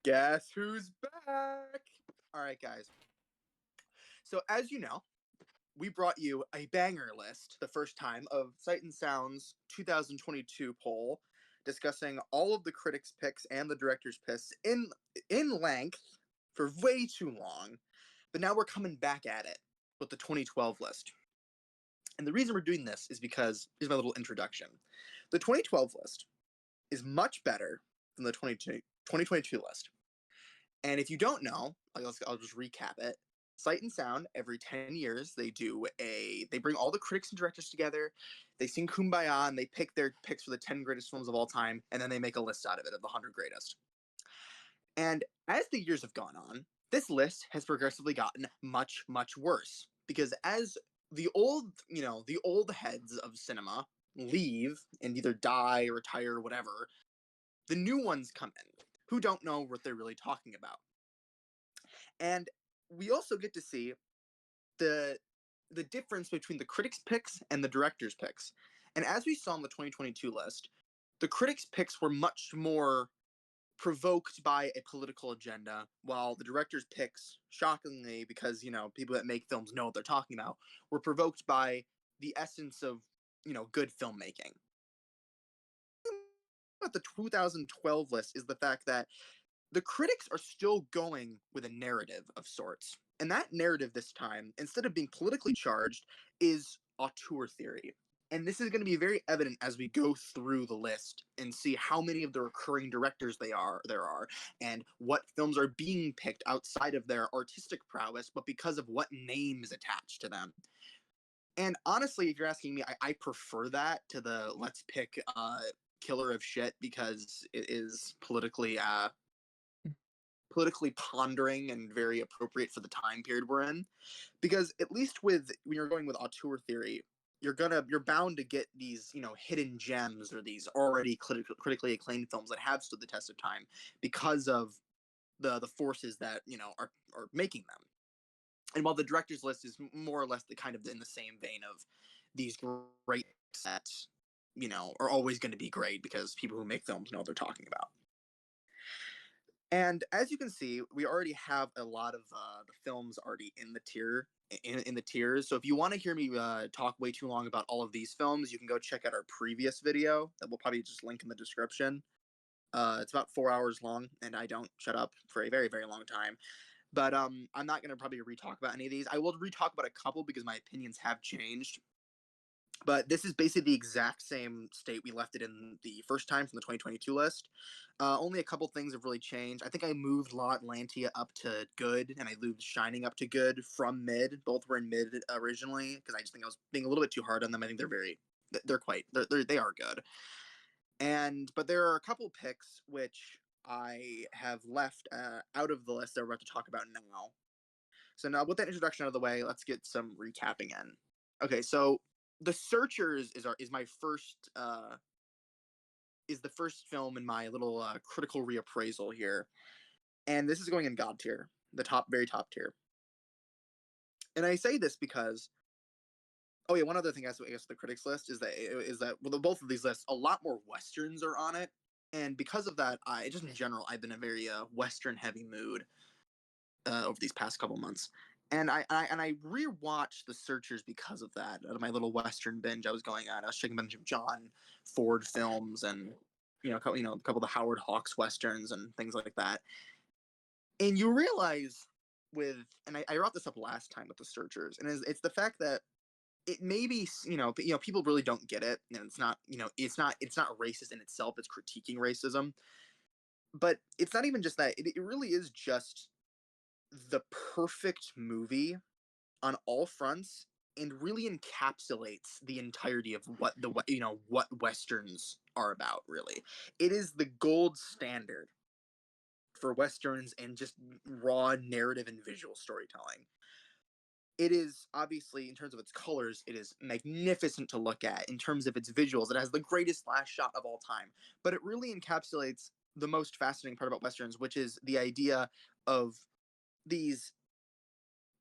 Guess who's back? All right, guys. So, as you know, we brought you a banger list the first time of Sight and Sound's 2022 poll, discussing all of the critics' picks and the director's picks in length for way too long. But now we're coming back at it with the 2012 list. And the reason we're doing this is because here's my little introduction. The 2012 list is much better than the 2022 list. And if you don't know, I'll just recap it. Sight and Sound, every 10 years, they bring all the critics and directors together, they sing Kumbaya, and they pick their picks for the 10 greatest films of all time, and then they make a list out of it of the 100 greatest. And as the years have gone on, this list has progressively gotten much, much worse. Because as the old heads of cinema leave and either die, retire, whatever, the new ones come in who don't know what they're really talking about. And we also get to see the difference between the critics' picks and the director's picks. And as we saw on the 2022 list, the critics' picks were much more provoked by a political agenda, while the director's picks, shockingly, because people that make films know what they're talking about, were provoked by the essence of good filmmaking. But the 2012 list is the fact that the critics are still going with a narrative of sorts. And that narrative this time, instead of being politically charged, is auteur theory. And this is going to be very evident as we go through the list and see how many of the recurring directors there are, and what films are being picked outside of their artistic prowess, but because of what name is attached to them. And honestly, if you're asking me, I prefer that to the let's pick killer of shit, because it is politically pondering and very appropriate for the time period we're in. Because at least when you're going with auteur theory, you're bound to get these hidden gems, or these already critically acclaimed films that have stood the test of time because of the forces that are making them. And while the director's list is more or less the kind of in the same vein of these great sets, are always going to be great because people who make films know what they're talking about. And as you can see, we already have a lot of the films already in the tiers. So if you want to hear me talk way too long about all of these films, you can go check out our previous video that we'll probably just link in the description. It's about 4 hours long, and I don't shut up for a very, very long time. But I'm not going to probably re-talk about any of these. I will re-talk about a couple because my opinions have changed. But this is basically the exact same state we left it in the first time from the 2022 list. Only a couple things have really changed. I think I moved La Atlantia up to good, and I moved Shining up to good from mid. Both were in mid originally, because I just think I was being a little bit too hard on them. I think they are good. But there are a couple picks which I have left out of the list that we're about to talk about now. So now, with that introduction out of the way, let's get some recapping in. Okay, so The Searchers is my first is the first film in my little critical reappraisal here, and this is going in God tier, the very top tier. And I say this because, oh yeah, one other thing I guess the critics list is that both of these lists, a lot more westerns are on it, and because of that, just in general, I've been in a very western heavy mood over these past couple months. And I rewatched The Searchers because of that. Out of my little Western binge I was going on, I was checking a bunch of John Ford films, and a couple of the Howard Hawks westerns and things like that. And you realize and I brought this up last time with The Searchers, and it's the fact that it maybe people really don't get it, and it's not racist in itself. It's critiquing racism, but it's not even just that. It really is just the perfect movie on all fronts, and really encapsulates the entirety of what what westerns are about. Really, it is the gold standard for westerns and just raw narrative and visual storytelling. It is obviously, in terms of its colors, it is magnificent to look at. In terms of its visuals, it has the greatest last shot of all time, but it really encapsulates the most fascinating part about westerns, which is the idea of these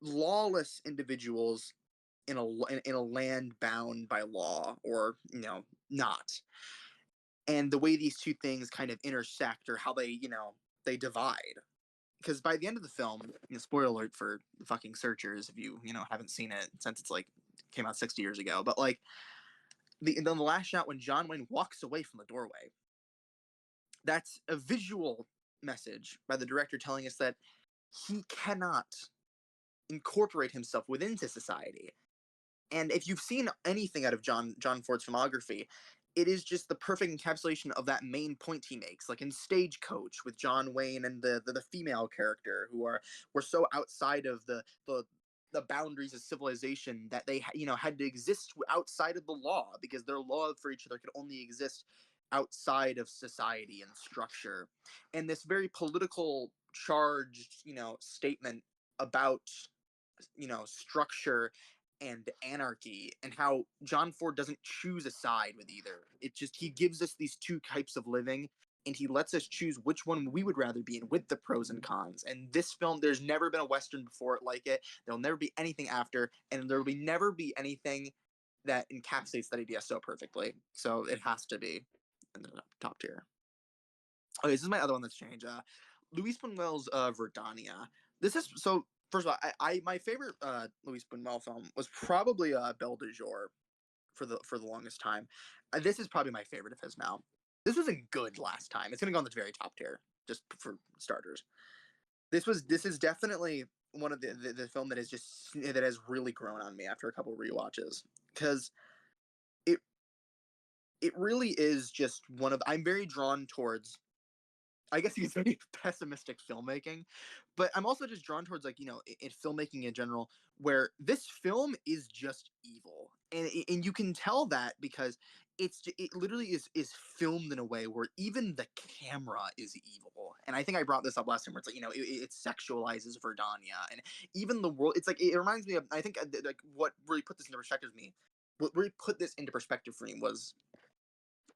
lawless individuals in a land bound by law, or not, and the way these two things kind of intersect, or how they they divide. Because by the end of the film, spoiler alert for fucking Searchers, if you haven't seen it since it's like came out 60 years ago, but like the last shot when John Wayne walks away from the doorway, that's a visual message by the director telling us that he cannot incorporate himself within society. And if you've seen anything out of John Ford's filmography, it is just the perfect encapsulation of that main point he makes. Like in Stagecoach with John Wayne and the female character who were so outside of the boundaries of civilization that they had to exist outside of the law because their love for each other could only exist outside of society and structure. And this very political charged statement about structure and anarchy, and how John Ford doesn't choose a side with either. It just he gives us these two types of living, and he lets us choose which one we would rather be in with the pros and cons. And this film, there's never been a Western before it like it. There'll never be anything after, and there will never be anything that encapsulates that idea so perfectly. So it has to be in the top tier. Okay, this is my other one that's changed. Luis Buñuel's Verdania. This is so. First of all, I my favorite Luis Buñuel film was probably Belle de Jour for the longest time. This is probably my favorite of his now. This wasn't good last time. It's gonna go on the very top tier, just for starters. This is definitely one of the film that has really grown on me after a couple rewatches, because it it really is just one of I'm very drawn towards, I guess you could say, pessimistic filmmaking, but I'm also just drawn towards like in filmmaking in general, where this film is just evil, and you can tell that because it literally is filmed in a way where even the camera is evil. And I think I brought this up last time, where it's like it sexualizes Verdania, and even the world. It's like it reminds me of, I think like what really put this into perspective for me. What really put this into perspective for me was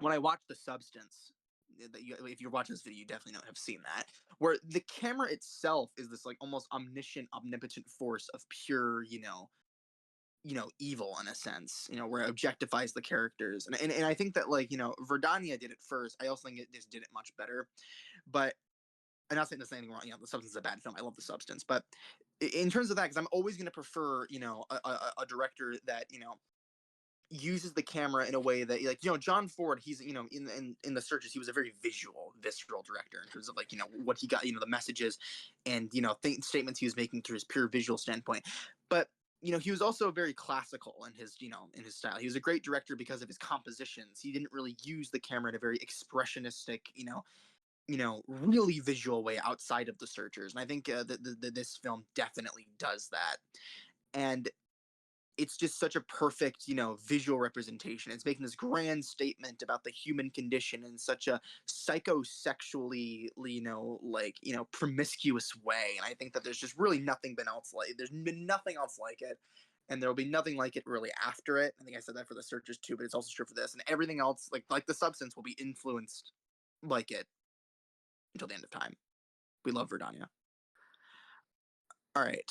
when I watched The Substance. If you're watching this video, you definitely have seen that, where the camera itself is this like almost omniscient, omnipotent force of pure, evil in a sense, where it objectifies the characters, and I think that like Verdania did it first. I also think it just did it much better, but I'm not saying there's anything wrong. The Substance is a bad film. I love The Substance, but in terms of that, because I'm always going to prefer, a director that uses the camera in a way that like John Ford, he's in the Searches, he was a very visceral director in terms of like what he got, the messages and statements he was making through his pure visual standpoint. But he was also very classical in his in his style. He was a great director because of his compositions. He didn't really use the camera in a very expressionistic really visual way outside of the Searchers, and I think this film definitely does that. And it's just such a perfect, visual representation. It's making this grand statement about the human condition in such a psychosexually, promiscuous way. And I think that there's just really there's been nothing else like it. And there will be nothing like it really after it. I think I said that for the Searchers too, but it's also true for this. And everything else, like the Substance, will be influenced like it until the end of time. We love Verdania. All right.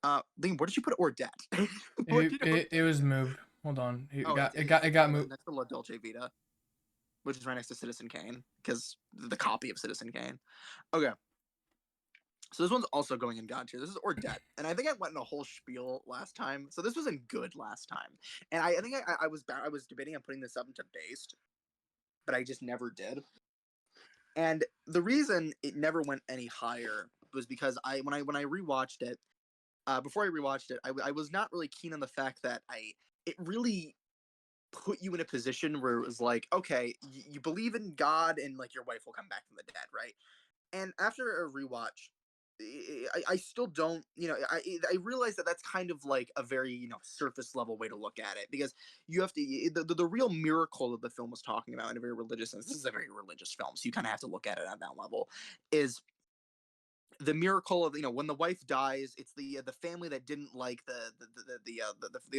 Liam, where did you put Ordette? It was moved. Hold on. Oh, It got moved. next to La Dolce Vita, which is right next to Citizen Kane, because the copy of Citizen Kane. Okay, so this one's also going in God tier. This is Ordette, and I think I went in a whole spiel last time, so this wasn't good last time. And I think I was debating on putting this up into based, but I just never did. And the reason it never went any higher was because when I rewatched it, before I rewatched it, I was not really keen on the fact that it really put you in a position where it was like, okay, you believe in God and like your wife will come back from the dead, right? And after a rewatch, I still don't, I realize that that's kind of like a very, surface level way to look at it, because you have to, the real miracle that the film was talking about in a very religious sense, this is a very religious film, so you kind of have to look at it at that level, is the miracle of when the wife dies. It's the family that didn't like the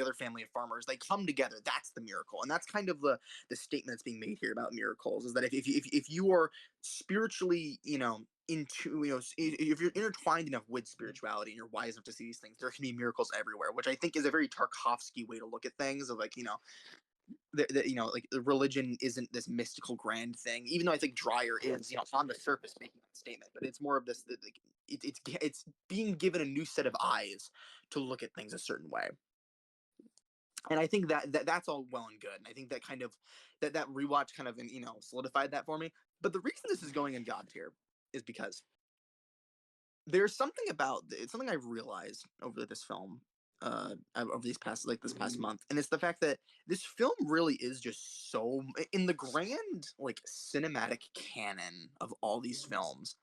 other family of farmers. They come together. That's the miracle, and that's kind of the statement that's being made here about miracles, is that if you are spiritually into if you're intertwined enough with spirituality and you're wise enough to see these things, there can be miracles everywhere, which I think is a very Tarkovsky way to look at things, of like like the religion isn't this mystical grand thing, even though I think Dreyer is, on the surface making that statement, but it's more of this, like, it's being given a new set of eyes to look at things a certain way. And I think that's all well and good. And I think that kind of that rewatch kind of, solidified that for me. But the reason this is going in God tier is because there's something about it's something I've realized over this film, over this past month, and it's the fact that this film really is just so, in the grand, like, cinematic canon of all these films.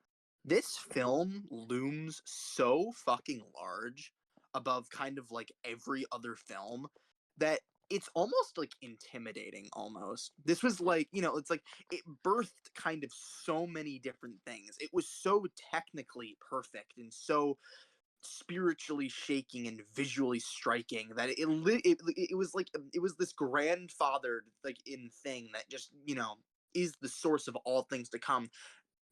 This film looms so fucking large above kind of like every other film that it's almost like intimidating almost. This was like, it's like it birthed kind of so many different things. It was so technically perfect and so spiritually shaking and visually striking that it was like it was this grandfathered like in thing that just, is the source of all things to come.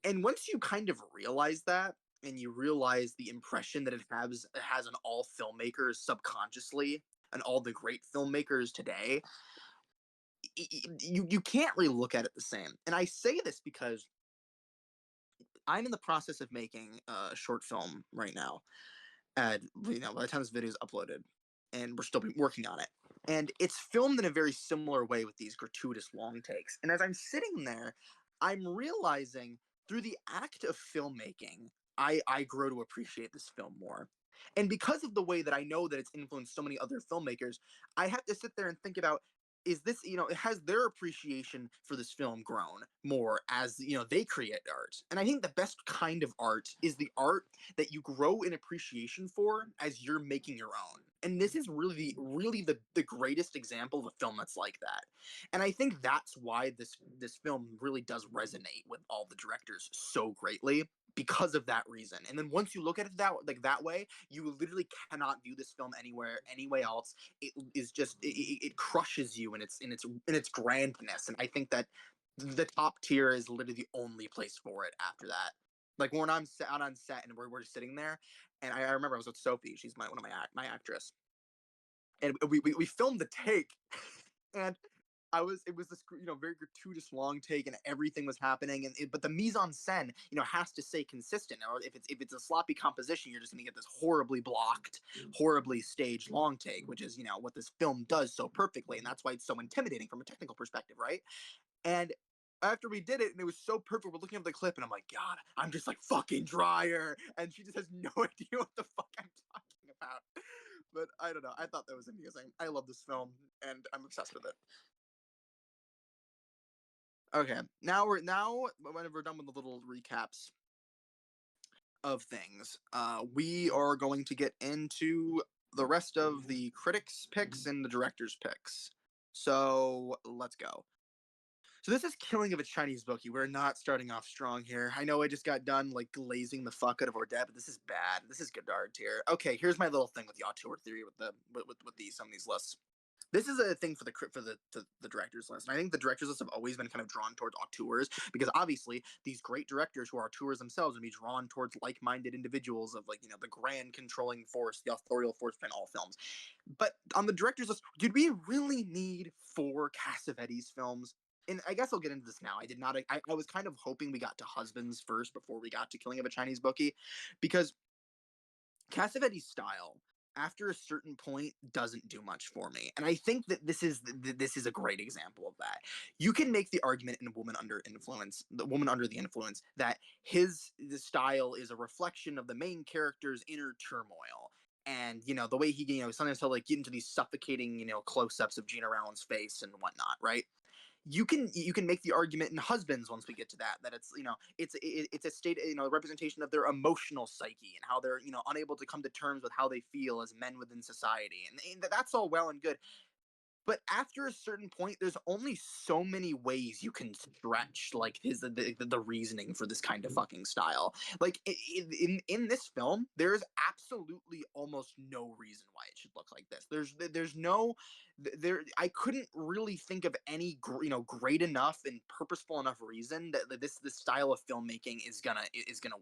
And once you kind of realize that, and you realize the impression that it has on all filmmakers subconsciously and all the great filmmakers today, you can't really look at it the same. And I say this because I'm in the process of making a short film right now. And by the time this video is uploaded, and we're still working on it, and it's filmed in a very similar way with these gratuitous long takes. And as I'm sitting there, I'm realizing through the act of filmmaking, I grow to appreciate this film more. And because of the way that I know that it's influenced so many other filmmakers, I have to sit there and think about, is this, has their appreciation for this film grown more as, they create art? And I think the best kind of art is the art that you grow in appreciation for as you're making your own. And this is really the greatest example of a film that's like that. And I think that's why this film really does resonate with all the directors so greatly, because of that reason. And then once you look at it that way, you literally cannot view this film anyway else. It is just it crushes you in its grandness. And I think that the top tier is literally the only place for it after that. Like when I'm out on set and we're just sitting there, and I remember I was with Sophie. She's one of my actress, and we filmed the take, and it was this, very gratuitous long take, and everything was happening, but the mise en scène, has to stay consistent. Or if it's a sloppy composition, you're just going to get this horribly blocked, horribly staged long take, which is, what this film does so perfectly, and that's why it's so intimidating from a technical perspective, right? And after we did it and it was so perfect, we're looking at the clip and I'm like, God, I'm just like fucking Dreyer. And she just has no idea what the fuck I'm talking about. But I don't know. I thought that was amusing. I love this film and I'm obsessed with it. Okay. Now when we're done with the little recaps of things, we are going to get into the rest of the critics' picks and the director's picks. So let's go. So this is Killing of a Chinese Bookie. We're not starting off strong here. I know I just got done like glazing the fuck out of Ordet, but this is bad. This is Godard tier. Okay, here's my little thing with the auteur theory with these some of these lists. This is a thing for the directors list. And I think the directors list have always been kind of drawn towards auteurs because obviously these great directors who are auteurs themselves would be drawn towards like-minded individuals of like, the grand controlling force, the authorial force behind all films. But on the directors list, did we really need 4 Cassavetes films? And I guess I'll get into this now. I did not. I was kind of hoping we got to Husbands first before we got to Killing of a Chinese Bookie, because Cassavetes' style, after a certain point, doesn't do much for me. And I think that this is a great example of that. You can make the argument in Woman Under Influence, the Woman Under the Influence, that the style is a reflection of the main character's inner turmoil. And the way he, sometimes he'll like get into these suffocating, close-ups of Gina Rowland's face and whatnot, right? You can make the argument in Husbands, once we get to that it's, it's a state, a representation of their emotional psyche and how they're, unable to come to terms with how they feel as men within society, and that's all well and good. But after a certain point, there's only so many ways you can stretch like the reasoning for this kind of fucking style. Like in this film, there's absolutely almost no reason why it should look like this. There's no there. I couldn't really think of any great enough and purposeful enough reason that this style of filmmaking is gonna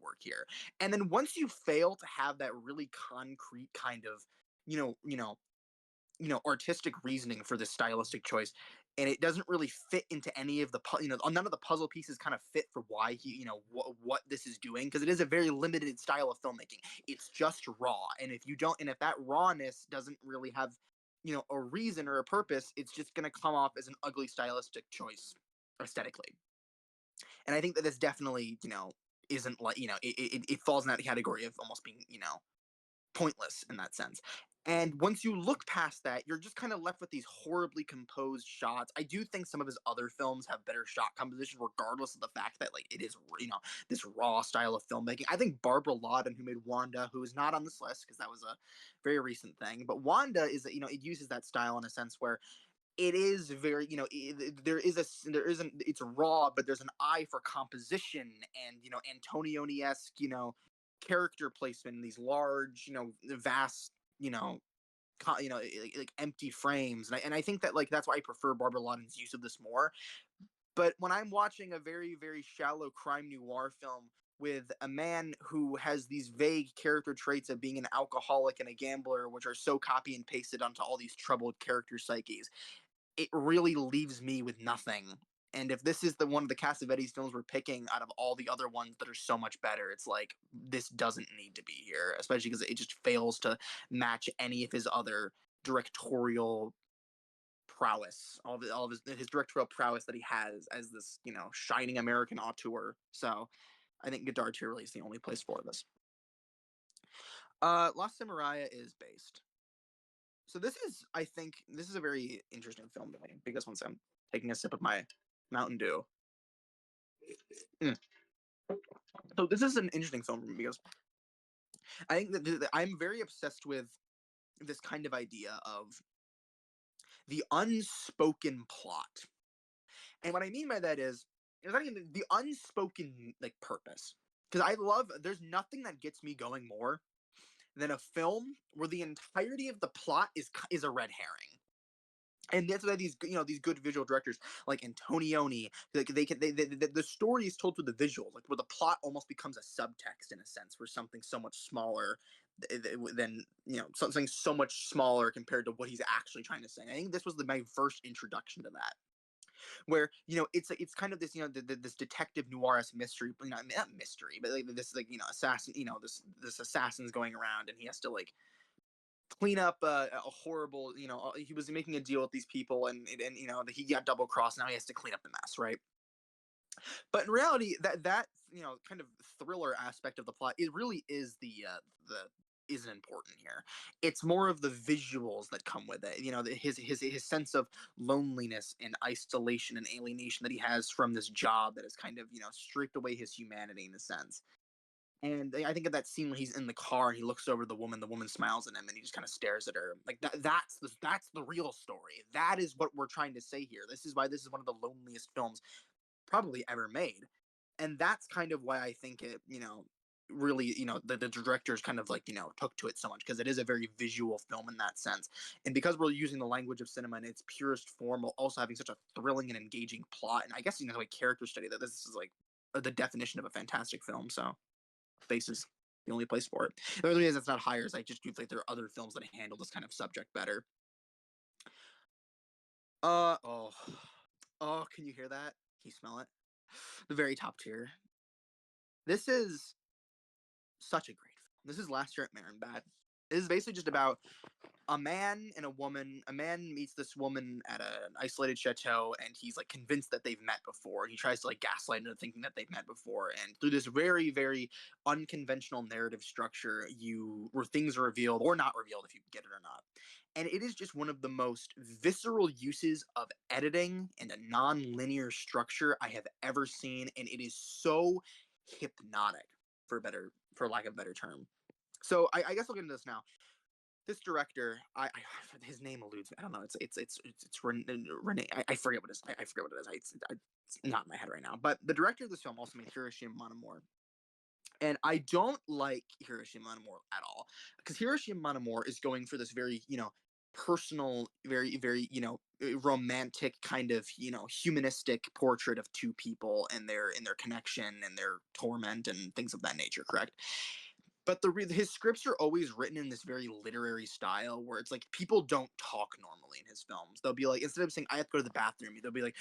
work here. And then once you fail to have that really concrete kind of you know you know artistic reasoning for this stylistic choice, and it doesn't really fit into any of the none of the puzzle pieces kind of fit for why he what this is doing, because it is a very limited style of filmmaking. It's just raw, and if that rawness doesn't really have a reason or a purpose, it's just going to come off as an ugly stylistic choice aesthetically. And I think that this definitely isn't like it falls in that category of almost being pointless in that sense. And once you look past that, you're just kind of left with these horribly composed shots. I do think some of his other films have better shot composition, regardless of the fact that like it is this raw style of filmmaking. I think Barbara Loudon, who made Wanda, who is not on this list because that was a very recent thing, but Wanda is it uses that style in a sense where it is very there isn't it's raw, but there's an eye for composition and Antonioni-esque character placement in these large vast like empty frames, and I think that like that's why I prefer Barbara Loudon's use of this more. But when I'm watching a very very shallow crime noir film with a man who has these vague character traits of being an alcoholic and a gambler, which are so copy and pasted onto all these troubled character psyches, it really leaves me with nothing. And if this is the one of the Cassavetes films we're picking out of all the other ones that are so much better, it's like this doesn't need to be here, especially because it just fails to match any of his other directorial prowess, all of his directorial prowess that he has as this shining American auteur. So I think Godard really is the only place for this. Lost Samurai is based. So I think this is a very interesting film to me because once I'm taking a sip of my Mountain Dew. So this is an interesting film for me because I think that I'm very obsessed with this kind of idea of the unspoken plot. And what I mean by that is not even the unspoken like purpose. Because there's nothing that gets me going more than a film where the entirety of the plot is a red herring. And that's why these good visual directors like Antonioni, like the story is told through the visuals, like where the plot almost becomes a subtext in a sense, where something so much smaller than something so much smaller compared to what he's actually trying to say. I think this was my first introduction to that, where it's kind of this this detective noir mystery, not mystery, but like this like assassin, this assassin's going around and he has to like clean up a horrible, he was making a deal with these people and he got double crossed. Now he has to clean up the mess, right? But in reality, that kind of thriller aspect of the plot, it really is the isn't important here. It's more of the visuals that come with it. His sense of loneliness and isolation and alienation that he has from this job that has kind of stripped away his humanity in a sense. And I think of that scene when he's in the car and he looks over the woman smiles at him, and he just kind of stares at her. Like that's the real story. That is what we're trying to say here. This is why this is one of the loneliest films probably ever made. And that's kind of why I think it, really, the directors kind of like, took to it so much, because it is a very visual film in that sense. And because we're using the language of cinema in its purest form, while also having such a thrilling and engaging plot, and I guess, like character study, that this is like the definition of a fantastic film. So Face is the only place for it. The only reason it's not higher is I just do think there are other films that handle this kind of subject better. Oh, can you hear that? Can you smell it? The very top tier. This is such a great film. This is Last Year at Marienbad. This is basically just about a man and a woman. A man meets this woman at an isolated chateau, and he's like convinced that they've met before, and he tries to like gaslight into thinking that they've met before. And through this very very unconventional narrative structure, where things are revealed or not revealed, if you get it or not. And it is just one of the most visceral uses of editing and a non-linear structure I have ever seen, and it is so hypnotic, for lack of a better term. So I guess I'll get into this now. This director, his name eludes me. I don't know. It's Rene. I forget what it is. I forget what it is. It's not in my head right now. But the director of this film also made Hiroshi Monomori, and I don't like Hiroshi Monomori at all, because Hiroshi Monomori is going for this very personal, very very romantic kind of humanistic portrait of two people and their connection and their torment and things of that nature. Correct. but his scripts are always written in this very literary style where it's like people don't talk normally in his films. They'll be like, instead of saying I have to go to the bathroom, they'll be like,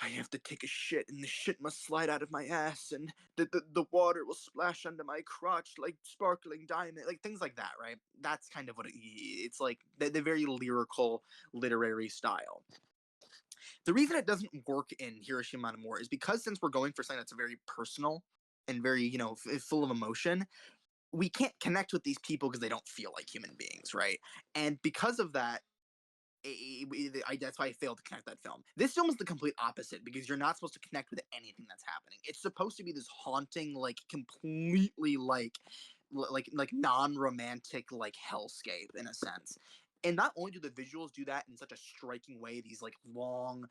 I have to take a shit and the shit must slide out of my ass and the water will splash under my crotch like sparkling diamond, like things like that, right? That's kind of what it's like, the very lyrical literary style. The reason it doesn't work in Hiroshima no More is because, since we're going for something that's very personal and very, full of emotion, we can't connect with these people because they don't feel like human beings, right? And because of that, that's why I failed to connect that film. This film is the complete opposite because you're not supposed to connect with anything that's happening. It's supposed to be this haunting, like completely like non-romantic like hellscape in a sense. And not only do the visuals do that in such a striking way, these like long,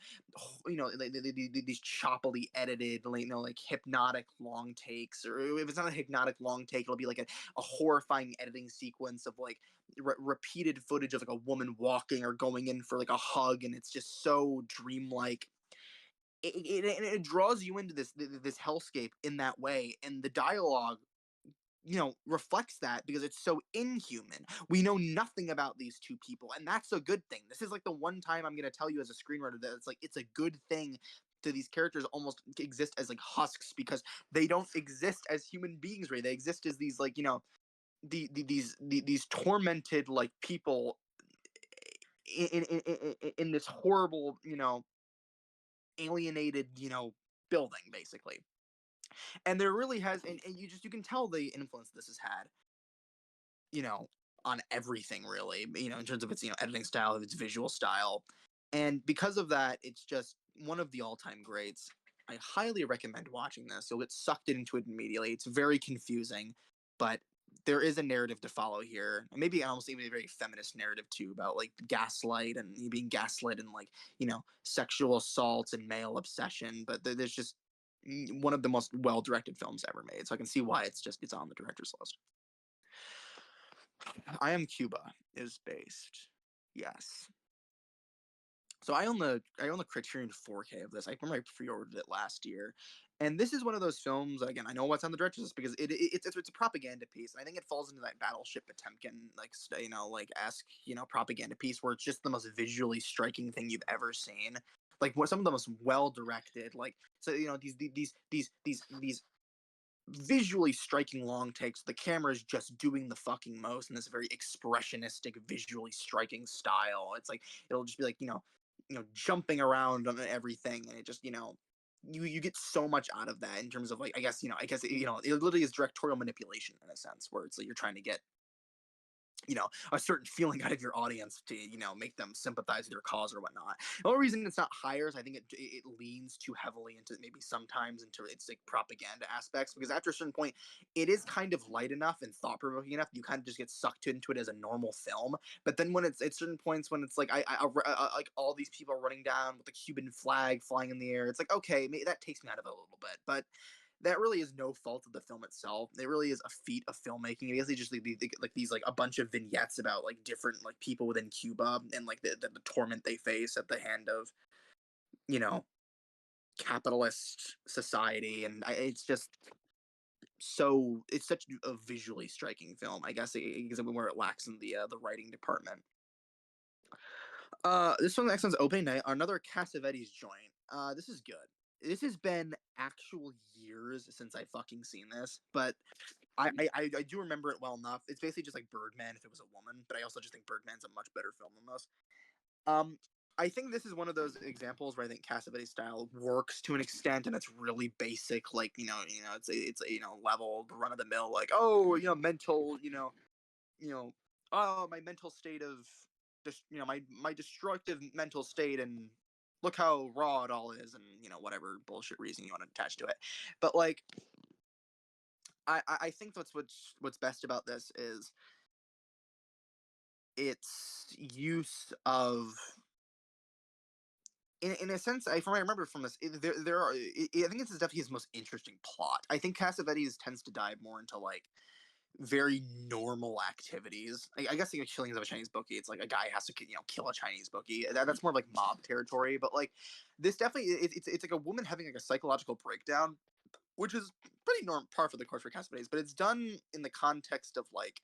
these choppily edited, like hypnotic long takes, or if it's not a hypnotic long take, it'll be like a horrifying editing sequence of like repeated footage of like a woman walking or going in for like a hug, and it's just so dreamlike. It draws you into this hellscape in that way, and the dialogue reflects that because it's so inhuman. We know nothing about these two people, and that's a good thing. This is like the one time I'm going to tell you as a screenwriter that it's a good thing to these characters almost exist as like husks, because they don't exist as human beings, right? They exist as these like these tormented like people in this horrible alienated building basically. And there really has, and you can tell the influence this has had, on everything really, in terms of its, editing style, of its visual style. And because of that, it's just one of the all-time greats. I highly recommend watching this. You'll get sucked into it immediately. It's very confusing, but there is a narrative to follow here. And maybe almost even a very feminist narrative too, about like gaslight and being gaslit and like, sexual assault and male obsession. But there's just one of the most well-directed films ever made. So I can see why it's on the director's list. I Am Cuba is based. Yes. So I own the Criterion 4K of this. I remember I pre-ordered it last year, and this is one of those films. Again, I know what's on the director's list because it's a propaganda piece, and I think it falls into that Battleship Potemkin like esque propaganda piece where it's just the most visually striking thing you've ever seen. Like what some of the most well directed, like so these visually striking long takes. The camera is just doing the fucking most in this very expressionistic, visually striking style. It's like it'll just be like jumping around on everything, and it just you get so much out of that in terms of like it literally is directorial manipulation in a sense where it's like you're trying to get a certain feeling out of your audience to make them sympathize with your cause or whatnot. The only reason it's not higher is I think it leans too heavily into maybe sometimes into its like propaganda aspects, because after a certain point it is kind of light enough and thought-provoking enough you kind of just get sucked into it as a normal film. But then when it's at certain points when it's like like all these people are running down with the Cuban flag flying in the air, it's like okay, maybe that takes me out of it a little bit. But that really is no fault of the film itself. It really is a feat of filmmaking. It basically just like these like a bunch of vignettes about like different like people within Cuba and like the torment they face at the hand of you know capitalist society, and it's just it's such a visually striking film. I guess where it lacks in the writing department. This one, next one's opening night, another Cassavetes joint. This is good. This has been actual years since I fucking seen this, but I do remember it well enough. It's basically just like Birdman if it was a woman, but I also just think Birdman's a much better film than this. I think this is one of those examples where I think Cassavetes' style works to an extent, and it's really basic, like it's a level, run of the mill, like oh mental, oh my mental state of just my destructive mental state, and look how raw it all is, and whatever bullshit reason you want to attach to it. But like I think what's best about this is its use of, in a sense, from what I remember from this, there are. I think this is definitely his most interesting plot. I think Cassavetes tends to dive more into like very normal activities. I guess like killings of a Chinese bookie. It's like a guy has to kill a Chinese bookie. That's more like mob territory. But like this definitely it's like a woman having like a psychological breakdown which is pretty par for the course for Cassavetes, but it's done in the context of like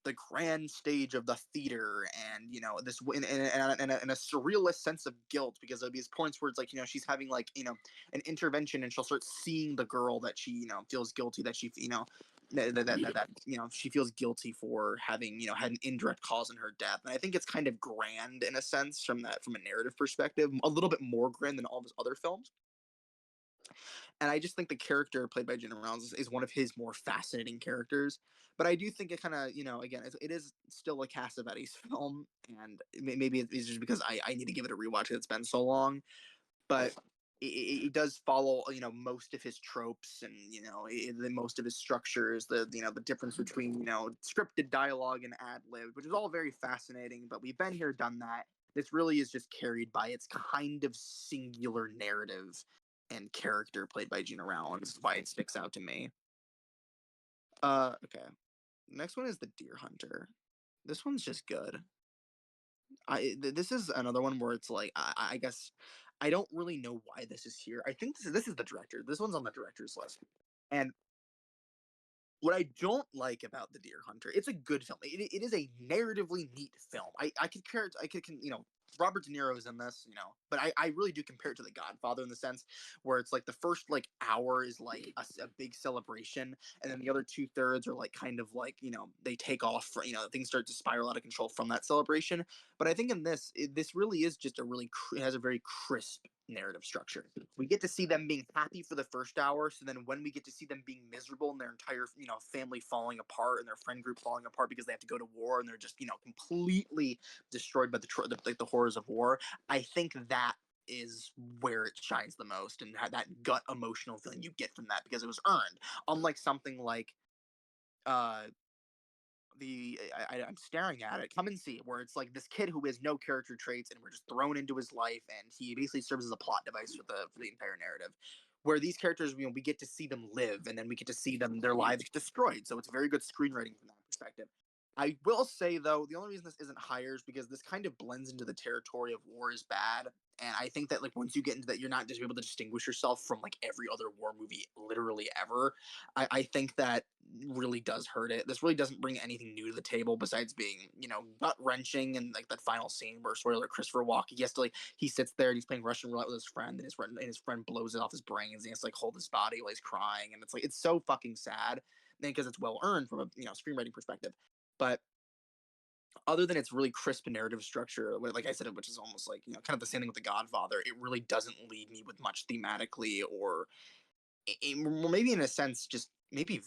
the grand stage of the theater, and this in a surrealist sense of guilt, because there'll be these points where it's like she's having like an intervention, and she'll start seeing the girl that she feels guilty, that she she feels guilty for having had an indirect cause in her death. And I think it's kind of grand in a sense from a narrative perspective, a little bit more grand than all of his other films. And I just think the character played by Jenna Rollins is one of his more fascinating characters. But I do think it kind of, again, it is still a Cassavetes film, and maybe it's just because I need to give it a rewatch because it's been so long. But it does follow, most of his tropes, and most of his structures. The difference between scripted dialogue and ad lib, which is all very fascinating. But we've been here, done that. This really is just carried by its kind of singular narrative and character played by Gina Rollins. Why it sticks out to me. Okay. Next one is The Deer Hunter. This one's just good. This is another one where it's like I guess I don't really know why this is here. I think this is the director. This one's on the director's list. And what I don't like about The Deer Hunter, it's a good film. It is a narratively neat film. I could compare it. Robert De Niro is in this, but I really do compare it to The Godfather in the sense where it's like the first like hour is like a big celebration, and then the other 2/3 are like kind of like they take off for things start to spiral out of control from that celebration. But I think in this really is just it has a very crisp narrative structure. We get to see them being happy for the first hour, so then when we get to see them being miserable and their entire family falling apart and their friend group falling apart because they have to go to war and they're just completely destroyed by the horrors of war. I think that is where it shines the most, and that gut emotional feeling you get from that because it was earned, unlike something like uh I'm staring at it. Come and See, where it's like this kid who has no character traits, and we're just thrown into his life, and he basically serves as a plot device for the entire narrative. Where these characters, we get to see them live, and then we get to see their lives destroyed. So it's very good screenwriting from that perspective. I will say though, the only reason this isn't higher is because this kind of blends into the territory of war is bad. And I think that like once you get into that, you're not just able to distinguish yourself from like every other war movie literally ever. I think that really does hurt it. This really doesn't bring anything new to the table besides being, gut wrenching, and like that final scene where spoiler Christopher Walken, he sits there and he's playing Russian roulette with his friend, and his friend blows it off his brains, and he has to like hold his body while he's crying, and it's so fucking sad. Because it's well earned from a screenwriting perspective. But other than its really crisp narrative structure, like I said, which is almost like kind of the same thing with The Godfather, it really doesn't leave me with much thematically, or maybe in a sense, just maybe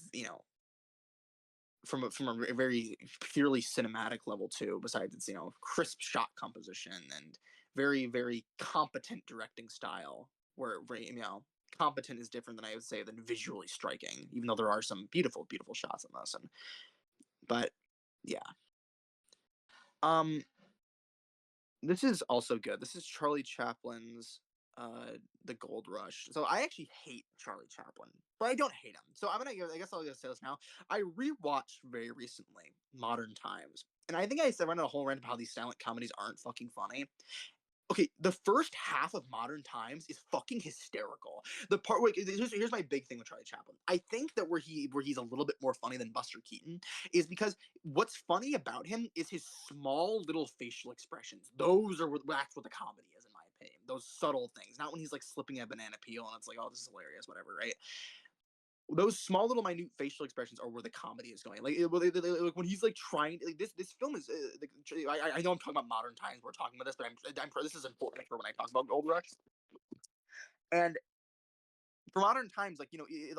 from a very purely cinematic level too. Besides its crisp shot composition and very very competent directing style, where competent is different than I would say than visually striking, even though there are some beautiful beautiful shots in this. But yeah. Um, this is also good. This is Charlie Chaplin's The Gold Rush. So I actually hate Charlie Chaplin, but I don't hate him. So I guess I'll just say this now. I rewatched very recently Modern Times. And I think I said, I went on a whole rant about how these silent comedies aren't fucking funny. Okay, the first half of Modern Times is fucking hysterical. The part where here's my big thing with Charlie Chaplin. I think that where he's a little bit more funny than Buster Keaton is because what's funny about him is his small little facial expressions. That's what the comedy is, in my opinion. Those subtle things, not when he's like slipping a banana peel and it's like, oh, this is hilarious, whatever, right? Those small little minute facial expressions are where the comedy is going. Like when he's like trying, like this film is. I know I'm talking about Modern Times. We're talking about this, but this is important for when I talk about Gold Rush. And for Modern Times, like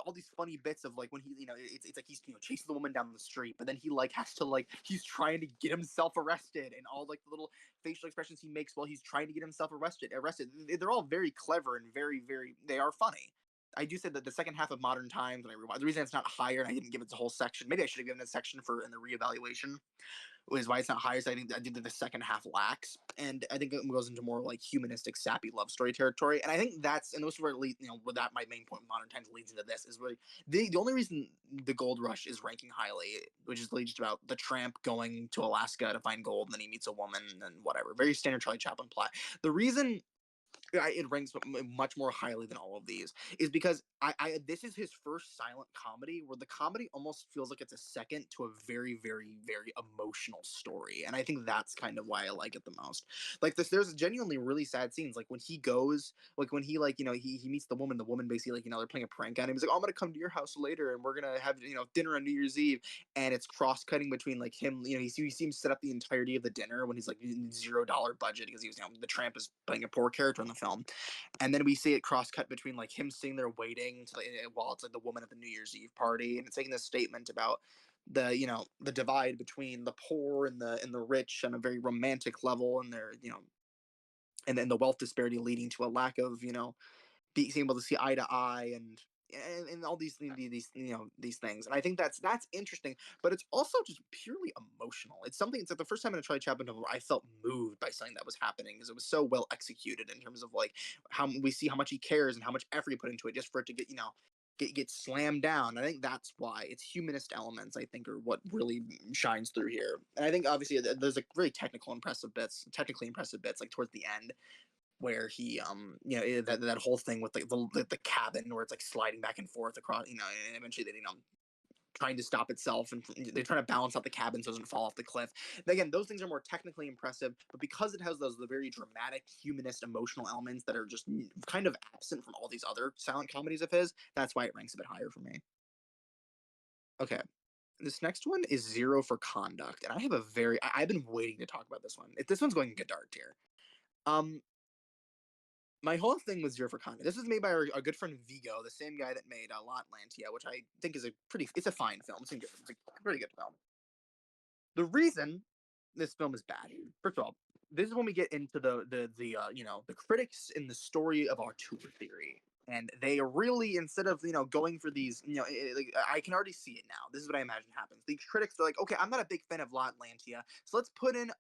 all these funny bits of like when he, it's like he's chasing the woman down the street, but then he like has to like he's trying to get himself arrested, and all like the little facial expressions he makes while he's trying to get himself arrested. They're all very clever and very very they are funny. I do say that the second half of Modern Times, when I rewatched, the reason it's not higher and I didn't give it the whole section, maybe I should have given it a section for in the reevaluation, is why it's not higher. So I think the second half lacks, and I think it goes into more like humanistic, sappy love story territory. And I think and this is where it leads, where that my main point with Modern Times leads into this is really the only reason The Gold Rush is ranking highly, which is just about the tramp going to Alaska to find gold, and then he meets a woman and whatever, very standard Charlie Chaplin plot. The reason it ranks much more highly than all of these, is because I this is his first silent comedy where the comedy almost feels like it's a second to a very, very, very emotional story, and I think that's kind of why I like it the most. Like this, there's genuinely really sad scenes, like when he goes, like when he like he meets the woman basically like they're playing a prank on him. He's like, oh, I'm gonna come to your house later, and we're gonna have dinner on New Year's Eve, and it's cross cutting between like him, he seems set up the entirety of the dinner when he's like $0 budget because he was the tramp is playing a poor character in the film, and then we see it cross cut between like him sitting there waiting to, while it's like the woman at the New Year's Eve party, and it's making this statement about the divide between the poor and the rich on a very romantic level, and their and then the wealth disparity leading to a lack of being able to see eye to eye and all these things. And I think that's interesting, but it's also just purely emotional. It's like the first time in a Charlie Chaplin novel where I felt moved by something that was happening because it was so well executed in terms of like how we see how much he cares and how much effort he put into it just for it to get slammed down. I think that's why it's humanist elements, I think, are what really shines through here. And I think obviously there's like really technically impressive bits like towards the end where he that whole thing with the cabin where it's like sliding back and forth across, and eventually they trying to stop itself, and they're trying to balance out the cabin so it doesn't fall off the cliff. And again, those things are more technically impressive, but because it has the very dramatic humanist emotional elements that are just kind of absent from all these other silent comedies of his, that's why it ranks a bit higher for me. Okay, this next one is Zero for Conduct, and I've been waiting to talk about this one. This one's going good dark tier. um my whole thing with Zero for Conduct. This is made by our good friend Vigo, the same guy that made Lotlantia, which I think is it's a fine film. It's a pretty good film. The reason this film is bad, first of all, this is when we get into the critics in the story of auteur theory, and they really, instead of going for these, like, I can already see it now. This is what I imagine happens. These critics are like, okay, I'm not a big fan of Lotlantia, so let's put in,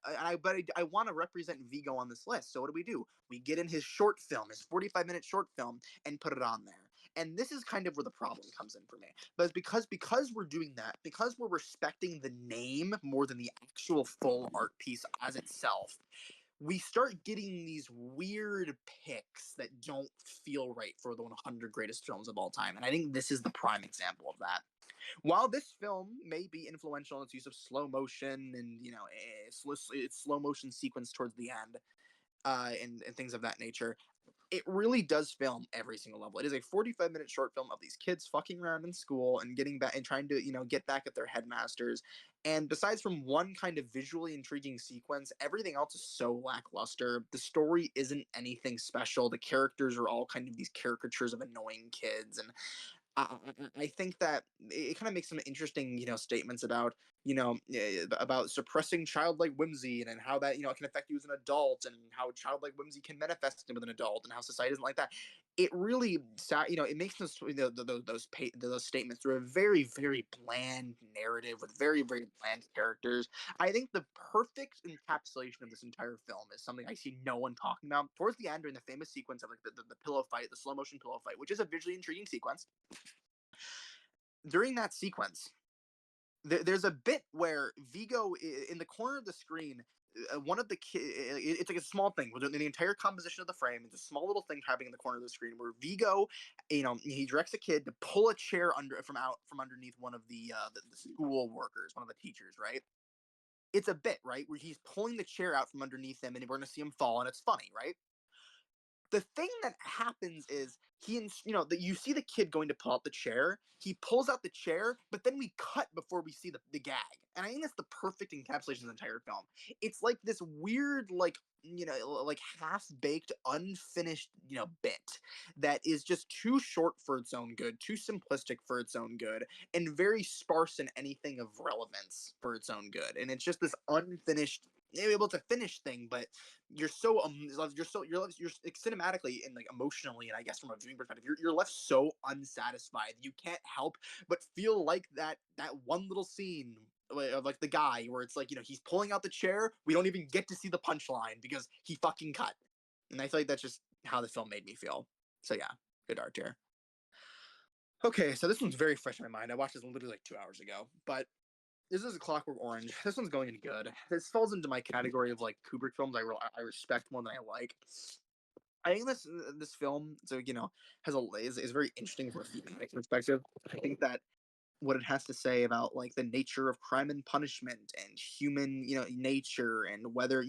but I want to represent Vigo on this list. So what do? We get in his short film, his 45-minute short film, and put it on there. And this is kind of where the problem comes in for me. But it's because we're doing that, because we're respecting the name more than the actual full art piece as itself, we start getting these weird picks that don't feel right for the 100 greatest films of all time. And I think this is the prime example of that. While this film may be influential in its use of slow motion and its slow motion sequence towards the end, and things of that nature, it really does film every single level. It is a 45-minute short film of these kids fucking around in school and getting back and trying to, get back at their headmasters. And besides from one kind of visually intriguing sequence, everything else is so lackluster. The story isn't anything special. The characters are all kind of these caricatures of annoying kids, and I think that it kind of makes some interesting, statements about, about suppressing childlike whimsy, and how that, can affect you as an adult, and how childlike whimsy can manifest with an adult, and how society isn't like that. It really, it makes those statements through a very, very bland narrative with very, very bland characters. I think the perfect encapsulation of this entire film is something I see no one talking about towards the end during the famous sequence of like the pillow fight, the slow motion pillow fight, which is a visually intriguing sequence. During that sequence, there's a bit where Vigo, in the corner of the screen, one of the kids, it's like a small thing within the entire composition of the frame. It's a small little thing happening in the corner of the screen where Vigo, he directs a kid to pull a chair from underneath one of the school workers, one of the teachers, right? It's a bit, right, where he's pulling the chair out from underneath him, and we're going to see him fall, and it's funny, right? The thing that happens is that you see the kid going to pull out the chair. He pulls out the chair, but then we cut before we see the gag. And I think that's the perfect encapsulation of the entire film. It's like this weird, like, like half-baked, unfinished, bit that is just too short for its own good, too simplistic for its own good, and very sparse in anything of relevance for its own good. And it's just this unfinished, able to finish thing, but you're so you're cinematically and like emotionally, and I guess from a viewing perspective, you're left so unsatisfied. You can't help but feel like that one little scene of like the guy where it's like, he's pulling out the chair, we don't even get to see the punchline because he fucking cut. And I feel like that's just how the film made me feel. So yeah, good art here. Okay, so this one's very fresh in my mind. I watched this literally like 2 hours ago, but this is a Clockwork Orange. This one's going in good. This falls into my category of like Kubrick films I respect more than I like. I think this film, so has is very interesting from a thematic perspective. I think that what it has to say about like the nature of crime and punishment and human nature and whether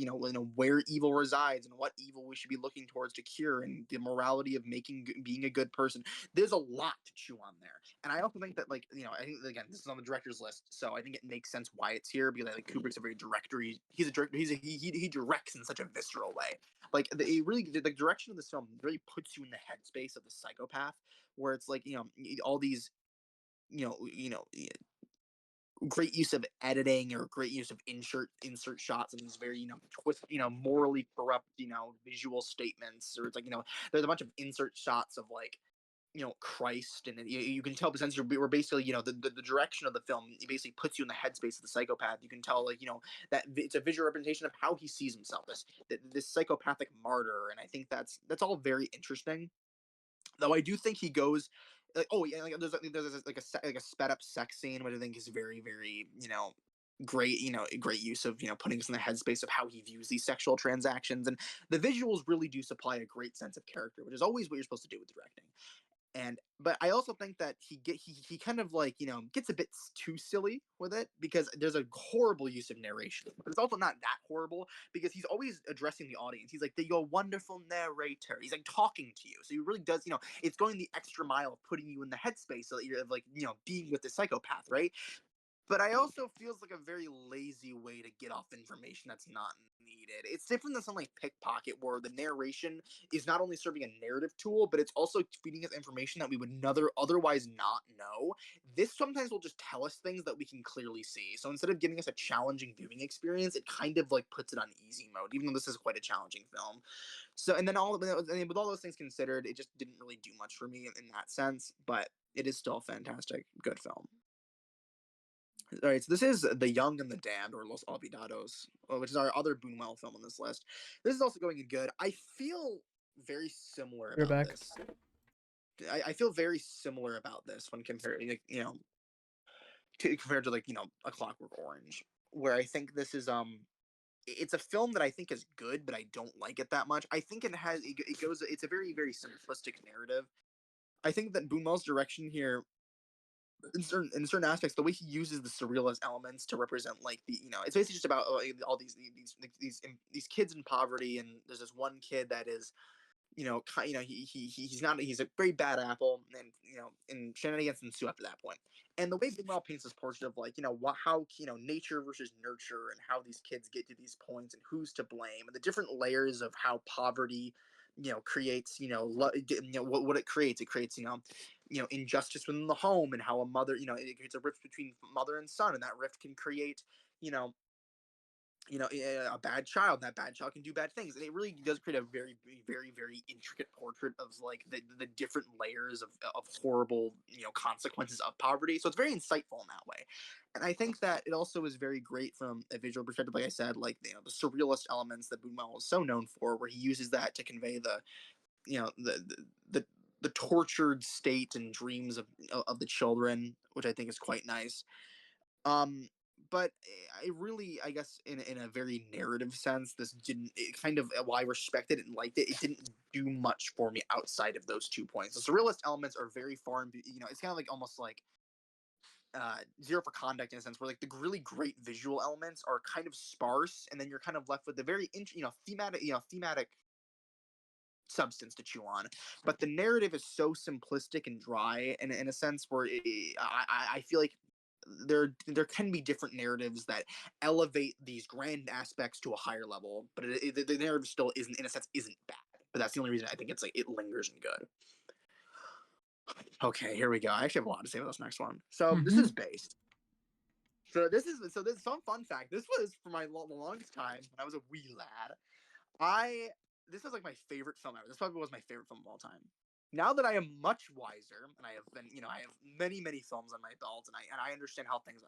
where evil resides and what evil we should be looking towards to cure and the morality of being a good person. There's a lot to chew on there, and I also think that I think again this is on the director's list, so I think it makes sense why it's here because like Kubrick's a very directory. He's a director. He directs in such a visceral way. Like the direction of this film really puts you in the headspace of the psychopath, where it's like all these great use of editing or great use of insert shots and these very twist morally corrupt visual statements, or it's like there's a bunch of insert shots of like Christ, and you can tell since we're basically the direction of the film, it basically puts you in the headspace of the psychopath. You can tell that it's a visual representation of how he sees himself, this psychopathic martyr, and I think that's all very interesting. Though I do think he goes like, oh yeah, like there's like a sped up sex scene, which I think is very very great great use of putting us in the headspace of how he views these sexual transactions, and the visuals really do supply a great sense of character, which is always what you're supposed to do with directing. And but I also think that he kind of like gets a bit too silly with it because there's a horrible use of narration, but it's also not that horrible because he's always addressing the audience. He's like your wonderful narrator. He's like talking to you, so he really does it's going the extra mile of putting you in the headspace so that you're like being with the psychopath, right? But I also feels like a very lazy way to get off information that's not needed. It's different than something like Pickpocket, where the narration is not only serving a narrative tool, but it's also feeding us information that we would otherwise not know. This sometimes will just tell us things that we can clearly see. So instead of giving us a challenging viewing experience, it kind of like puts it on easy mode, even though this is quite a challenging film. So, and then with all those things considered, it just didn't really do much for me in that sense. But it is still a fantastic, good film. All right, so this is The Young and the Damned, or Los Olvidados, which is our other Buñuel film on this list. This is also going in good. I feel very similar You're about back. this. I feel very similar about this when comparing, like, compared to like A Clockwork Orange, where I think this is it's a film that I think is good, but I don't like it that much. I think it goes. It's a very very simplistic narrative. I think that Buñuel's direction here in certain aspects, the way he uses the surrealist elements to represent like it's basically just about all these kids in poverty, and there's this one kid that is he's a very bad apple, and and shenanigans ensue after that point. And the way Bidwell paints this portrait of like how nature versus nurture, and how these kids get to these points, and who's to blame, and the different layers of how poverty creates what it creates injustice within the home, and how a mother it creates a rift between mother and son, and that rift can create you know a bad child, and that bad child can do bad things, and it really does create a very very very intricate portrait of like the different layers of horrible consequences of poverty. So it's very insightful in that way, and I think that it also is very great from a visual perspective, like I said, like the surrealist elements that Buñuel is so known for, where he uses that to convey the you know the the tortured state and dreams of the children, which I think is quite nice. um but I really, I guess, in a very narrative sense, this didn't it kind of, while I respected it and liked it, it didn't do much for me outside of those 2 points. The surrealist elements are very far, and it's kind of like almost like Zero for Conduct, in a sense, where like the really great visual elements are kind of sparse, and then you're kind of left with the very thematic substance to chew on. But the narrative is so simplistic and dry, and in a sense where I feel like there can be different narratives that elevate these grand aspects to a higher level, but the narrative still isn't, in a sense, isn't bad. But that's the only reason I think it's like it lingers and good. Okay, here we go. I actually have a lot to say about this next one. So this is based. So this some fun fact. This was for the longest time when I was a wee lad. I This was like my favorite film ever. This probably was my favorite film of all time. Now that I am much wiser, and I have been, I have many films on my belt, and I understand how things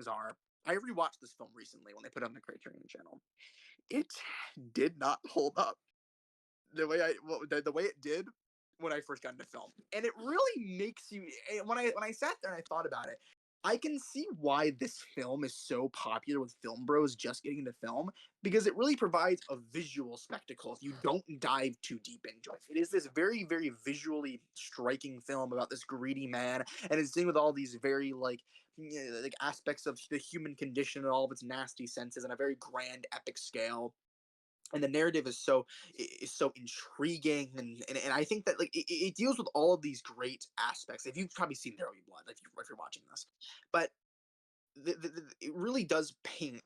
are. I rewatched this film recently when they put it on the Criterion channel. It did not hold up the way it did when I first got into film, and it really makes you. When I sat there and I thought about it, I can see why this film is so popular with film bros just getting into film, because it really provides a visual spectacle if you don't dive too deep into it. It is this very, very visually striking film about this greedy man, and it's dealing with all these very like aspects of the human condition and all of its nasty senses on a very grand epic scale. And the narrative is so intriguing, and I think that like it deals with all of these great aspects. If you've probably seen There Will Be Blood, if you're watching this, but it really does paint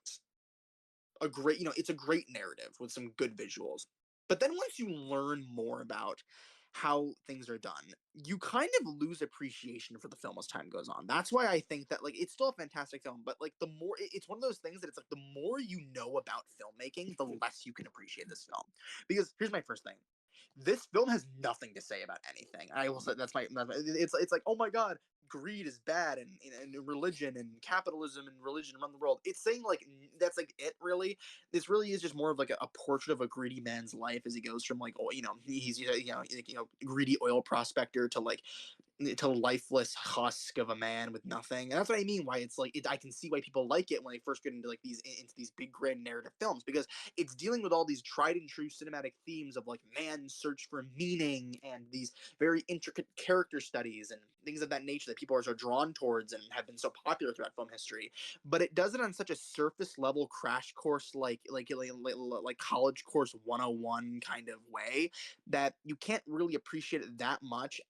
a great, it's a great narrative with some good visuals. But then once you learn more about how things are done, you kind of lose appreciation for the film as time goes on. That's why I think that like it's still a fantastic film, but like the more it's one of those things that it's like the more you know about filmmaking, the less you can appreciate this film. Because here's my first thing. This film has nothing to say about anything. I will say it's like, oh my god, greed is bad, and religion and capitalism and religion run the world. It's saying like that's like it really. This really is just more of like a portrait of a greedy man's life as he goes from like, oh, he's greedy oil prospector to lifeless husk of a man with nothing. And that's what I mean. Why it's like I can see why people like it when they first get into like these big grand narrative films, because it's dealing with all these tried and true cinematic themes of like man's search for meaning and these very intricate character studies and things of that nature that people are so drawn towards and have been so popular throughout film history. But it does it on such a surface level crash course like college course 101 kind of way that you can't really appreciate it that much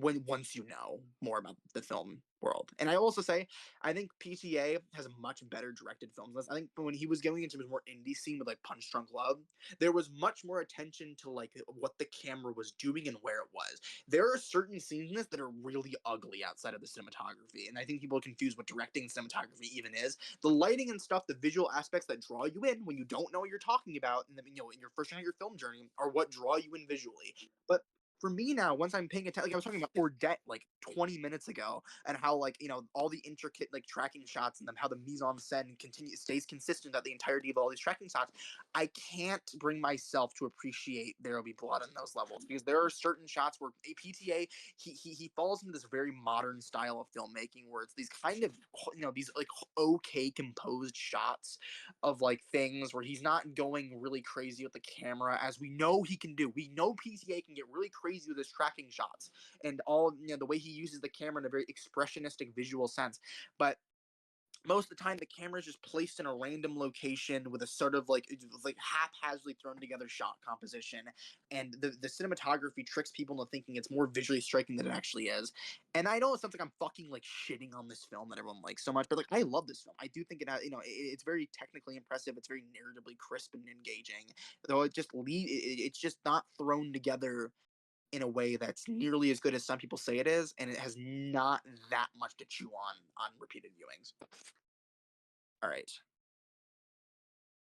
when once you know more about the film world. And I also say, I think PTA has a much better directed films. I think when he was going into his more indie scene with like Punch Drunk Love, there was much more attention to like what the camera was doing and where it was. There are certain scenes in this that are really ugly outside of the cinematography, and I think people confuse what directing cinematography even is. The lighting and stuff, the visual aspects that draw you in when you don't know what you're talking about, and in your first time of your film journey, are what draw you in visually. But for me now, once I'm paying attention, like I was talking about Ordette like 20 minutes ago, and how like all the intricate like tracking shots and them, how the mise en scène stays consistent at the entirety of all these tracking shots. I can't bring myself to appreciate There Will Be Blood on those levels, because there are certain shots where APTA he falls into this very modern style of filmmaking where it's these kind of these like okay composed shots of like things where he's not going really crazy with the camera, as we know he can do. We know PTA can get really crazy with his tracking shots and all the way he uses the camera in a very expressionistic visual sense. But most of the time the camera is just placed in a random location with a sort of like haphazardly thrown together shot composition, and the cinematography tricks people into thinking it's more visually striking than it actually is. And I know it sounds like I'm fucking like shitting on this film that everyone likes so much, but like I love this film. I do think it's very technically impressive. It's very narratively crisp and engaging, though it's just not thrown together in a way that's nearly as good as some people say it is, and it has not that much to chew on repeated viewings. All right.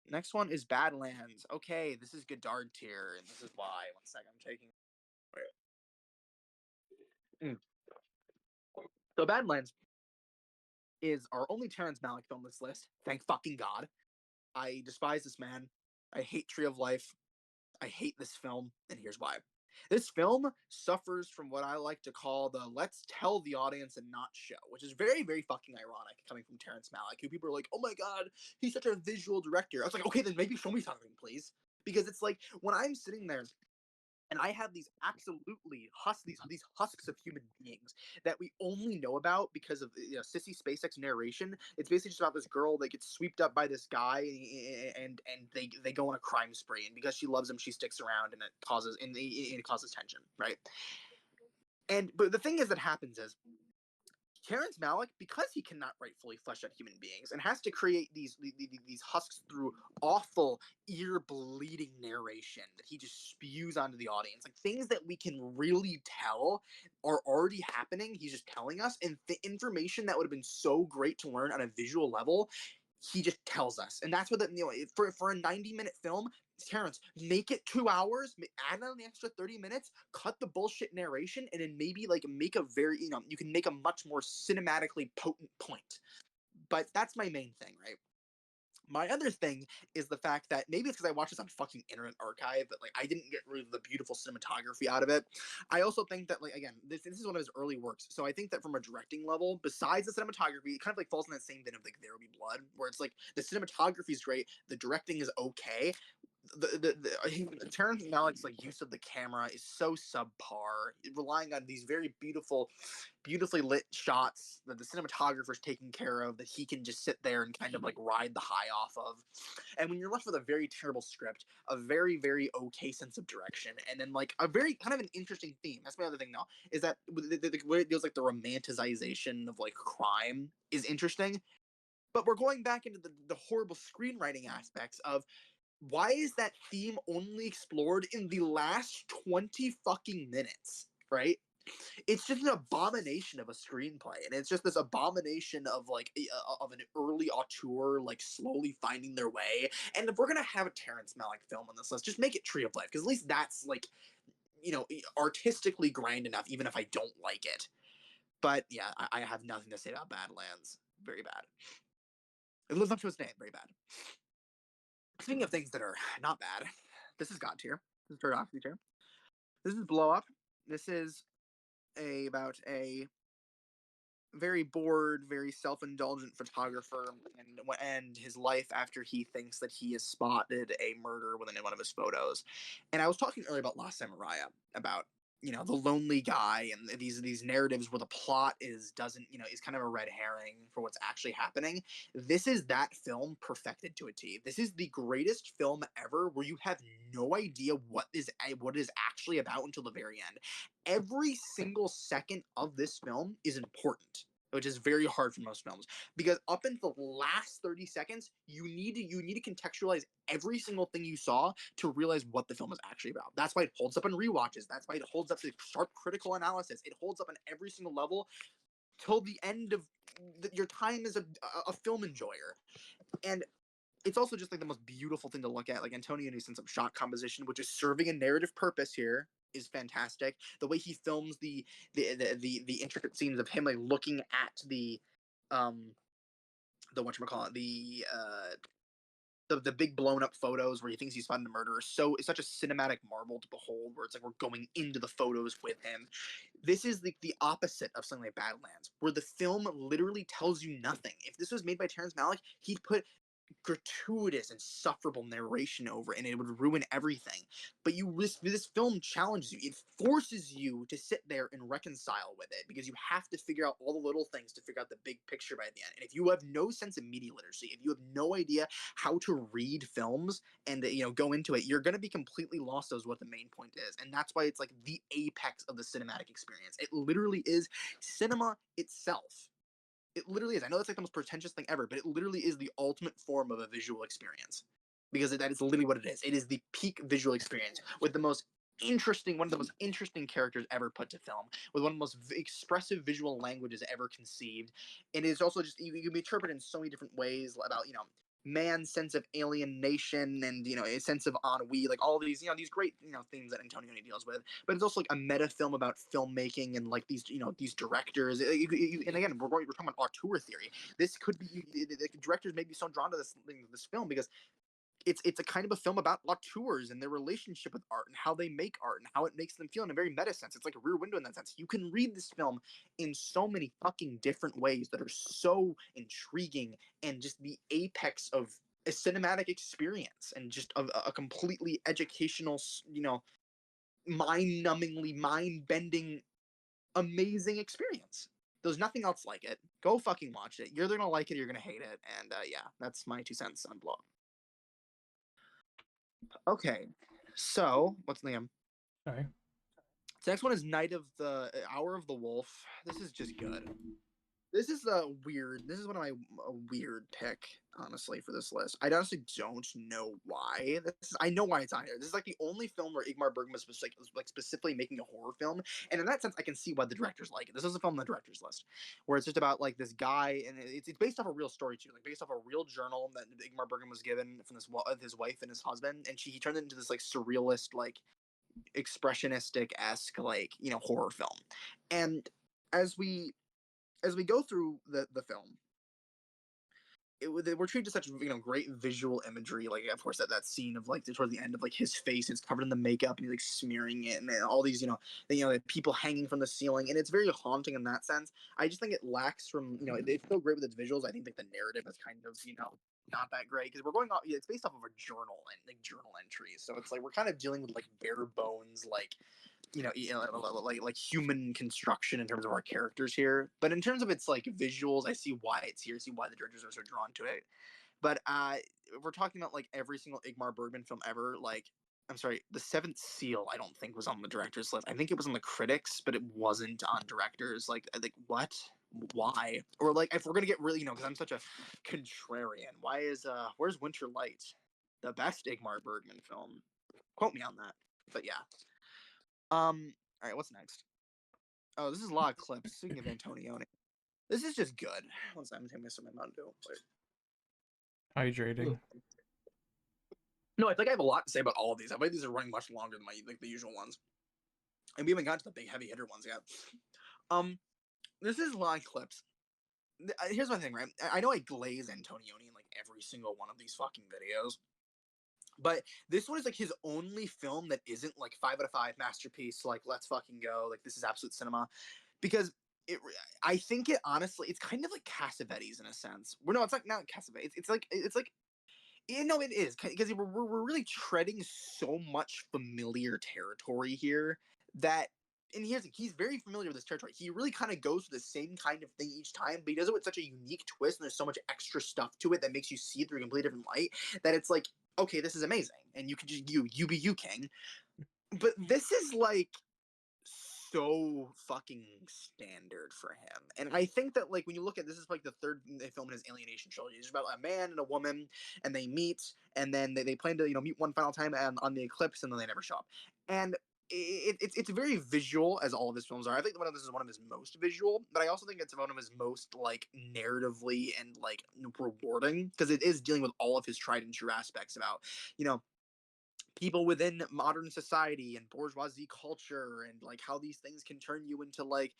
Next one is Badlands. Okay, this is Godard tier, and this is why. One second, I'm taking. Mm. So Badlands is our only Terrence Malick film on this list. Thank fucking God. I despise this man. I hate Tree of Life. I hate this film, and here's why. This film suffers from what I like to call the let's tell the audience and not show, which is very, very fucking ironic coming from Terrence Malick, who people are like, oh my god, he's such a visual director. I was like, okay, then maybe show me something, please. Because it's like when I'm sitting there and I have these absolutely these husks of human beings that we only know about because of Sissy SpaceX narration. It's basically just about this girl that gets swept up by this guy, and they go on a crime spree, and because she loves him, she sticks around, and it causes tension, right? And but the thing is that happens is Terrence Malick, because he cannot rightfully flesh out human beings and has to create these husks through awful, ear-bleeding narration that he just spews onto the audience, like things that we can really tell are already happening. He's just telling us, and the information that would have been so great to learn on a visual level, he just tells us. And that's what for a 90-minute film, Terrence, make it 2 hours, add on the extra 30 minutes, cut the bullshit narration, and then maybe like make a very, you can make a much more cinematically potent point. But that's my main thing, right? My other thing is the fact that maybe it's because I watched this on fucking Internet Archive, but like I didn't get rid of the beautiful cinematography out of it. I also think that like again, this is one of his early works, so I think that from a directing level, besides the cinematography, it kind of like falls in that same bin of like There Will Be Blood, where it's like the cinematography is great, the directing is okay. Terrence Malick's like use of the camera is so subpar, relying on these very beautifully lit shots that the cinematographer's taking care of, that he can just sit there and kind of like ride the high off of. And when you're left with a very terrible script, a very okay sense of direction, and then like a very kind of an interesting theme. That's my other thing now, is that where it feels like the romanticization of like crime is interesting. But we're going back into the horrible screenwriting aspects of why is that theme only explored in the last 20 fucking minutes, right? It's just an abomination of a screenplay, and it's just this abomination of like of an early auteur like slowly finding their way. And if we're gonna have a Terrence Malick film on this list, just make it Tree of Life, because at least that's like, artistically grand enough, even if I don't like it. But yeah, I have nothing to say about Badlands. Very bad. It lives up to its name. Very bad. Speaking of things that are not bad, this is God tier. This is Paradoxy tier. This is Blow Up. This is about a very bored, very self-indulgent photographer and his life after he thinks that he has spotted a murder within one of his photos. And I was talking earlier about Lost Samurai, about the lonely guy and these narratives where the plot is kind of a red herring for what's actually happening. This is that film perfected to a T. This is the greatest film ever where you have no idea what it is actually about until the very end. Every single second of this film is important, which is very hard for most films, because up until the last 30 seconds, you need to contextualize every single thing you saw to realize what the film is actually about. That's why it holds up in rewatches. That's why it holds up to sharp critical analysis. It holds up on every single level till the end of your time as a film enjoyer. And it's also just like the most beautiful thing to look at. Like Antonioni's sense of shot composition, which is serving a narrative purpose here, is fantastic. The way he films the intricate scenes of him like looking at the whatchamacallit, the big blown up photos where he thinks he's finding the murderer. So it's such a cinematic marvel to behold, where it's like we're going into the photos with him. This is the opposite of something like Badlands, where the film literally tells you nothing. If this was made by Terrence Malick, he'd put gratuitous, insufferable narration over, and it would ruin everything. But this film challenges you. It forces you to sit there and reconcile with it, because you have to figure out all the little things to figure out the big picture by the end. And if you have no sense of media literacy, if you have no idea how to read films and go into it, you're going to be completely lost as what the main point is. And that's why it's like the apex of the cinematic experience. It literally is cinema itself. It literally is. I know that's like the most pretentious thing ever, but it literally is the ultimate form of a visual experience, because that is literally what it is. It is the peak visual experience with one of the most interesting characters ever put to film, with one of the most expressive visual languages ever conceived. And it is also just, you can be interpreted in so many different ways about man's sense of alienation and a sense of ennui, like all of these these great themes that Antonioni deals with. But it's also like a meta film about filmmaking and like these directors. And again, we're talking about auteur theory. This could be, the directors may be so drawn to this film because it's a kind of a film about auteurs and their relationship with art and how they make art and how it makes them feel in a very meta sense. It's like a Rear Window in that sense. You can read this film in so many fucking different ways that are so intriguing, and just the apex of a cinematic experience, and just a completely educational, mind-numbingly, mind-bending, amazing experience. There's nothing else like it. Go fucking watch it. You're either gonna like it or you're gonna hate it. And yeah, that's my 2 cents on Blow Up. Okay, so what's Liam? Sorry. The next one is Night of the Hour of the Wolf. This is just good. This is a weird. This is one of my a weird pick, honestly, for this list. I honestly don't know why. I know why it's on here. This is like the only film where Ingmar Bergman was like specifically making a horror film, and in that sense, I can see why the directors like it. This is a film on the directors list, where it's just about like this guy, and it's based off a real story too, like based off a real journal that Ingmar Bergman was given from his wife and his husband, and he turned it into this like surrealist, like expressionistic esque, like horror film. And as we go through the film, they were treated to such great visual imagery. Like of course that scene of like towards the end of like his face, it's covered in the makeup and he's like smearing it, and all these like, people hanging from the ceiling, and it's very haunting in that sense. I just think it lacks from it's so great with its visuals. I think like the narrative is kind of not that great because we're going off. It's based off of a journal and like journal entries, so it's like we're kind of dealing with like bare bones like like human construction in terms of our characters here. But in terms of its like visuals, I see why it's here. I see why the directors are so drawn to it. But if we're talking about like every single Ingmar Bergman film ever, like I'm sorry, The Seventh Seal, I don't think was on the directors list. I think it was on the critics, but it wasn't on directors. Like what? Why? Or like if we're gonna get really, because I'm such a contrarian. Why is Where's Winter Light, the best Ingmar Bergman film? Quote me on that. But yeah. All right, what's next? Oh, this is a lot of clips. Speaking of Antonioni, this is just good. One second, I'm taking some of my Mountain Dew. Hydrating. No, I think I have a lot to say about all of these. I bet these are running much longer than the usual ones, and we haven't got to the big heavy hitter ones yet. This is a lot of clips. Here's my thing, right? I know I glaze Antonioni in like every single one of these fucking videos, but this one is like his only film that isn't like 5 out of 5 masterpiece. Like let's fucking go. Like this is absolute cinema, because I think it honestly, it's kind of like Cassavetes in a sense. Well, no, it's like not Cassavetes. It's like it is because we're really treading so much familiar territory here that. And he's very familiar with this territory. He really kind of goes for the same kind of thing each time, but he does it with such a unique twist, and there's so much extra stuff to it that makes you see it through a completely different light that it's like, okay, this is amazing, and you can just you be you, King. But this is like so fucking standard for him. And I think that like when you look at this is like the third film in his Alienation trilogy. It's about a man and a woman, and they meet, and then they plan to meet one final time on the eclipse, and then they never show up. And it's very visual, as all of his films are. I think one of this is one of his most visual, but I also think it's one of his most like narratively and like rewarding, because it is dealing with all of his tried and true aspects about you know people within modern society and bourgeoisie culture, and like how these things can turn you into like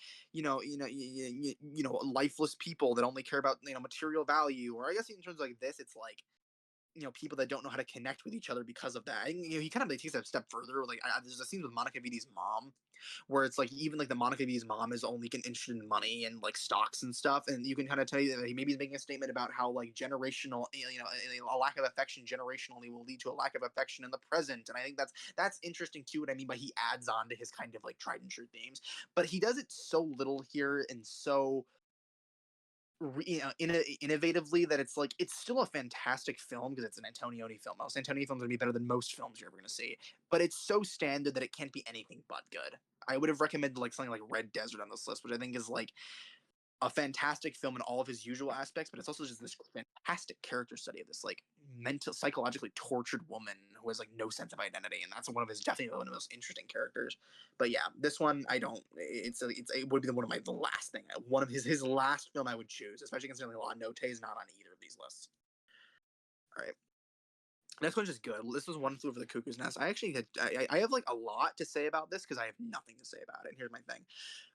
lifeless people that only care about material value. Or I guess in terms of like this, it's like people that don't know how to connect with each other because of that. And, he kind of like, takes that a step further. Like there's a scene with Monica Vitti's mom where it's like even like the Monica Vitti's mom is only interested in money and like stocks and stuff, and you can kind of tell you that he maybe is making a statement about how like generational, a lack of affection generationally will lead to a lack of affection in the present. And I think that's interesting too. What I mean by he adds on to his kind of like tried and true themes, but he does it so little here and so innovatively that it's like it's still a fantastic film because it's an Antonioni film. Most Antonioni films are gonna be better than most films you're ever gonna see, but it's so standard that it can't be anything but good. I would have recommended like something like Red Desert on this list, which I think is like a fantastic film in all of his usual aspects, but it's also just this fantastic character study of this like psychologically tortured woman who has like no sense of identity, and that's one of his definitely one of the most interesting characters. But yeah, this one I don't. It would be one of the last thing, one of his last film I would choose, especially considering La Notte is not on either of these lists. All right. Next one's just good. This was One Flew Over the Cuckoo's Nest. I have like a lot to say about this because I have nothing to say about it. And here's my thing.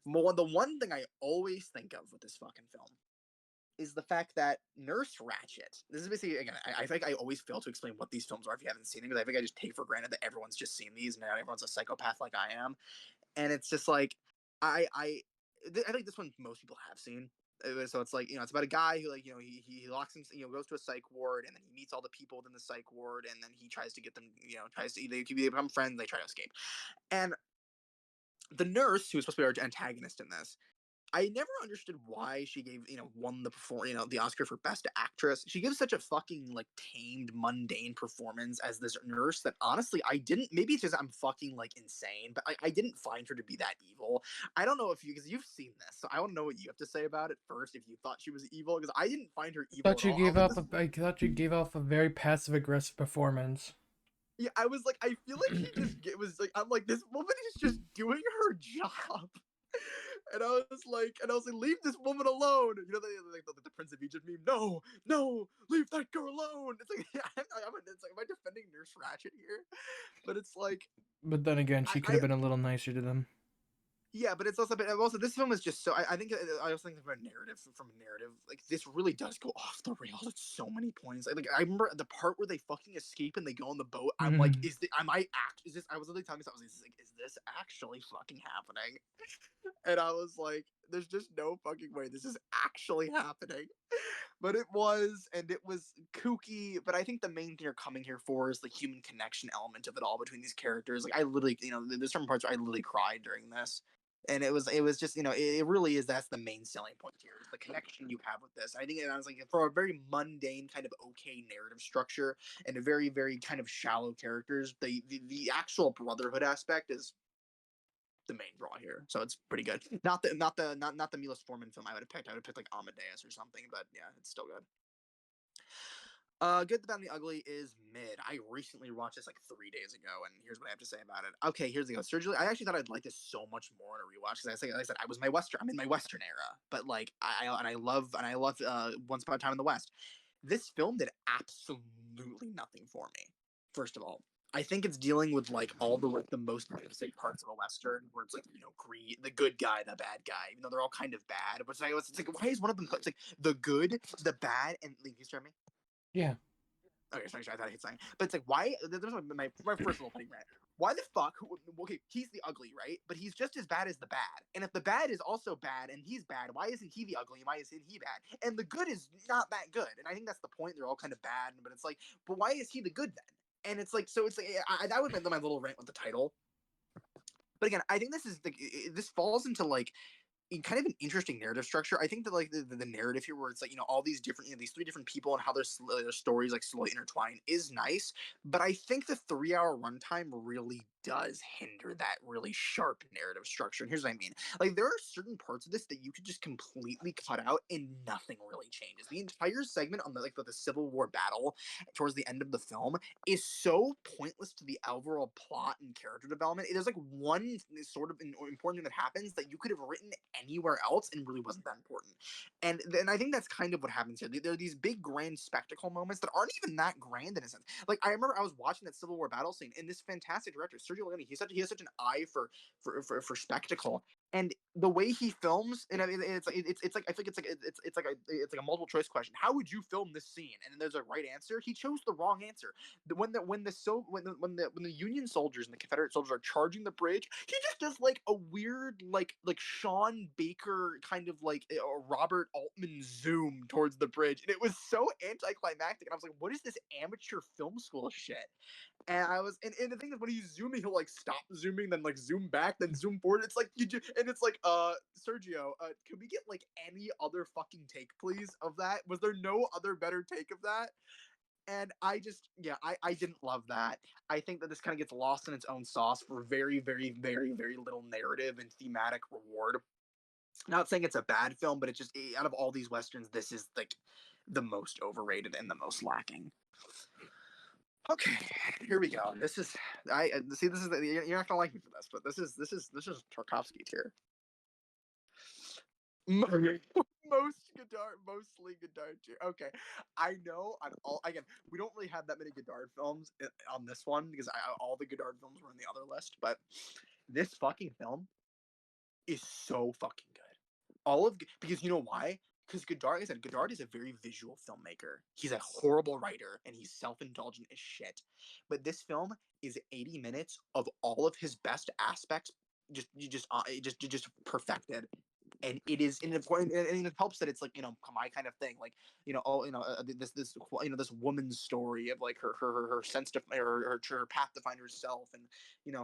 The one thing I always think of with this fucking film is the fact that Nurse Ratched. This is basically, again, I think I always fail to explain what these films are if you haven't seen them, because I think I just take for granted that everyone's just seen these and now everyone's a psychopath like I am. And it's just like I think this one most people have seen. So it's like it's about a guy who like he locks him, goes to a psych ward, and then he meets all the people within the psych ward, and then he tries to get them, tries to they become friends, they try to escape. And the nurse, who was supposed to be our antagonist in this, I never understood why she gave won the Oscar for Best Actress. She gives such a fucking like tamed, mundane performance as this nurse that honestly I didn't. Maybe it's just I'm fucking like insane, but I didn't find her to be that evil. I don't know if because you've seen this, so I want to know what you have to say about it first. If you thought she was evil, because I didn't find her evil Thought at you all. gave off I thought you gave off a very passive aggressive performance. Yeah, I was like, I feel like she just it was like I'm like this woman is just doing her job. And I was like, leave this woman alone. The Prince of Egypt meme. No, no, leave that girl alone. It's like, it's like, am I defending Nurse Ratched here? But it's like, But then again, I, she could I have been a little nicer to them. Yeah, but it's also, but also this film is just so. I think I also think from a narrative, like this really does go off the rails at so many points. Like I remember the part where they fucking escape and they go on the boat. I'm like, Mhm. am I act? Is this? I was literally telling myself, I was like, is this actually fucking happening? And I was like, there's just no fucking way this is actually happening. But it was, and it was kooky. But I think the main thing you're coming here for is the human connection element of it all between these characters. Like I literally, there's certain parts where I literally cried during this. And it was just, it really is, that's the main selling point here, is the connection you have with this. I think, and I was like, for a very mundane kind of okay narrative structure and a very very kind of shallow characters, the actual brotherhood aspect is the main draw here. So it's pretty good. Not the Milos Forman film I would have picked. I would have picked like Amadeus or something, but yeah, it's still good. Good, the Bad, and the Ugly is mid. I recently watched this like 3 days ago, and here's what I have to say about it. Okay, here's the go. Surgery. I actually thought I'd like this so much more in a rewatch because like I said, I was my Western. I'm in my Western era, but like I love Once Upon a Time in the West. This film did absolutely nothing for me. First of all, I think it's dealing with like all the most basic parts of a western, where it's like greed, the good guy, the bad guy, even though they're all kind of bad. But it's like why is one of them? It's like the good, the bad, and like, you start me. Yeah. Okay, sorry, I thought I hit something. But it's like, why? There's my first little thing, right? Why the fuck? Okay, he's the ugly, right? But he's just as bad as the bad. And if the bad is also bad and he's bad, why isn't he the ugly? And why isn't he bad? And the good is not that good. And I think that's the point. They're all kind of bad, but it's like, but why is he the good then? And it's like, so it's like, that would be my little rant with the title. But again, I think this falls into like kind of an interesting narrative structure. I think that like the narrative here, where it's like all these different these three different people and how their stories like slowly intertwine, is nice. But I think the 3 hour runtime really does hinder that really sharp narrative structure. And here's what I mean: like there are certain parts of this that you could just completely cut out and nothing really changes. The entire segment on the Civil War battle towards the end of the film is so pointless to the overall plot and character development. There's like one sort of important thing that happens that you could have written anywhere else and really wasn't that important. And I think that's kind of what happens here. There are these big grand spectacle moments that aren't even that grand in a sense. Like I remember I was watching that Civil War battle scene, and this fantastic director, Sergio Leone, he has such an eye for spectacle. And the way he films, and I mean, it's like I think it's like a multiple choice question. How would you film this scene? And then there's a right answer. He chose the wrong answer. When the Union soldiers and the Confederate soldiers are charging the bridge, he just does like a weird like Sean Baker kind of like a Robert Altman zoom towards the bridge, and it was so anticlimactic. And I was like, "What is this amateur film school shit?" And I was, and the thing is, when he's zooming, he'll like stop zooming, then like zoom back, then zoom forward. It's like and it's like, Sergio, can we get like any other fucking take, please, of that? Was there no other better take of that? And I just, yeah, I didn't love that. I think that this kind of gets lost in its own sauce for very, very, very, very little narrative and thematic reward. Not saying it's a bad film, but it just, out of all these westerns, this is like the most overrated and the most lacking. Okay, here we go. This is, I see. This is you're not gonna like me for this, but this is Tarkovsky tier. Mostly Godard tier. Okay, I know on all, again, we don't really have that many Godard films on this one because all the Godard films were in the other list, but this fucking film is so fucking good. Because you know why? Because Godard, like I said, Godard is a very visual filmmaker. He's a horrible writer and he's self-indulgent as shit. But this film is 80 minutes of all of his best aspects, just perfected. And it is, and it helps that it's like my kind of thing, like this woman's story of like her sense to her path to find herself, and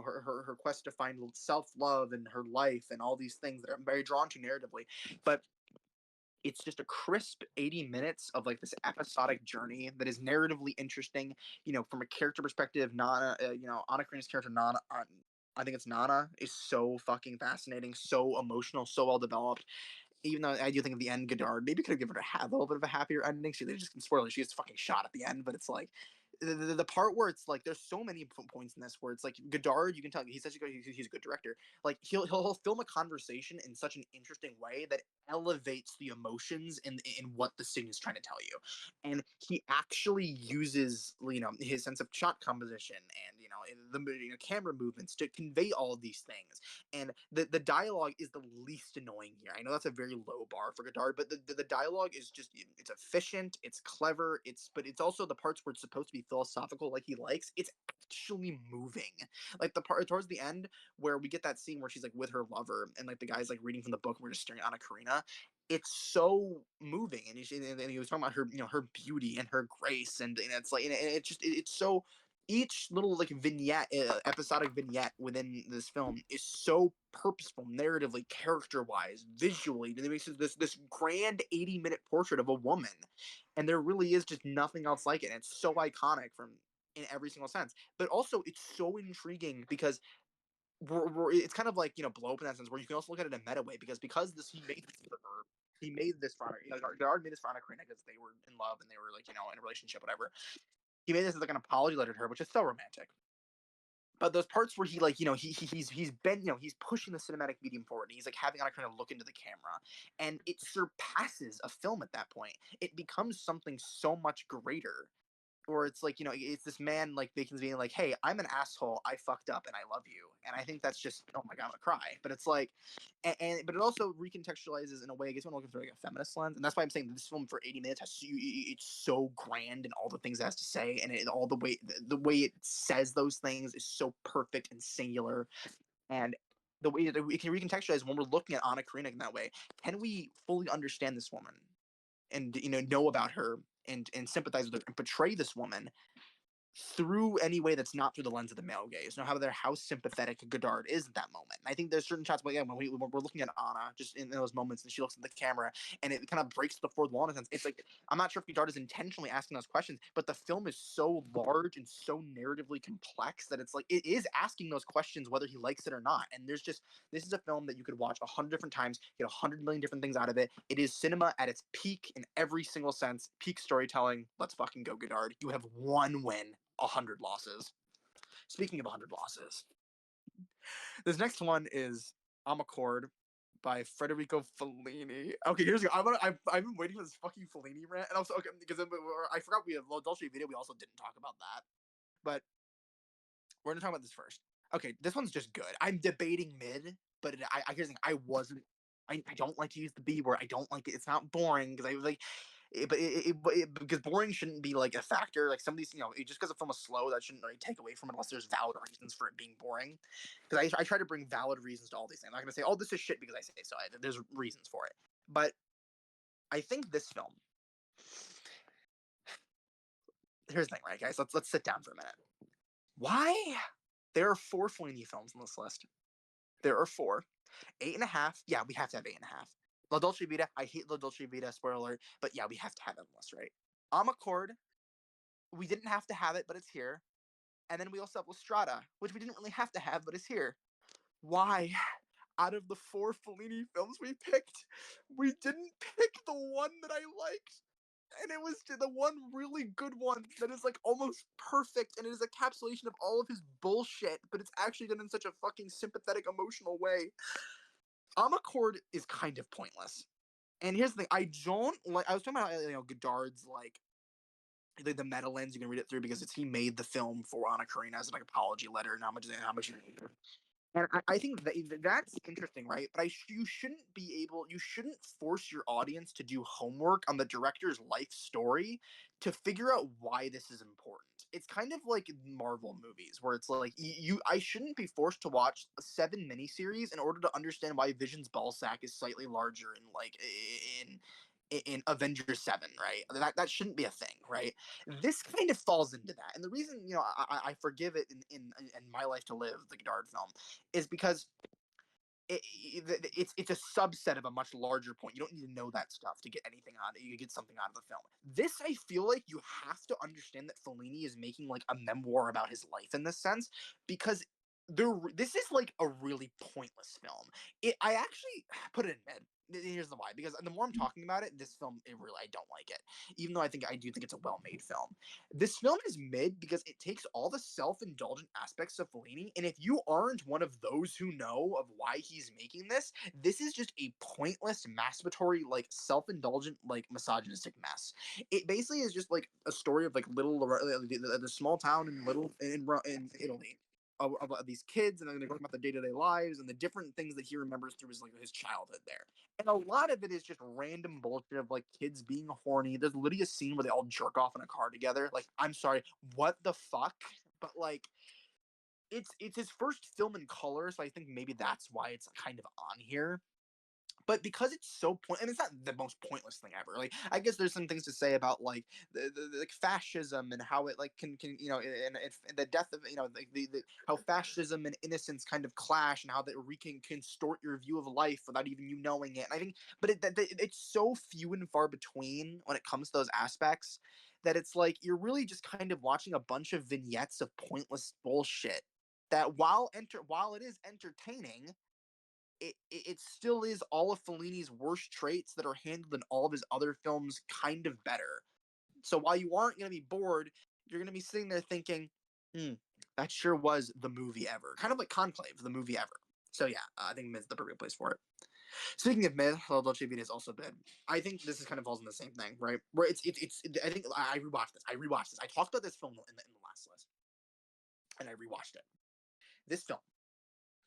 her quest to find self-love and her life and all these things that I'm very drawn to narratively. But it's just a crisp 80 minutes of like this episodic journey that is narratively interesting, from a character perspective. Nana, Anna Karenina's character, Nana, I think it's Nana, is so fucking fascinating, so emotional, so well developed. Even though I do think at the end, Godard maybe could have given her a little bit of a happier ending. They just can spoil it. She gets fucking shot at the end, but it's like, the part where it's like there's so many points in this where it's like Godard, you can tell he's such a good he's a good director. Like he'll film a conversation in such an interesting way that elevates the emotions in what the scene is trying to tell you, and he actually uses his sense of shot composition and the camera movements to convey all of these things. And the dialogue is the least annoying here. I know that's a very low bar for Godard, but the dialogue is just it's efficient, it's clever, but it's also the parts where it's supposed to be philosophical like he likes. It's actually moving. Like the part towards the end where we get that scene where she's like with her lover and like the guy's like reading from the book and we're just staring at Anna Karina. It's so moving, and he was talking about her, her beauty and her grace, and it's like, and it's just, it's so, each little like vignette, episodic vignette within this film is so purposeful, narratively, character-wise, visually. And it makes this grand 80-minute portrait of a woman, and there really is just nothing else like it. And it's so iconic from in every single sense, but also it's so intriguing because it's kind of like blow up in that sense where you can also look at it in a meta way because this he made this for her. He made this for Gerard made this for Anna Karina because they were in love and they were like in a relationship, whatever. He made this as like an apology letter to her, which is so romantic. But those parts where he like he's been he's pushing the cinematic medium forward. And he's like having Anna Karina look into the camera, and it surpasses a film at that point. It becomes something so much greater, or it's like it's this man like Bacon's being like, hey, I'm an asshole, I fucked up and I love you. And I think that's just, oh my god, I'm gonna cry. But it's like, but it also recontextualizes in a way, I guess, when I'm looking through like a feminist lens. And that's why I'm saying this film for 80 minutes it's so grand, and all the things it has to say, and all the way it says those things is so perfect and singular. And the way that we can recontextualize when we're looking at Anna Karina in that way, can we fully understand this woman and know about her and sympathize with her and portray this woman through any way that's not through the lens of the male gaze? How sympathetic Godard is at that moment. And I think there's certain shots, but yeah, when we're looking at Anna, just in those moments, and she looks at the camera, and it kind of breaks the fourth wall in a sense. It's like, I'm not sure if Godard is intentionally asking those questions, but the film is so large and so narratively complex that it's like it is asking those questions whether he likes it or not. And this is a film that you could watch 100 different times, get 100 million different things out of it. It is cinema at its peak in every single sense. Peak storytelling. Let's fucking go, Godard. You have one win, 100 losses. Speaking of 100 losses, this next one is Amarcord by Federico Fellini. Okay, I've been waiting for this fucking Fellini rant, and also okay because I forgot we have La Dolce Vita. We also didn't talk about that, but we're gonna talk about this first. Okay, this one's just good. I'm debating mid, but here's the thing. I don't like to use the B word. I don't like it. It's not boring because I like because boring shouldn't be like a factor. Like some of these, just because a film is slow, that shouldn't really take away from it unless there's valid reasons for it being boring. Because I try to bring valid reasons to all these things. I'm not gonna say, oh, this is shit because I say so. There's reasons for it. But I think this film. Here's the thing, right, guys? Let's sit down for a minute. Why? There are 4 Fellini films on this list. There are 4. 8.5. Yeah, we have to have 8.5. La Dolce Vita. I hate La Dolce Vita. Spoiler alert. But yeah, we have to have it on the list, right? Amarcord. We didn't have to have it, but it's here. And then we also have La Strada, which we didn't really have to have, but it's here. Why? Out of the 4 Fellini films we picked, we didn't pick the one that I liked. And it was the one really good one that is like almost perfect, and it is a capsulation of all of his bullshit, but it's actually done in such a fucking sympathetic, emotional way. Amarcord is kind of pointless. And here's the thing, I don't like. I was talking about Godard's like the meta lens. You can read it through because he made the film for Anna Karina as like apology letter, and how much and I think that's interesting, right? But you shouldn't force your audience to do homework on the director's life story to figure out why this is important. It's kind of like Marvel movies where it's like I shouldn't be forced to watch 7 miniseries in order to understand why Vision's ball sack is slightly larger in Avengers 7, right? That shouldn't be a thing, right? This kind of falls into that. And the reason, I forgive it in My Life to Live, the Godard film, is because it's a subset of a much larger point. You don't need to know that stuff to get anything out of it. You get something out of the film. This, I feel like you have to understand that Fellini is making like a memoir about his life in this sense, because this is like a really pointless film. I actually put it in mid. here's the why. Because the more I'm talking about it, this film, I don't like it. Even though I do think it's a well-made film. This film is mid because it takes all the self-indulgent aspects of Fellini, and if you aren't one of those who know of why he's making this is just a pointless, masturbatory, like self-indulgent, like misogynistic mess. It basically is just like a story of like little the small town in Italy of these kids, and then they're talking about the day-to-day lives and the different things that he remembers through his childhood there. And a lot of it is just random bullshit of like kids being horny. There's literally a scene where they all jerk off in a car together. Like, I'm sorry, what the fuck? But like, it's his first film in color, so I think maybe that's why it's kind of on here. But because it's so and it's not the most pointless thing ever. Like, I guess there's some things to say about like like fascism and how it like can and the death of the how fascism and innocence kind of clash, and how that can distort your view of life without even you knowing it. And I think, but it's so few and far between when it comes to those aspects, that it's like you're really just kind of watching a bunch of vignettes of pointless bullshit. That while it is entertaining, it still is all of Fellini's worst traits that are handled in all of his other films kind of better. So while you aren't going to be bored, you're going to be sitting there thinking, hmm, that sure was the movie ever. Kind of like Conclave, the movie ever. So yeah, I think Mid's the perfect place for it. Speaking of Mid, well, Dolce Vita is also Mid. I think this is kind of falls in the same thing, right? Where I think I rewatched this. I talked about this film in the last list, and I rewatched it. This film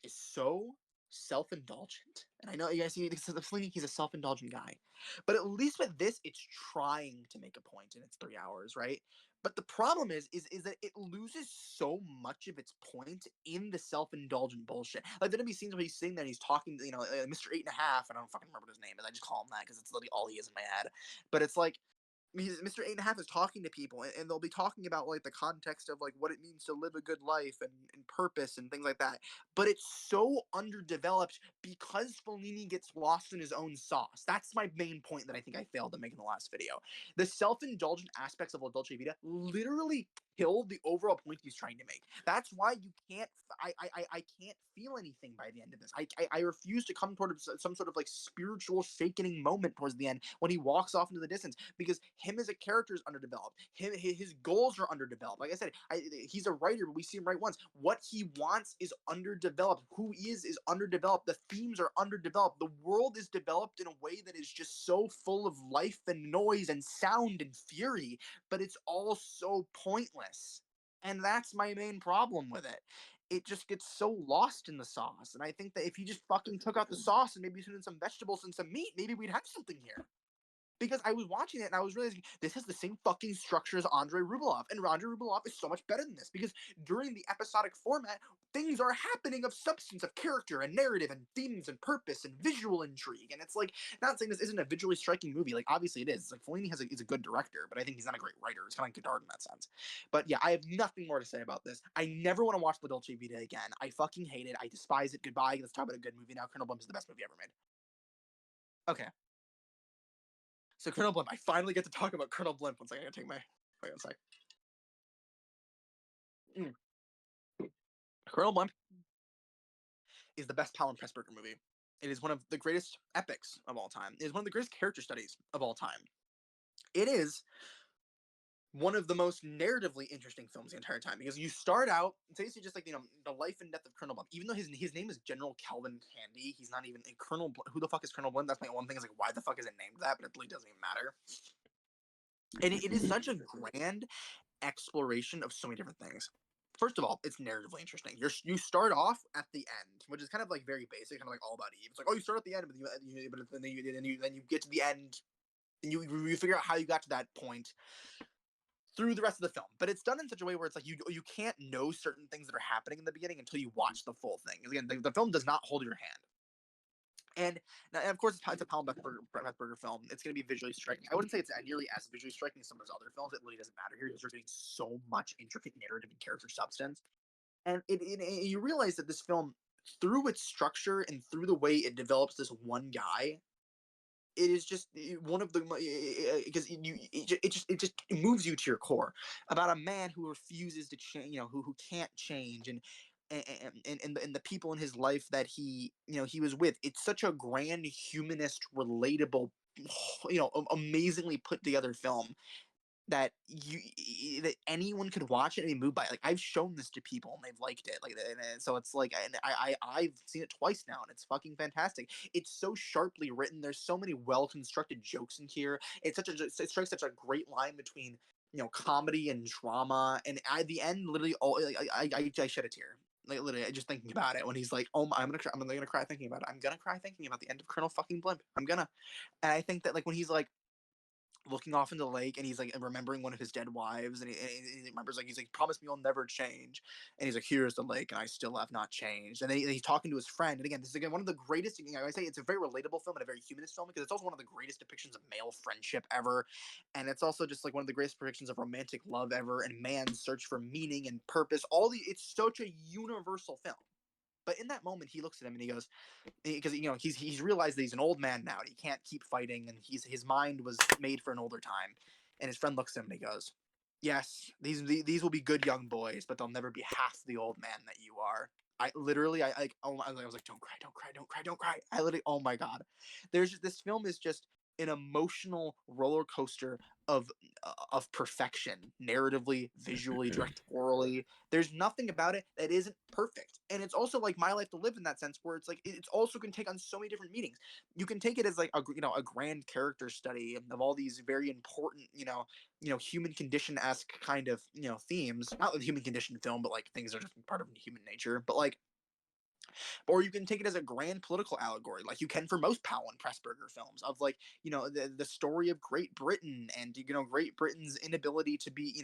is so self-indulgent. And I know you guys see Fellini, he's a self-indulgent guy. But at least with this, it's trying to make a point in its 3 hours, right? But the problem is that it loses so much of its point in the self-indulgent bullshit. Like there'll be scenes where he's sitting there and he's talking, Mr. Eight and a Half. I don't fucking remember what his name is. I just call him that because it's literally all he is in my head. But it's like Mr. Eight and a Half is talking to people, and they'll be talking about like the context of like what it means to live a good life and purpose and things like that. But it's so underdeveloped because Fellini gets lost in his own sauce. That's my main point that I think I failed to make in the last video. The self-indulgent aspects of La Dolce Vita literally kill the overall point he's trying to make. That's why you can't. I can't feel anything by the end of this. I refuse to come toward some sort of like spiritual shakening moment towards the end when he walks off into the distance, because him as a character is underdeveloped. His goals are underdeveloped. Like I said, he's a writer, but we see him write once. What he wants is underdeveloped. Who he is underdeveloped. The themes are underdeveloped. The world is developed in a way that is just so full of life and noise and sound and fury, but it's all so pointless. And that's my main problem with it. It just gets so lost in the sauce. And I think that if you just fucking took out the sauce and maybe put in some vegetables and some meat, maybe we'd have something here, because I was watching it and I was realizing this has the same fucking structure as Andrei Rublev, and Andrei Rublev is so much better than this, because during the episodic format, things are happening of substance, of character and narrative and themes and purpose and visual intrigue. And it's like, not saying this isn't a visually striking movie, like obviously it is. It's like Fellini is a good director, but I think he's not a great writer. It's kind of like Godard in that sense. But yeah, I have nothing more to say about this. I never want to watch La Dolce Vita again. I fucking hate it. I despise it. Goodbye. Let's talk about a good movie now. Colonel Blimp is the best movie ever made. Okay. So Colonel Blimp, I finally get to talk about Colonel Blimp. One second, I gotta take my. Wait one sec. Mm. Colonel Blimp is the best Powell and Pressburger movie. It is one of the greatest epics of all time. It is one of the greatest character studies of all time. It is one of the most narratively interesting films the entire time, because you start out, it's basically just like, the life and death of Colonel Blimp. Even though his name is General Calvin Candy, he's not even a Colonel Blimp. Who the fuck is Colonel Blimp? That's my one thing, is like, why the fuck is it named that? But it really doesn't even matter. And it is such a grand exploration of so many different things. First of all, it's narratively interesting. You start off at the end, which is kind of like very basic, kind of like All About Eve. It's like, oh, you start at the end, but then you get to the end, and you figure out how you got to that point through the rest of the film. But it's done in such a way where it's like you can't know certain things that are happening in the beginning until you watch the full thing. Again, the film does not hold your hand. And now, of course, it's a Powell Burger film. It's going to be visually striking. I wouldn't say it's nearly as visually striking as some of his other films. It really doesn't matter here because you're getting so much intricate narrative and character substance. And you realize that this film, through its structure and through the way it develops this one guy, it is just one of the, because it just moves you to your core, about a man who refuses to change, who can't change, and and the people in his life that he was with. It's such a grand, humanist, relatable, amazingly put together film that anyone could watch it and be moved by it. Like I've shown this to people and they've liked it. Like and so it's like, and I've seen it twice now and it's fucking fantastic. It's so sharply written. There's so many well constructed jokes in here. It strikes such a great line between comedy and drama. And at the end, literally, I shed a tear. Like literally, just thinking about it when he's like, "Oh, I'm gonna cry thinking about it. I'm gonna cry thinking about the end of Colonel fucking Blimp. I'm gonna." And I think that like when he's like looking off into the lake and he's like remembering one of his dead wives and he remembers like he's like promise me you'll never change and he's like here's the lake and I still have not changed and then he's talking to his friend and again this is again one of the greatest I say it's a very relatable film and a very humanist film because it's also one of the greatest depictions of male friendship ever and it's also just like one of the greatest depictions of romantic love ever and man's search for meaning and purpose it's such a universal film but in that moment he looks at him and he goes because he's realized that he's an old man now and he can't keep fighting and his mind was made for an older time and his friend looks at him and he goes yes these will be good young boys but they'll never be half the old man that you are. I literally I like oh I was like don't cry don't cry don't cry don't cry I literally oh my god this film is just an emotional roller coaster of of perfection narratively visually directorially. There's nothing about it that isn't perfect. And it's also like My Life to Live in that sense, where it's like it's also can take on so many different meanings. You can take it as like a grand character study of all these very important human condition esque kind of themes. Not the human condition film, but like things are just part of human nature. But like or you can take it as a grand political allegory, like you can for most Powell and Pressburger films, of like the story of Great Britain and Great Britain's inability to be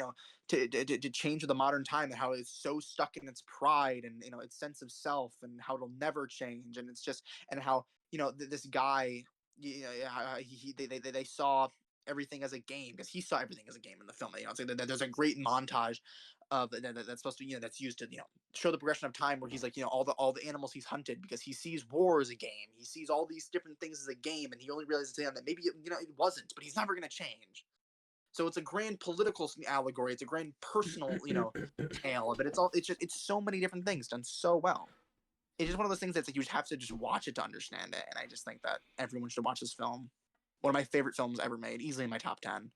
to change with the modern time and how it's so stuck in its pride and its sense of self and how it'll never change and it's just and how this guy they saw everything as a game because he saw everything as a game in the film. It's like there's a great montage of that's supposed to that's used to show the progression of time where he's like all the animals he's hunted because he sees war as a game. He sees all these different things as a game, and he only realizes that maybe it wasn't, but he's never going to change. So it's a grand political allegory. It's a grand personal tale, but it's so many different things done so well. It's just one of those things that's like you just have to just watch it to understand it, and I just think that everyone should watch this film. One of my favorite films ever made, easily in my top 10.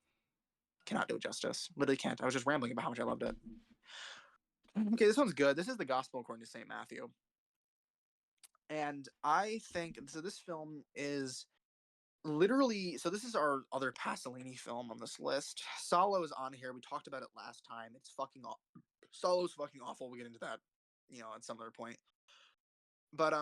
Cannot do it justice. Literally can't. I was just rambling about how much I loved it. Okay, this one's good. This is the Gospel according to St. Matthew. And I think so. This film is literally so. This is our other Pasolini film on this list. Solo is on here. We talked about it last time. It's fucking Solo's fucking awful. We'll get into that, at some other point. But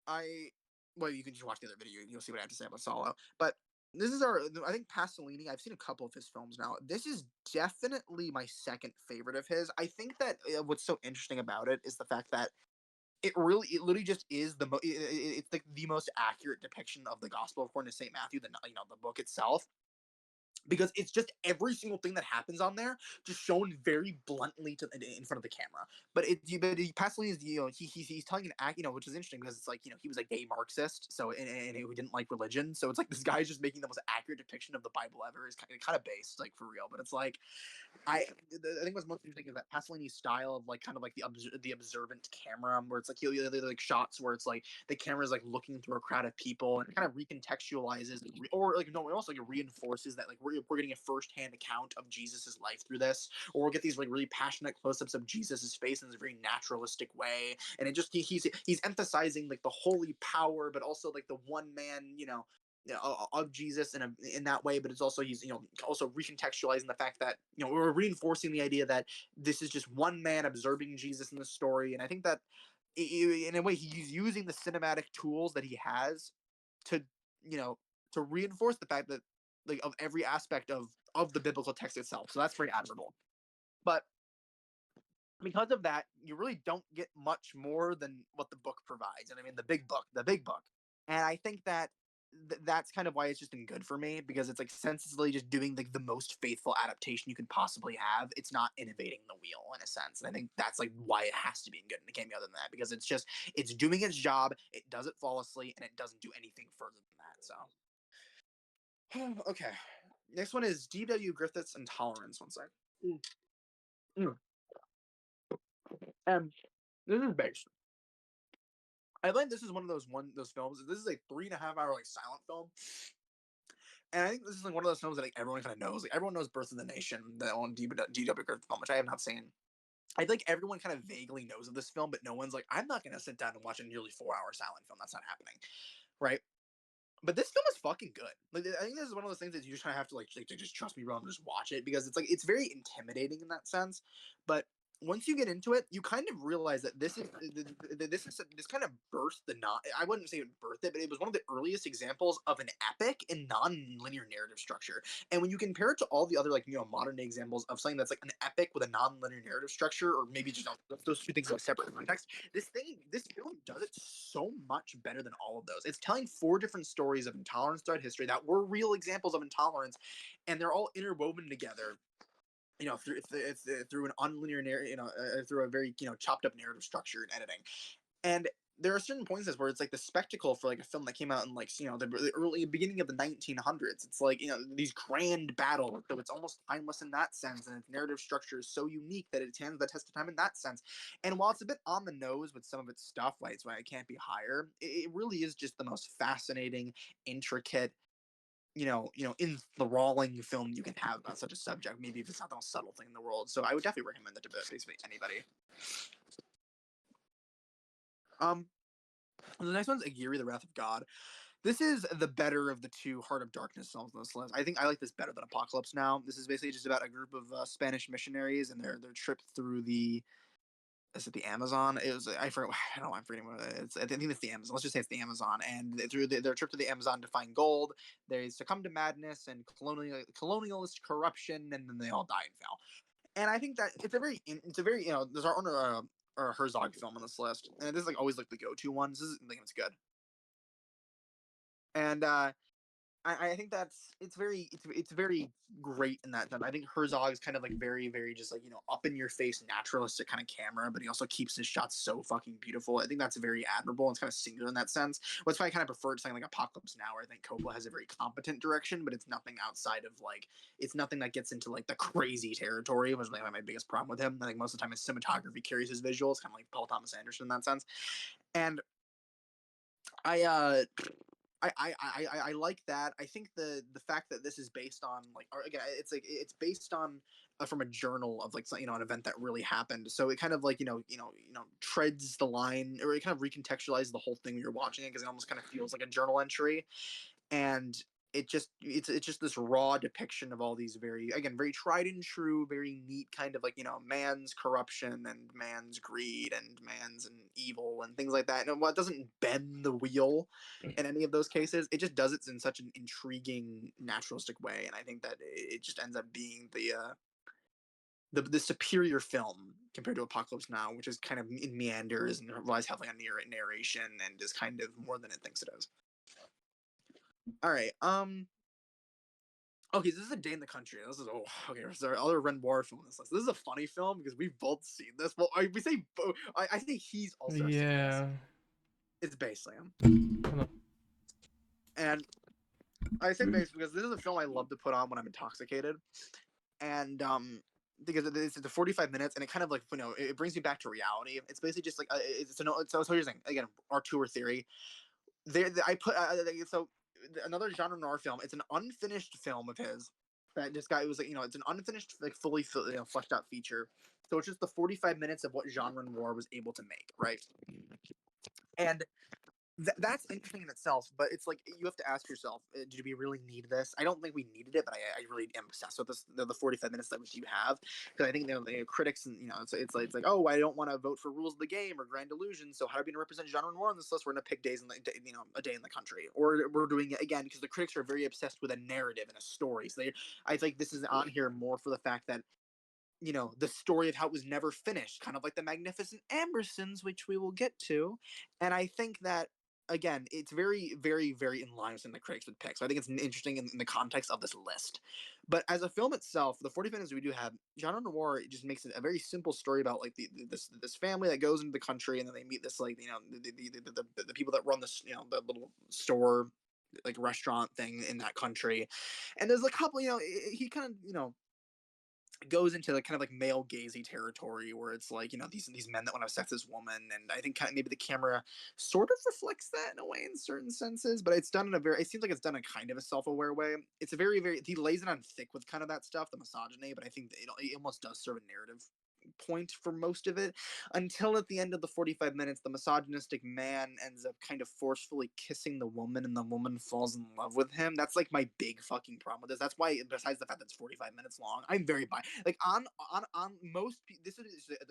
I well, you can just watch the other video and you'll see what I have to say about Solo. But this is I think Pasolini. I've seen a couple of his films now. This is definitely my second favorite of his. I think that what's so interesting about it is the fact that it literally just is it's like the most accurate depiction of the gospel according to St. Matthew, the book itself, because it's just every single thing that happens on there just shown very bluntly in front of the camera. Pasolini is he's telling an act which is interesting because it's like he was a gay Marxist, so and he didn't like religion, so it's like this guy's just making the most accurate depiction of the Bible ever. Is kind of based like for real, but it's like I think what's most interesting is that Pasolini's style of like kind of like the observant camera, where it's like like shots where it's like the camera is like looking through a crowd of people and it kind of recontextualizes or like no, it also like reinforces that like we're getting a firsthand account of Jesus's life through this, or we'll get these like really passionate close-ups of Jesus's face in this very naturalistic way, and it just he's emphasizing like the holy power, but also like the one man of Jesus in that way, but it's also he's also recontextualizing the fact that we're reinforcing the idea that this is just one man observing Jesus in the story, and I think that in a way he's using the cinematic tools that he has to you know to reinforce the fact that like of every aspect of the biblical text itself. So that's very admirable. But because of that, you really don't get much more than what the book provides. And I mean, the big book. And I think that that's kind of why it's just been good for me because it's like senselessly just doing like the most faithful adaptation you could possibly have. It's not innovating the wheel in a sense. And I think that's like why it has to be good. And it can't be other than that because it's doing its job. It does it flawlessly and it doesn't do anything further than that. So, okay. Next one is D.W. Griffith's Intolerance. One sec. Mm. Mm. This is based. I think this is those films. This is a 3.5 hour like silent film, and I think this is like one of those films that like everyone kind of knows. Like everyone knows Birth of the Nation, the own D.W. Griffith film, which I have not seen. I think everyone kind of vaguely knows of this film, but no one's like, I'm not going to sit down and watch a nearly 4 hour silent film. That's not happening, right? But this film is fucking good. Like I think this is one of those things that you just kind of have to like just trust me, bro, and just watch it because it's like it's very intimidating in that sense. But once you get into it, you kind of realize that this kind of birthed the non. I wouldn't say it birthed it, but it was one of the earliest examples of an epic and non-linear narrative structure. And when you compare it to all the other like modern day examples of something that's like an epic with a non-linear narrative structure, or maybe just those two things in a separate context, this film does it so much better than all of those. It's telling 4 different stories of intolerance throughout history that were real examples of intolerance, and they're all interwoven together. Through an unlinear, through a very chopped up narrative structure and editing. And there are certain points where it's like the spectacle for like a film that came out in like the early beginning of the 1900s. It's like these grand battles, so it's almost timeless in that sense, and its narrative structure is so unique that it stands the test of time in that sense. And while it's a bit on the nose with some of its stuff, like it's why it can't be higher, it really is just the most fascinating, intricate, enthralling film you can have about such a subject. Maybe if it's not the most subtle thing in the world. So I would definitely recommend it to basically anybody. Um, the next one's Aguirre, The Wrath of God. This is the better of the 2 Heart of Darkness films on this list. I think I like this better than Apocalypse Now. This is basically just about a group of Spanish missionaries and their trip through the is it the Amazon? It was I forget. I don't know. I'm forgetting what it is. I think it's the Amazon. Let's just say it's the Amazon. And through their trip to the Amazon to find gold, they succumb to madness and colonialist corruption, and then they all die and fail. And I think that it's a very there's our own Herzog film on this list, and this is like always like the go-to one. This is I think it's good, and I think it's very great in that sense. I think Herzog is kind of like very very just like up in your face naturalistic kind of camera, but he also keeps his shots so fucking beautiful. I think that's very admirable. It's kind of singular in that sense. That's why I kind of prefer something like Apocalypse Now, where I think Coppola has a very competent direction, but it's nothing outside of like it's nothing that gets into like the crazy territory, which is like my biggest problem with him. I think most of the time his cinematography carries his visuals, kind of like Paul Thomas Anderson in that sense. And I I like that. I think the fact that this is based on like or again it's based on from a journal of like an event that really happened. So it kind of like treads the line or it kind of recontextualizes the whole thing when you're watching it because it almost kind of feels like a journal entry, and it's just this raw depiction of all these very tried and true, very neat kind of like man's corruption and man's greed and man's and evil and things like that. And while it doesn't bend the wheel in any of those cases, it just does it in such an intriguing, naturalistic way. And I think that it just ends up being the superior film compared to Apocalypse Now, which is kind of in meanders and relies heavily on narration and is kind of more than it thinks it is. All right. Okay, this is A Day in the Country. This is okay. So our other Renoir film on this list. This is a funny film because we've both seen this. Well, we say I think he's also seen this. Yeah. It's Baselam, Hold on. and I say base because this is a film I love to put on when I'm intoxicated, and because it's the 45 minutes and it kind of like it brings me back to reality. It's basically just like so here's the thing again, our tour theory. I put so another genre noir film. It's an unfinished film of his that this guy was like it's an unfinished like fully fleshed out feature. So it's just the 45 minutes of what genre noir was able to make, right? And that's interesting in itself, but it's like you have to ask yourself, did we really need this? I don't think we needed it, but I really am obsessed with this. The 45 minutes that you have, because I think the critics and it's like oh, I don't want to vote for Rules of the Game or Grand Illusion, so how are we going to represent genre noir on this list? We're going to pick days in the A Day in the Country, or we're doing it again because the critics are very obsessed with a narrative and a story. So I think this is on here more for the fact that the story of how it was never finished, kind of like the Magnificent Ambersons, which we will get to. And I think that again, it's very, very, very in line with the critics would pick. So I think it's interesting in the context of this list. But as a film itself, the 40 minutes we do have, genre noir, it just makes it a very simple story about like this family that goes into the country and then they meet this like the people that run this the little store like restaurant thing in that country. And there's a couple he kind of goes into like kind of like male gazy territory where it's like, these men that want to have sex with this woman, and I think kind of maybe the camera sort of reflects that in a way in certain senses, but it's done in a very, it seems like it's done in kind of a self-aware way. It's a very, he lays it on thick with kind of that stuff, the misogyny, but I think that it almost does serve a narrative point for most of it, until at the end of the 45 minutes the misogynistic man ends up kind of forcefully kissing the woman and the woman falls in love with him. That's like my big fucking problem with this. That's why, besides the fact that it's 45 minutes long, I'm very like on most this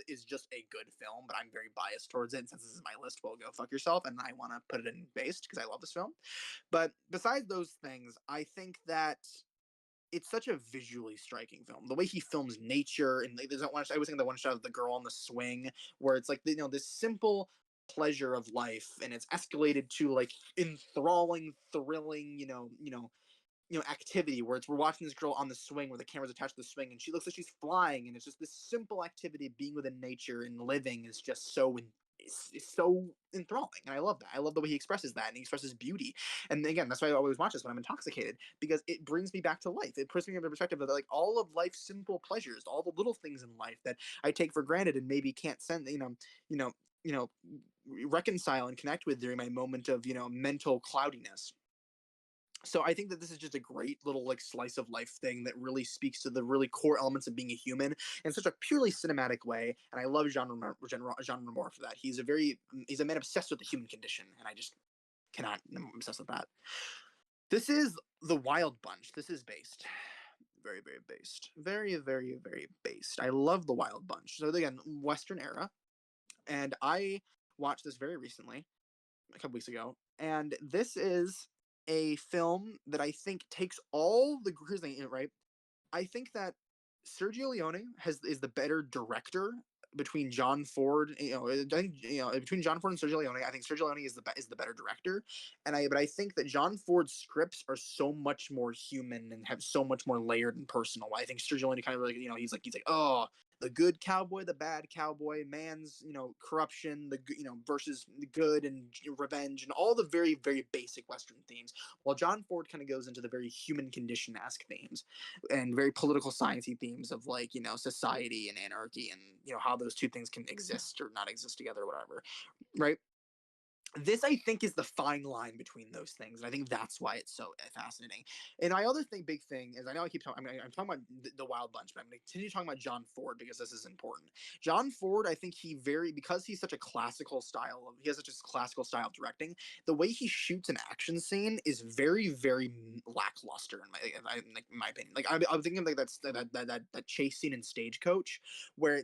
is just a good film, but I'm very biased towards it, and since this is my list, well, go fuck yourself, and I want to put it in based because I love this film. But besides those things, I think that it's such a visually striking film. The way he films nature, and like, there's that one. I was thinking the one shot of the girl on the swing, where it's like this simple pleasure of life, and it's escalated to like enthralling, thrilling, activity where we're watching this girl on the swing where the camera's attached to the swing and she looks like she's flying, and it's just this simple activity of being within nature and living is just is so enthralling, and I love that. I love the way he expresses that, and he expresses beauty. And again, that's why I always watch this when I'm intoxicated, because it brings me back to life. It puts me in the perspective of like all of life's simple pleasures, all the little things in life that I take for granted and maybe can't send, you know, you know, reconcile and connect with during my moment of mental cloudiness. So I think that this is just a great little like slice of life thing that really speaks to the really core elements of being a human in such a purely cinematic way. And I love genre Moore for that. He's a man obsessed with the human condition, and I just cannot. I'm obsessed with that. This is the Wild Bunch. This is based. Very, very based. Very, very, very based. I love the Wild Bunch. So again, Western era, and I watched this very recently, a couple weeks ago, and this is a film that I think takes all the here's the thing, right. I think that Sergio Leone is the better director between John Ford. I think between John Ford and Sergio Leone, I think Sergio Leone is the better director. But I think that John Ford's scripts are so much more human and have so much more layered and personal. I think Sergio Leone kind of really, he's like, oh, the good cowboy, the bad cowboy, man's corruption, the versus the good and revenge, and all the very very basic Western themes. While John Ford kind of goes into the very human condition esque themes and very political sciencey themes of like society and anarchy, and how those two things can exist or not exist together or whatever, right. This I think is the fine line between those things, and I think that's why it's so fascinating. And my other big thing is, I know I keep talking. I'm talking about the Wild Bunch, but I'm going to continue talking about John Ford because this is important. John Ford, I think because he's such a classical style of he has such a classical style of directing. The way he shoots an action scene is very very lackluster in my opinion. Like I'm thinking like that chase scene in Stagecoach, where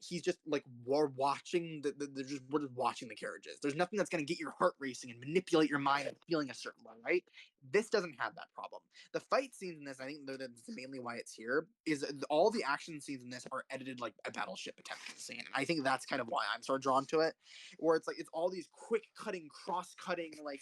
he's just like we're just watching the carriages. There's nothing that's going to get your heart racing and manipulate your mind and feeling a certain way, right? This doesn't have that problem. The fight scenes in this, I think that's mainly why it's here, is all the action scenes in this are edited like a battleship attempting scene. And I think that's kind of why I'm sort of drawn to it, where it's like it's all these quick cutting, cross cutting, like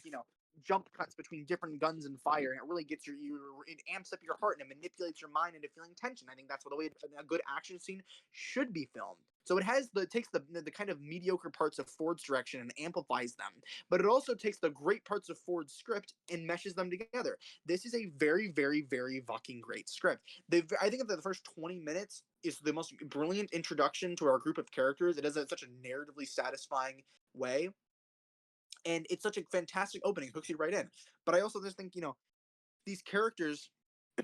jump cuts between different guns and fire, and it really gets it amps up your heart and it manipulates your mind into feeling tension. I think that's what the way a good action scene should be filmed. So it takes the kind of mediocre parts of Ford's direction and amplifies them, but it also takes the great parts of Ford's script and meshes them together. This is a very very very fucking great script. I think that the first 20 minutes is the most brilliant introduction to our group of characters. It does it in such a narratively satisfying way, and it's such a fantastic opening. It hooks you right in. But I also just think these characters,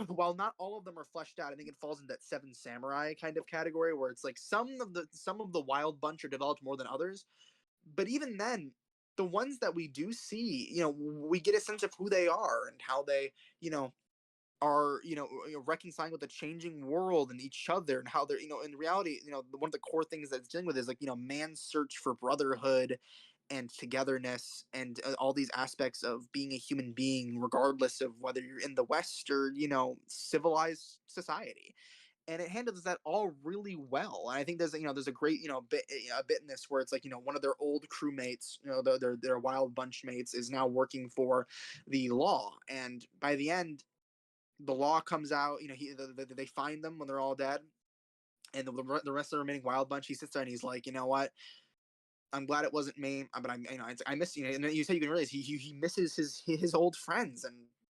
while not all of them are fleshed out, I think it falls into that Seven Samurai kind of category where it's like some of the Wild Bunch are developed more than others. But even then, the ones that we do see, we get a sense of who they are and how they, are reconciling with the changing world and each other, and how they're in reality, one of the core things that's dealing with is like man's search for brotherhood and togetherness, and all these aspects of being a human being regardless of whether you're in the West or civilized society. And it handles that all really well. And I think there's a great a bit in this where it's like one of their old crewmates, their Wild Bunch mates, is now working for the law, and by the end the law comes out. They find them when they're all dead, and the rest of the remaining Wild Bunch, he sits there and he's like, you know what, I'm glad it wasn't me, but I miss And then you say you can realize he misses his old friends, and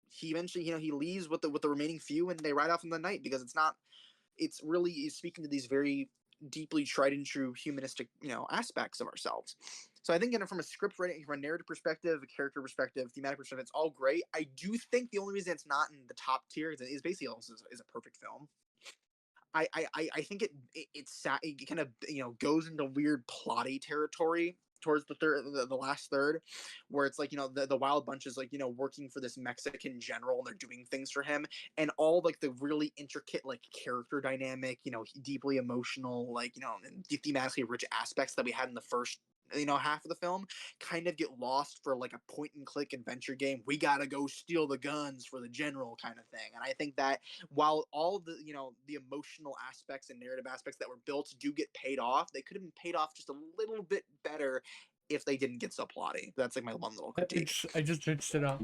he eventually he leaves with the remaining few, and they ride off in the night because it's really speaking to these very deeply tried and true humanistic, aspects of ourselves. So I think, from a script writing, from a narrative perspective, a character perspective, thematic perspective, it's all great. I do think the only reason it's not in the top tier is basically also is a perfect film. I think it kind of goes into weird plotty territory towards the last third, where it's like, the Wild Bunch is like, working for this Mexican general, and they're doing things for him, and all like the really intricate like character dynamic, deeply emotional, like, and thematically rich aspects that we had in the first, half of the film kind of get lost for like a point and click adventure game. We gotta go steal the guns for the general kind of thing. And I think that while all the, the emotional aspects and narrative aspects that were built do get paid off, they could have been paid off just a little bit better if they didn't get so plotty. That's like my one little critique. I just searched it up.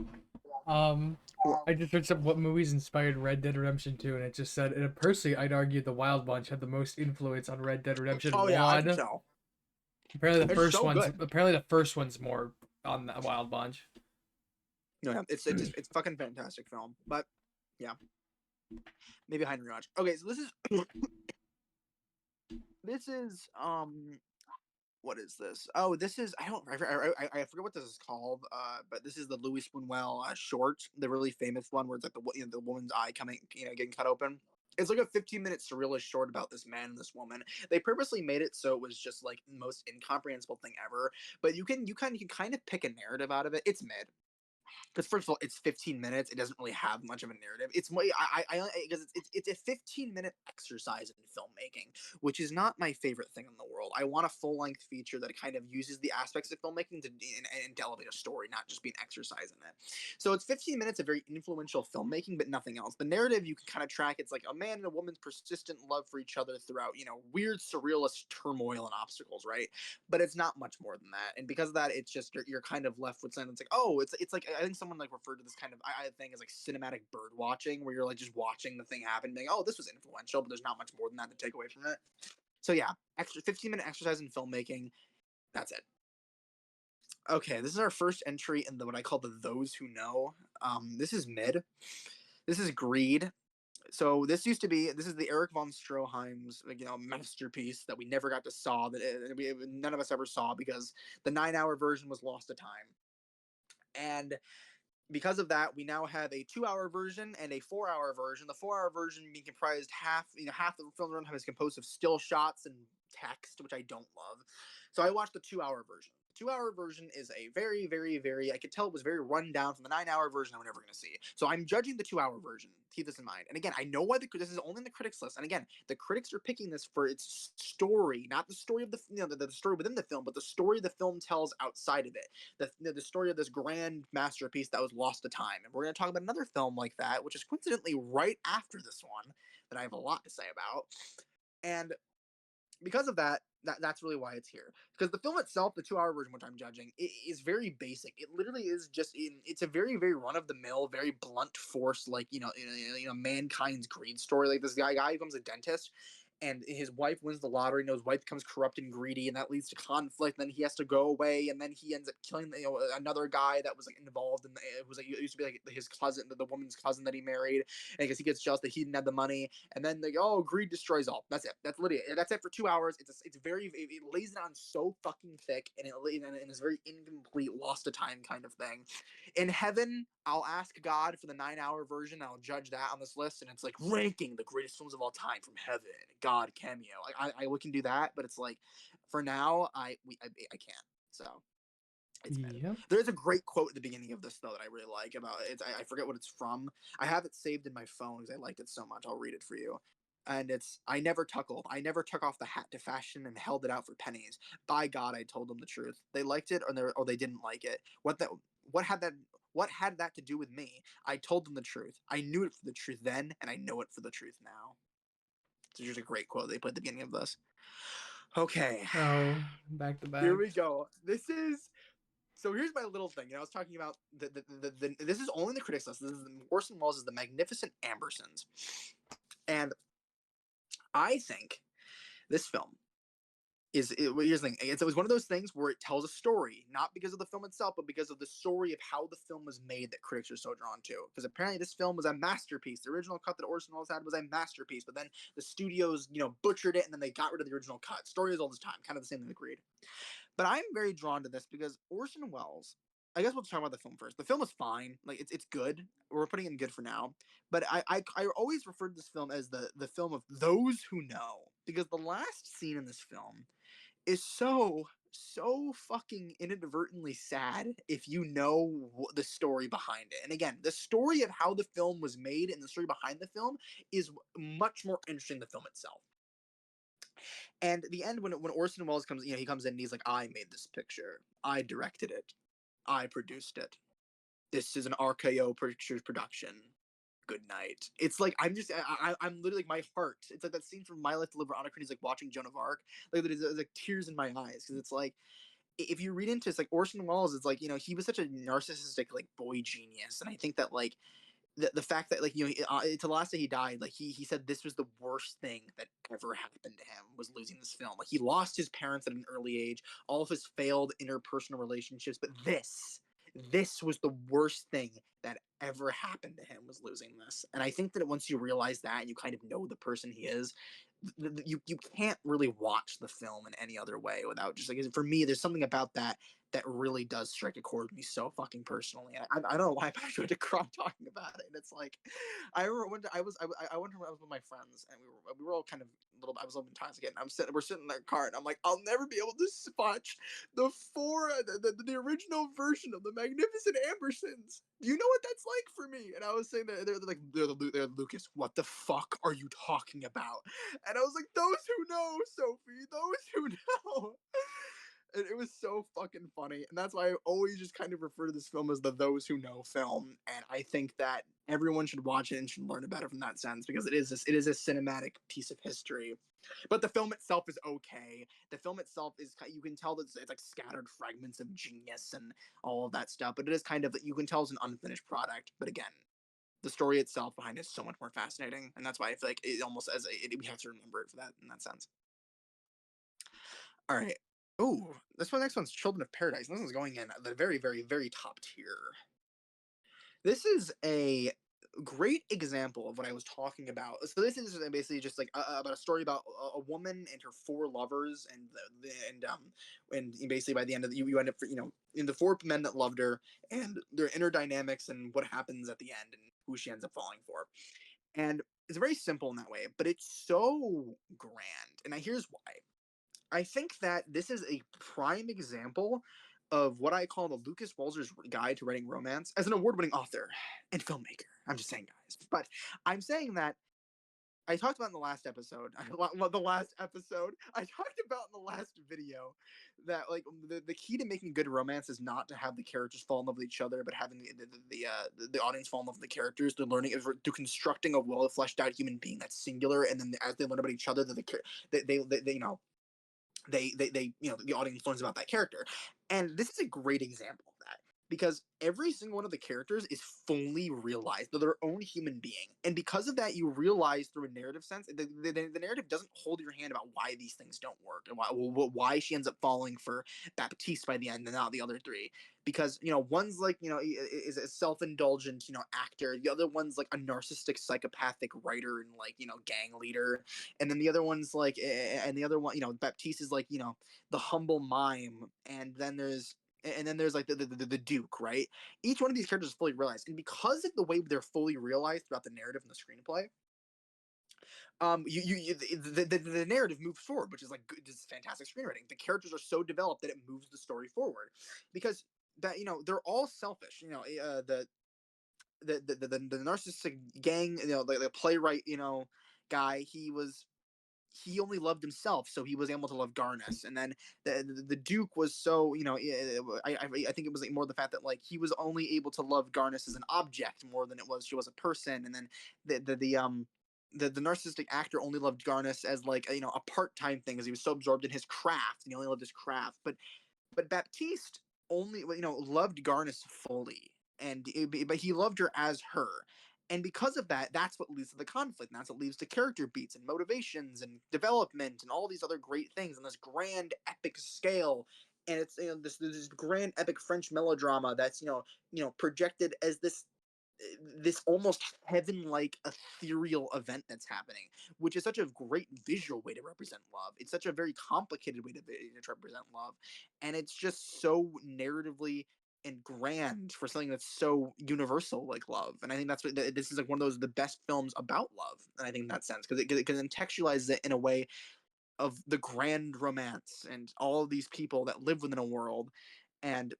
Um, I just searched up what movies inspired Red Dead Redemption 2, and it just said, and personally, I'd argue The Wild Bunch had the most influence on Red Dead Redemption Oh yeah, I think 1. so. Apparently, It's so good. the first one's more on the Wild Bunch. Yeah, it's fucking fantastic film. But yeah, maybe hide and rewatch. Okay, so this is what is this? Oh, this is I forget what this is called. But this is the Louis Buñuel short, the really famous one where it's like the woman's eye coming, getting cut open. It's like a 15-minute surrealist short about this man and this woman. They purposely made it so it was just like the most incomprehensible thing ever. But you can kind of pick a narrative out of it. It's mid, because first of all, it's 15 minutes. It doesn't really have much of a narrative. It's more because it's a 15-minute exercise in filmmaking, which is not my favorite thing in the world. I want a full length feature that kind of uses the aspects of filmmaking and elevate a story, not just be an exercise in it. So it's 15 minutes of very influential filmmaking, but nothing else. The narrative you can kind of track. It's like a man and a woman's persistent love for each other throughout, weird surrealist turmoil and obstacles, right? But it's not much more than that. And because of that, it's just you're kind of left with something that's like, oh, it's like, I think someone like referred to this kind of I think as like cinematic bird watching, where you're like just watching the thing happen, being, oh, this was influential, but there's not much more than that to take away from it. So yeah, extra 15-minute exercise in filmmaking. That's it. Okay, this is our first entry in the what I call the those who know. This is mid. This is Greed. So this is the Eric von Stroheim's, like, masterpiece that we never got to saw, that none of us ever saw, because the 9 hour version was lost to time. And because of that, we now have a 2 hour version and a 4 hour version. The 4 hour version being comprised half the film runtime is composed of still shots and text, which I don't love. So I watched the 2 hour version. The 2 hour version is a very, very, very, I could tell it was very run down from the 9 hour version I'm never going to see. So I'm judging the 2 hour version. Keep this in mind. And again, I know why this is only in the critics list. And again, the critics are picking this for its story, not the story of the story within the film, but the story the film tells outside of it. The story of this grand masterpiece that was lost to time. And we're going to talk about another film like that, which is coincidentally right after this one, that I have a lot to say about. And because of that's really why it's here. Because the film itself, the 2 hour version, which I'm judging, is very basic. It literally is it's a very, very run of the mill, very blunt force, like, mankind's greed story. Like, this guy becomes a dentist, and his wife wins the lottery, and his wife becomes corrupt and greedy, and that leads to conflict. And then he has to go away, and then he ends up killing another guy that was like involved in it was like, it used to be like his cousin, the woman's cousin that he married, and because he gets jealous that he didn't have the money, and then they go, oh, greed destroys all. That's it. That's literally it. That's it for 2 hours. It's very, it lays it on so fucking thick, and it's very incomplete, lost to time kind of thing. In heaven, I'll ask God for the 9 hour version. I'll judge that on this list, and it's like ranking the greatest films of all time from heaven. God cameo. Like, I can do that, but it's like, for now, I can't. So it's mid. Yep. There's a great quote at the beginning of this though that I really like about it. I forget what it's from. I have it saved in my phone because I liked it so much. I'll read it for you. And it's, I never tuckled. I never took off the hat to fashion and held it out for pennies. By God, I told them the truth. They liked it, or they didn't like it. What had that to do with me? I told them the truth. I knew it for the truth then, and I know it for the truth now. So here's a great quote they put at the beginning of this. Okay, Oh, back to here back. we go. So here's my little thing. I was talking about this is only the critics list. This is Orson Welles' The Magnificent Ambersons, and I think this film here's the thing. It was one of those things where it tells a story, not because of the film itself, but because of the story of how the film was made that critics are so drawn to. Because apparently this film was a masterpiece. The original cut that Orson Welles had was a masterpiece, but then the studios, butchered it, and then they got rid of the original cut. Story is all this time, kind of the same thing with Creed. But I'm very drawn to this because Orson Welles. I guess we'll talk about the film first. The film is fine, like it's good. We're putting in good for now. But I always refer to this film as the film of those who know, because the last scene in this film is so fucking inadvertently sad if you know the story behind it. And again, the story of how the film was made and the story behind the film is much more interesting than the film itself. And the end, when Orson Welles comes, he comes in and he's like, "I made this picture. I directed it. I produced it. This is an RKO Pictures production. Good night." It's like I'm literally like my heart. It's like that scene from My Life to Live, where Anna He's like watching Joan of Arc. Like there's like tears in my eyes because it's like if you read into it, it's like Orson Welles is like he was such a narcissistic like boy genius, and I think that like the fact that like to the last day he died, like he said this was the worst thing that ever happened to him was losing this film. Like he lost his parents at an early age, all of his failed interpersonal relationships, but this was the worst thing that ever happened to him was losing this. And I think that once you realize that and you kind of know the person he is, you can't really watch the film in any other way without just like for me there's something about that really does strike a chord with me so fucking personally. I don't know why I'm actually to cry talking about it. And it's like, I remember when I went when I was with my friends and we were all kind of little. I was living intoxicated. And we're sitting in their car and I'm like, I'll never be able to watch the original version of the Magnificent Ambersons. Do you know what that's like for me? And I was saying that they're Lucas, what the fuck are you talking about? And I was like, those who know, Sophie, those who know. And it was so fucking funny. And that's why I always just kind of refer to this film as the those who know film. And I think that everyone should watch it and should learn about it from that sense because it is a cinematic piece of history. But the film itself is okay. The film itself is you can tell that it's like scattered fragments of genius and all of that stuff. But it is kind of you can tell it's an unfinished product. But again, the story itself behind it is so much more fascinating, and that's why I feel like it almost we have to remember it for that in that sense. All right. Oh, this one next one's Children of Paradise. This one's going in the very, very, very top tier. This is a great example of what I was talking about. So this is basically just like about a story about a woman and her four lovers, and basically by the end of you end up in the four men that loved her and their inner dynamics and what happens at the end and who she ends up falling for. And it's very simple in that way, but it's so grand. And here's why. I think that this is a prime example of what I call the Lucas Walzer's guide to writing romance as an award-winning author and filmmaker. I'm just saying, guys. But I'm saying that I talked about in the last episode. The last episode I talked about in the last video that like the key to making good romance is not to have the characters fall in love with each other, but having the audience fall in love with the characters. They're learning through constructing a well fleshed out human being that's singular, and then as they learn about each other, the audience learns about that character. And this is a great example of that because every single one of the characters is fully realized. They're their own human being. And because of that, you realize through a narrative sense, the narrative doesn't hold your hand about why these things don't work and why she ends up falling for Baptiste by the end and not the other three. Because, one's like, is a self-indulgent, actor. The other one's like a narcissistic, psychopathic writer and like, gang leader. And then the other one's like, and the other one, Baptiste is like, the humble mime. And then there's like the Duke, right? Each one of these characters is fully realized, and because of the way they're fully realized throughout the narrative and the screenplay, the narrative moves forward, which is like good, just fantastic screenwriting. The characters are so developed that it moves the story forward, because that they're all selfish. The narcissistic gang, the playwright, guy, he only loved himself, so he was able to love Garnus. And then the Duke was so I think it was like more the fact that like he was only able to love Garnus as an object more than it was she was a person. And then the narcissistic actor only loved Garnus as like a part-time thing, as he was so absorbed in his craft and he only loved his craft. But Baptiste only loved Garnus fully, but he loved her as her. And because of that, that's what leads to the conflict, and that's what leads to character beats and motivations and development and all these other great things on this grand epic scale. And it's, this grand epic French melodrama that's, projected as this almost heaven-like ethereal event that's happening, which is such a great visual way to represent love. It's such a very complicated way to represent love, and it's just so narratively and grand for something that's so universal like love. And I think that's what this is, like one of those the best films about love. And I think in that sense, because it contextualizes it in a way of the grand romance and all of these people that live within a world, and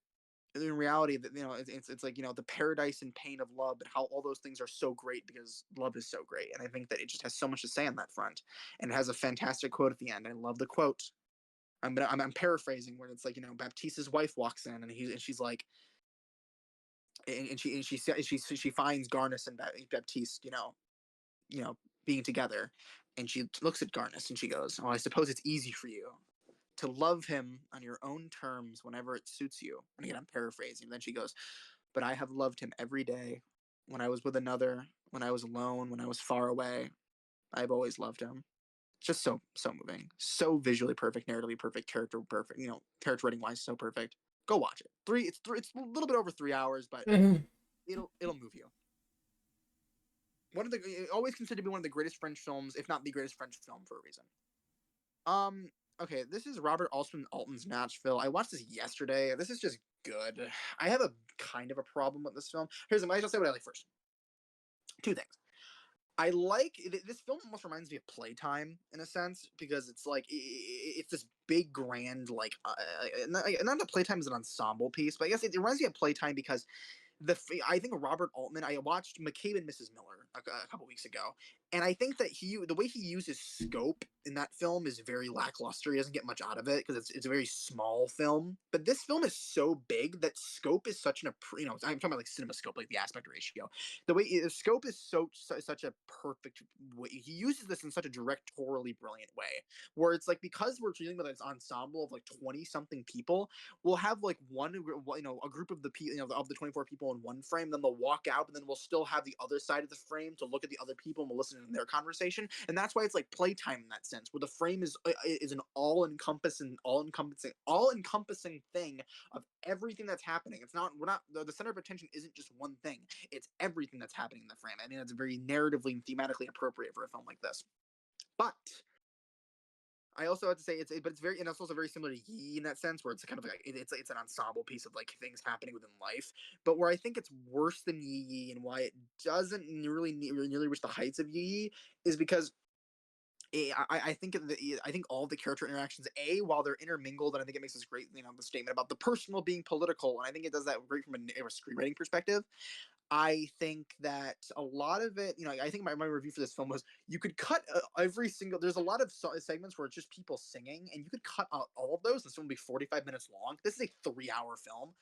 in reality that, it's like, the paradise and pain of love, and how all those things are so great because love is so great. And I think that it just has so much to say on that front, and it has a fantastic quote at the end. I love the quote. I'm paraphrasing, where it's like, Baptiste's wife walks in, and she's like, she finds Garnis and Baptiste, you know being together, and she looks at Garnis and she goes, "Oh, I suppose it's easy for you to love him on your own terms whenever it suits you." And again, I'm paraphrasing. Then she goes, "But I have loved him every day. When I was with another, when I was alone, when I was far away, I've always loved him." Just so moving, so visually perfect, narratively perfect, character perfect. Character rating wise, so perfect. Go watch it. It's a little bit over 3 hours, but it'll move you. One of the always considered to be one of the greatest French films, if not the greatest French film, for a reason. Um, okay, this is Robert Alton's Nashville. I watched this yesterday. This is just good. I have a kind of a problem with this film. I'll say what I like first. Two things. I like this film. Almost reminds me of Playtime in a sense, because it's like it's this big grand, like not that Playtime is an ensemble piece, but I guess it reminds me of Playtime because I think Robert Altman. I watched McCabe and Mrs. Miller a couple weeks ago, and I think that the way he uses scope in that film is very lackluster. He doesn't get much out of it because it's a very small film. But this film is so big that scope is such I'm talking about like cinema scope, like the aspect ratio. The way scope is such a perfect way. He uses this in such a directorially brilliant way, where it's like, because we're dealing with this ensemble of like 20 something people, we'll have like a group of the people, of the 24 people in one frame, then they'll walk out, and then we'll still have the other side of the frame to look at the other people, and we'll listen to their conversation. And that's why it's like Playtime in that sense, where the frame is an all encompassing thing of everything that's happening. It's not we're not the center of attention isn't just one thing, it's everything that's happening in the frame. I mean, that's very narratively and thematically appropriate for a film like this. But I also have to say it's very, and it's also very similar to Yi in that sense, where it's kind of like it's an ensemble piece of like things happening within life. But where I think it's worse than Yi, and why it doesn't nearly reach the heights of Yi, is because I think I think all of the character interactions, while they're intermingled, and I think it makes this great, the statement about the personal being political, and I think it does that great from a screenwriting perspective. I think that a lot of it, I think my review for this film was, you could cut every single. There's a lot of segments where it's just people singing, and you could cut out all of those, and this one would be 45 minutes long. This is a 3 hour film.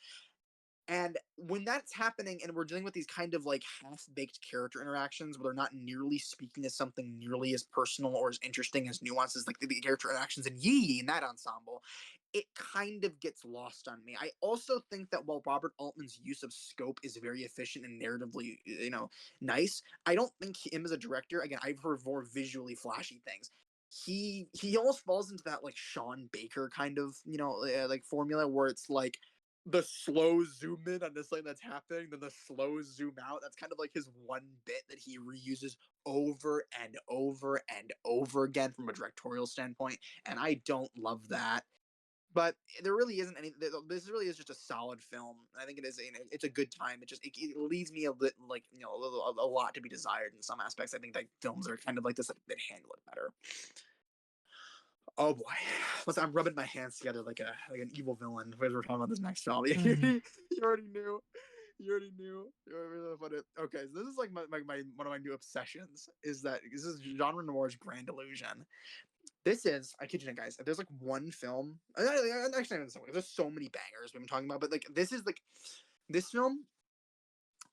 And when that's happening, and we're dealing with these kind of like half-baked character interactions where they're not nearly speaking to something nearly as personal or as interesting as nuances like the character interactions in Yi in that ensemble, it kind of gets lost on me. I also think that while Robert Altman's use of scope is very efficient and narratively, nice, I don't think him as a director. Again, I've heard more visually flashy things. He almost falls into that like Sean Baker kind of like formula, where it's like the slow zoom in on this thing that's happening, then the slow zoom out. That's kind of like his one bit that he reuses over and over and over again from a directorial standpoint, and I don't love that. But there really isn't any. This really is just a solid film. I think it is. It's a good time. It leaves me a bit like a lot to be desired in some aspects. I think that films are kind of like this that handle it better. Oh boy, listen, I'm rubbing my hands together like an evil villain as we're talking about this next film. You already knew. You already knew. Okay, so this is like my one of my new obsessions, is that this is genre noir's grand illusion. This is, I kid you not, guys. There's like one film. Actually, there's so many bangers we've been talking about, but like this is like this film.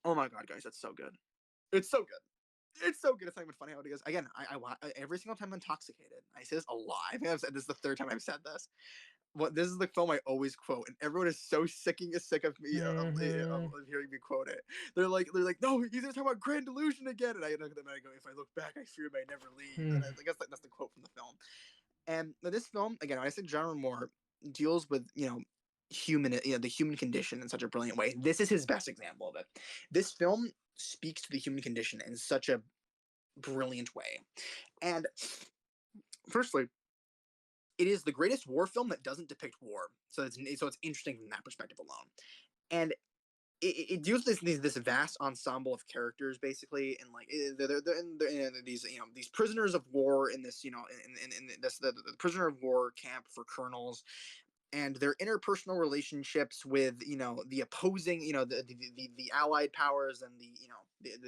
Oh my god, guys, that's so good. It's so good. It's so good. It's not even funny how it is. Again, I every single time I'm intoxicated. I say this a lot. I think I've said this the third time I've said this. what this is the film I always quote, and everyone is so sick of me Hmm. of hearing me quote it. They're like, no, he's gonna talk about Grand Illusion again, and I look at them and I go, if I look back, I fear may never leave, and I guess that's the quote from the film. And this film, again, I think John Moore deals with the human condition in such a brilliant way. This is his best example of it. This film speaks to the human condition in such a brilliant way. And firstly, it is the greatest war film that doesn't depict war. So it's interesting from that perspective alone. And it deals with this vast ensemble of characters basically, and like they're in these these prisoners of war in this in this the prisoner of war camp for colonels, and their interpersonal relationships with the opposing the allied powers, and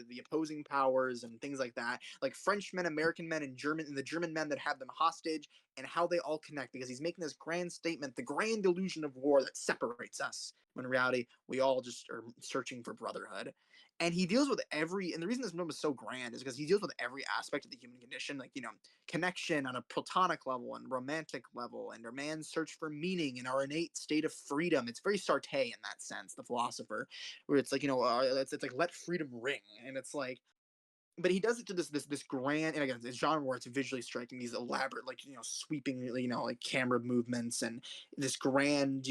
the opposing powers and things like that, like Frenchmen, American men, and the German men that have them hostage, and how they all connect, because he's making this grand statement, the grand illusion of war that separates us, when in reality we all just are searching for brotherhood. And he deals with every, and the reason this film is so grand is because he deals with every aspect of the human condition, like connection on a platonic level and romantic level, and our man's search for meaning and our innate state of freedom. It's very Sartre in that sense, the philosopher, where it's like it's like let freedom ring, and it's like, but he does it to this grand, and again, it's genre where it's visually striking, these elaborate, like sweeping, like camera movements, and this grand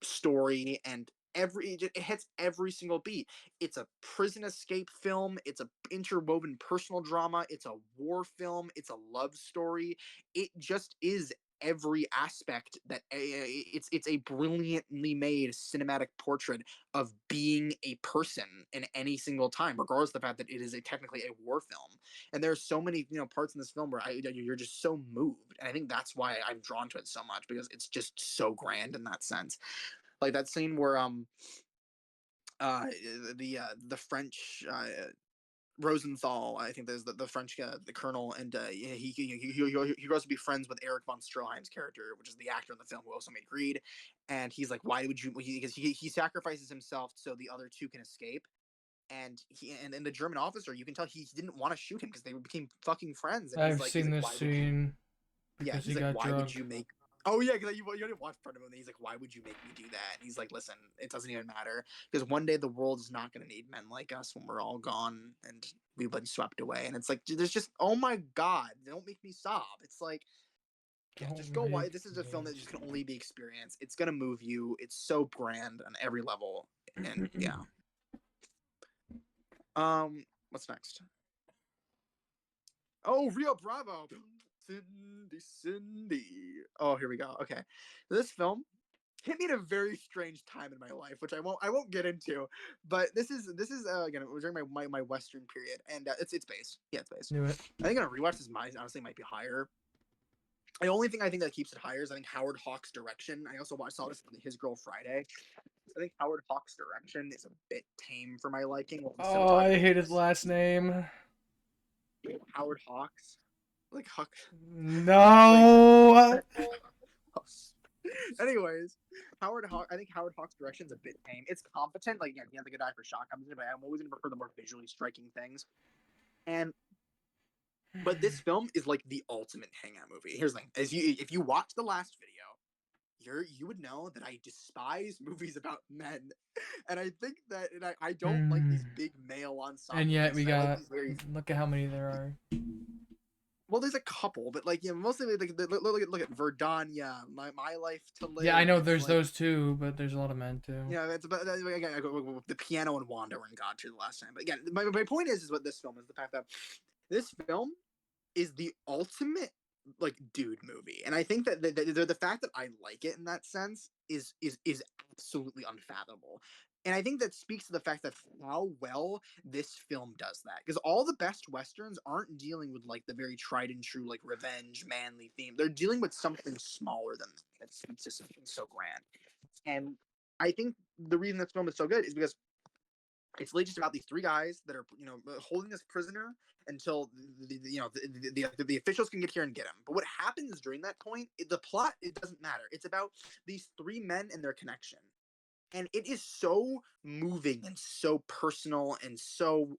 story, and it hits every single beat. It's a prison escape film, it's a interwoven personal drama, it's a war film, it's a love story. It just is every aspect that it's a brilliantly made cinematic portrait of being a person in any single time, regardless of the fact that it is technically a war film. And there's so many parts in this film where you're just so moved, and I think that's why I'm drawn to it so much, because it's just so grand in that sense. Like that scene where uh the French Rosenthal, I think there's the French the colonel, and he grows to be friends with Eric von Stroheim's character, which is the actor in the film who also made Greed. And he's like, why would you? Because he sacrifices himself so the other two can escape. And the German officer, you can tell he didn't want to shoot him because they became fucking friends. And I've he's seen like, this why would you? scene Yeah, because he he's like, got why would drunk. you make? Oh yeah, because you already watched part of him. And he's like, why would you make me do that? And he's like, listen, it doesn't even matter, because one day the world is not going to need men like us when we're all gone and we've been swept away. And it's like, dude, there's just, oh my god, don't make me sob. It's like, yeah, just Don't go. Why make this is a film me. that just can only be experienced. It's gonna move you. It's so grand on every level. And yeah. What's next? Oh, Rio Bravo. Cindy, Cindy. Oh, here we go. Okay, this film hit me at a very strange time in my life, which I won't get into. But this is again, it was during my Western period, and it's based. Yeah, it's based. Knew it. I think on a rewatch, this might honestly might be higher. The only thing I think that keeps it higher is I think Howard Hawks' direction. I also saw this on His Girl Friday. I think Howard Hawks' direction is a bit tame for my liking, while the Oh, I cinematography hate his is last name. Howard Hawks, like Huck, like No. anyways, Howard Hawk. I think Howard Hawks' direction is a bit tame. It's competent. Like, again, he had the good eye for shot comes in, but I'm always going to prefer the more visually striking things. And but this film is like the ultimate hangout movie. Here's the thing: if you watch the last video, you would know that I despise movies about men, and I think that, and I don't like these big male And ensemble yet pieces. we I like got. these very, Look at how many there are. well, there's a couple, but like mostly like look at Verdania, my life to Yeah, I live. know It's there's like, those two, but there's a lot of men too. it's about again, the piano and Wanda were in God Tier the last time. But again, my point is what this film is, the fact that this film is the ultimate like dude movie, and I think that the fact that I like it in that sense is absolutely unfathomable. And I think that speaks to the fact that how well this film does that, because all the best westerns aren't dealing with like the very tried and true like revenge manly theme. They're dealing with something smaller than that. It's just something so grand. And I think the reason this film is so good is because it's really just about these three guys that are holding this prisoner until the officials can get here and get him. But what happens during that point, the plot, it doesn't matter. It's about these three men and their connection, and it is so moving and so personal and so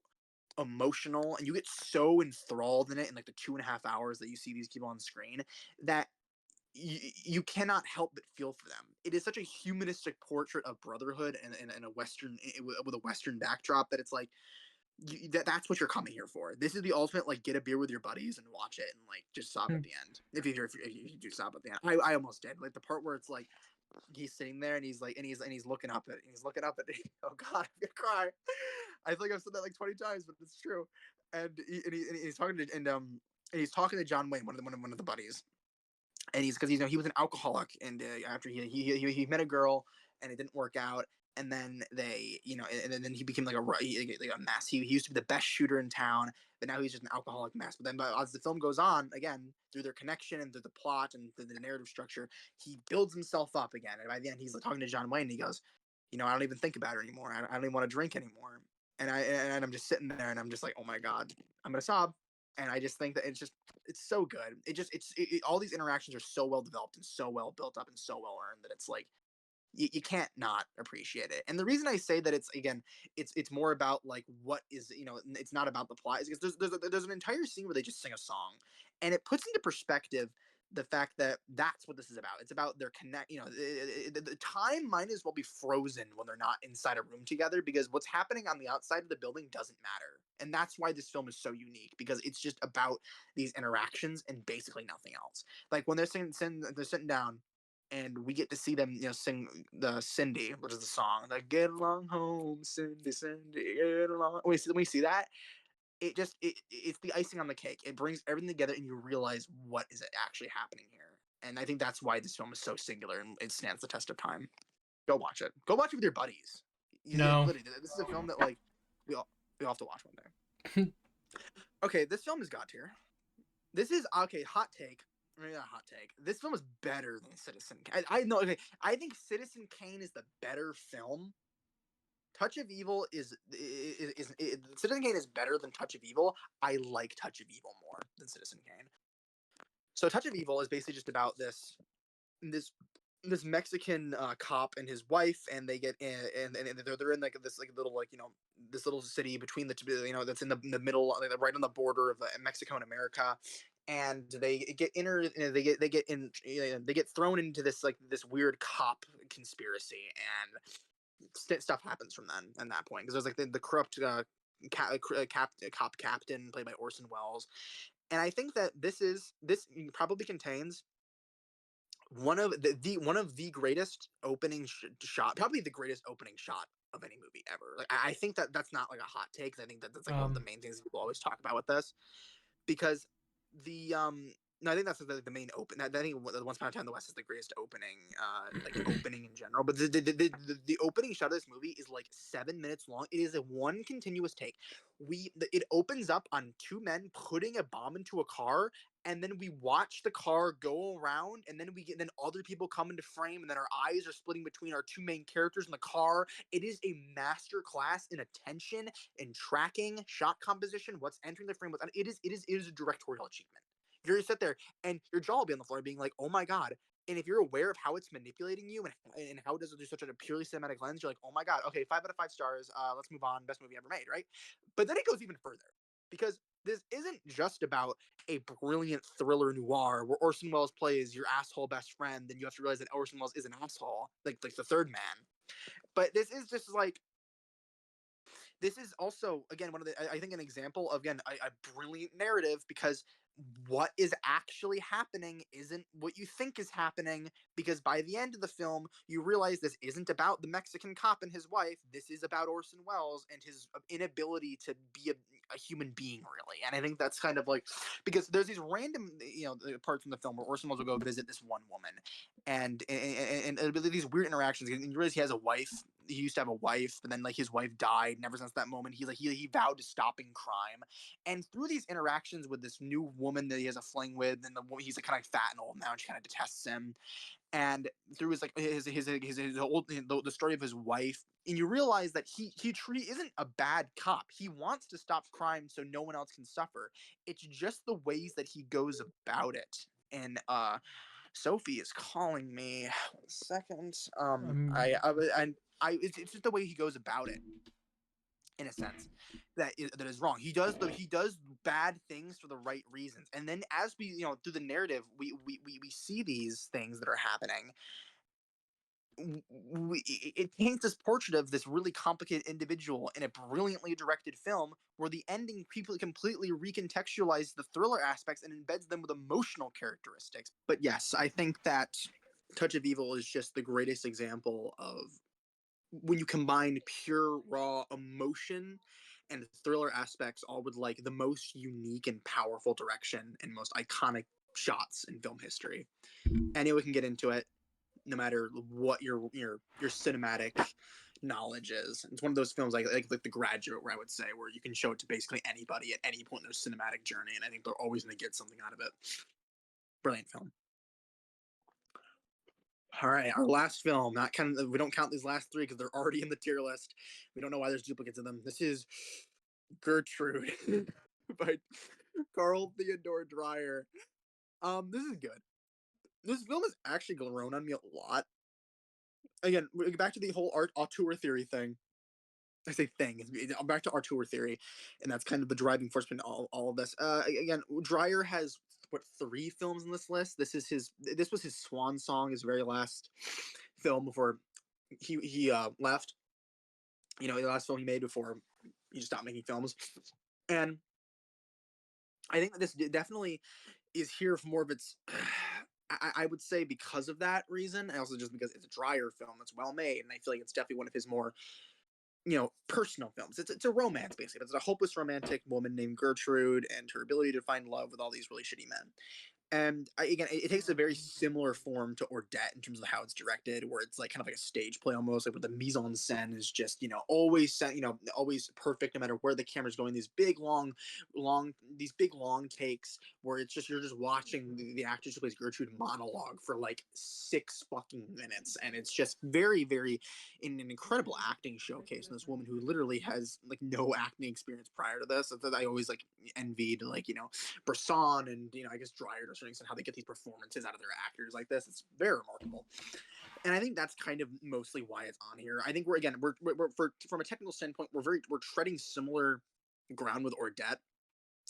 emotional, and you get so enthralled in it in like the 2.5 hours that you see these people on screen, that you cannot help but feel for them. It is such a humanistic portrait of brotherhood and a Western with a Western backdrop that it's like that's what you're coming here for. This is the ultimate like get a beer with your buddies and watch it and like just sob at the end. If you do sob at the end, I almost did. Like the part where it's like he's sitting there and he's like and he's looking up at oh god, I'm gonna cry. I feel like I've said that like 20 times, but it's true. And he's talking to and he's talking to John Wayne, one of the buddies, and he's because he was an alcoholic, and after he met a girl and it didn't work out, and then they and then he became like a mess. He used to be the best shooter in town, but now he's just an alcoholic mess. But then as the film goes on, again through their connection and through the plot and through the narrative structure, he builds himself up again. And by the end, he's like, talking to John Wayne, and he goes, I don't even think about it anymore. I don't even want to drink anymore. And I'm just sitting there, and I'm just like, oh my god, I'm gonna sob. And I just think that it's so good. All these interactions are so well developed and so well built up and so well earned that it's like you can't not appreciate it. And the reason I say that it's more about like what is it's not about the plot is because there's an entire scene where they just sing a song, and it puts into perspective the fact that that's what this is about. It's about their connect. The time might as well be frozen when they're not inside a room together because what's happening on the outside of the building doesn't matter. And that's why this film is so unique because it's just about these interactions and basically nothing else. Like when they're sitting down and we get to see them, sing the Cindy, which is the song, like "Get Along Home, Cindy, Cindy, Get Along." When we see that, it's the icing on the cake. It brings everything together, and you realize what is actually happening here. And I think that's why this film is so singular and it stands the test of time. Go watch it. Go watch it with your buddies. No. Literally, this is a film that like we all have to watch one day. Okay, this film is God tier. This is okay. Hot take. Maybe not hot take. This film is better than Citizen Kane. I know. Okay, I think Citizen Kane is the better film. Touch of Evil is Citizen Kane is better than Touch of Evil. I like Touch of Evil more than Citizen Kane. So Touch of Evil is basically just about this this Mexican cop and his wife, and they get in, and they're in like this like little like this little city between the two, that's in the middle, like, right on the border of Mexico and America, and they get they get thrown into this like this weird cop conspiracy, and stuff happens from then and that point because there's like the corrupt cop captain played by Orson Welles, and I think that this probably contains one of the greatest opening shot, probably the greatest opening shot of any movie ever. Like I think that that's not like a hot take. I think that that's like one of the Um, main things people always talk about with this because the no, I think that's the main open. I think Once Upon a Time in the West is the greatest opening, like opening in general. But the opening shot of this movie is like 7 minutes long. It is a one continuous take. It opens up on two men putting a bomb into a car, and then we watch the car go around, and then other people come into frame, and then our eyes are splitting between our two main characters in the car. It is a master class in attention, in tracking, shot composition, what's entering the frame. It is a directorial achievement. You're gonna sit there and your jaw will be on the floor being like, oh my god. And if you're aware of how it's manipulating you and how it does it through such a purely cinematic lens, you're like, oh my god, okay, 5 out of 5 stars. Let's move on. Best movie ever made, right? But then it goes even further because this isn't just about a brilliant thriller noir where Orson Welles plays your asshole best friend, and you have to realize that Orson Welles is an asshole, like the third man. But this is also again one of I think an example of again a brilliant narrative because what is actually happening isn't what you think is happening because by the end of the film you realize this isn't about the Mexican cop and his wife. This is about Orson Welles and his inability to be a human being really. And I think that's kind of like because there's these random parts in the film where Orson Welles will go visit this one woman and it'll be these weird interactions and you realize he has a wife. He used to have a wife, but then like his wife died. And ever since that moment, he vowed to stopping crime. And through these interactions with this new woman that he has a fling with, and the woman he's like kind of fat and old now, and she kind of detests him. And through his like his old the story of his wife, and you realize that he isn't a bad cop. He wants to stop crime so no one else can suffer. It's just the ways that he goes about it. And Sophie is calling me. 1 second. I'm I it's just the way he goes about it. in a sense that is wrong. He does bad things for the right reasons, and then as we through the narrative we see these things that are happening. It paints this portrait of this really complicated individual in a brilliantly directed film where the ending people completely recontextualize the thriller aspects and embeds them with emotional characteristics. But yes, I think that Touch of Evil is just the greatest example of when you combine pure raw emotion and thriller aspects all with like the most unique and powerful direction and most iconic shots in film history. Anyone can get into it no matter what your cinematic knowledge is. It's one of those films like The Graduate, where I would say where you can show it to basically anybody at any point in their cinematic journey, and I think they're always going to get something out of it. Brilliant film. All right, our last film. Not kind of we don't count these last three because they're already in the tier list. We don't know why there's duplicates of them. This is Gertrude by Carl Theodore Dreyer. This is good. This film has actually grown on me a lot. Again, back to the whole art auteur theory thing. I say thing. Back to auteur theory, and that's kind of the driving force behind all of this. Again, Dreyer has what three films in this list. This was his swan song, his very last film before he left. The last film he made before he just stopped making films. And I think that this definitely is here for more of its. I would say because of that reason, and also just because it's a Dreyer film that's well made, and I feel like it's definitely one of his more personal films. It's a romance basically. It's a hopeless romantic woman named Gertrude and her ability to find love with all these really shitty men. And again, it takes a very similar form to Ordette in terms of how it's directed, where it's like kind of like a stage play almost, like where the mise en scène is just always set, always perfect no matter where the camera's going. These big these big long takes where it's just you're just watching the actress who plays Gertrude monologue for like 6 fucking minutes, and it's just very in an incredible acting showcase. And this woman who literally has like no acting experience prior to this, that I always like envied, like Bresson and I guess Dreyer to a certain extent, how they get these performances out of their actors like this. It's very remarkable, and I think that's kind of mostly why it's on here. I think from a technical standpoint, we're treading similar ground with Ordette.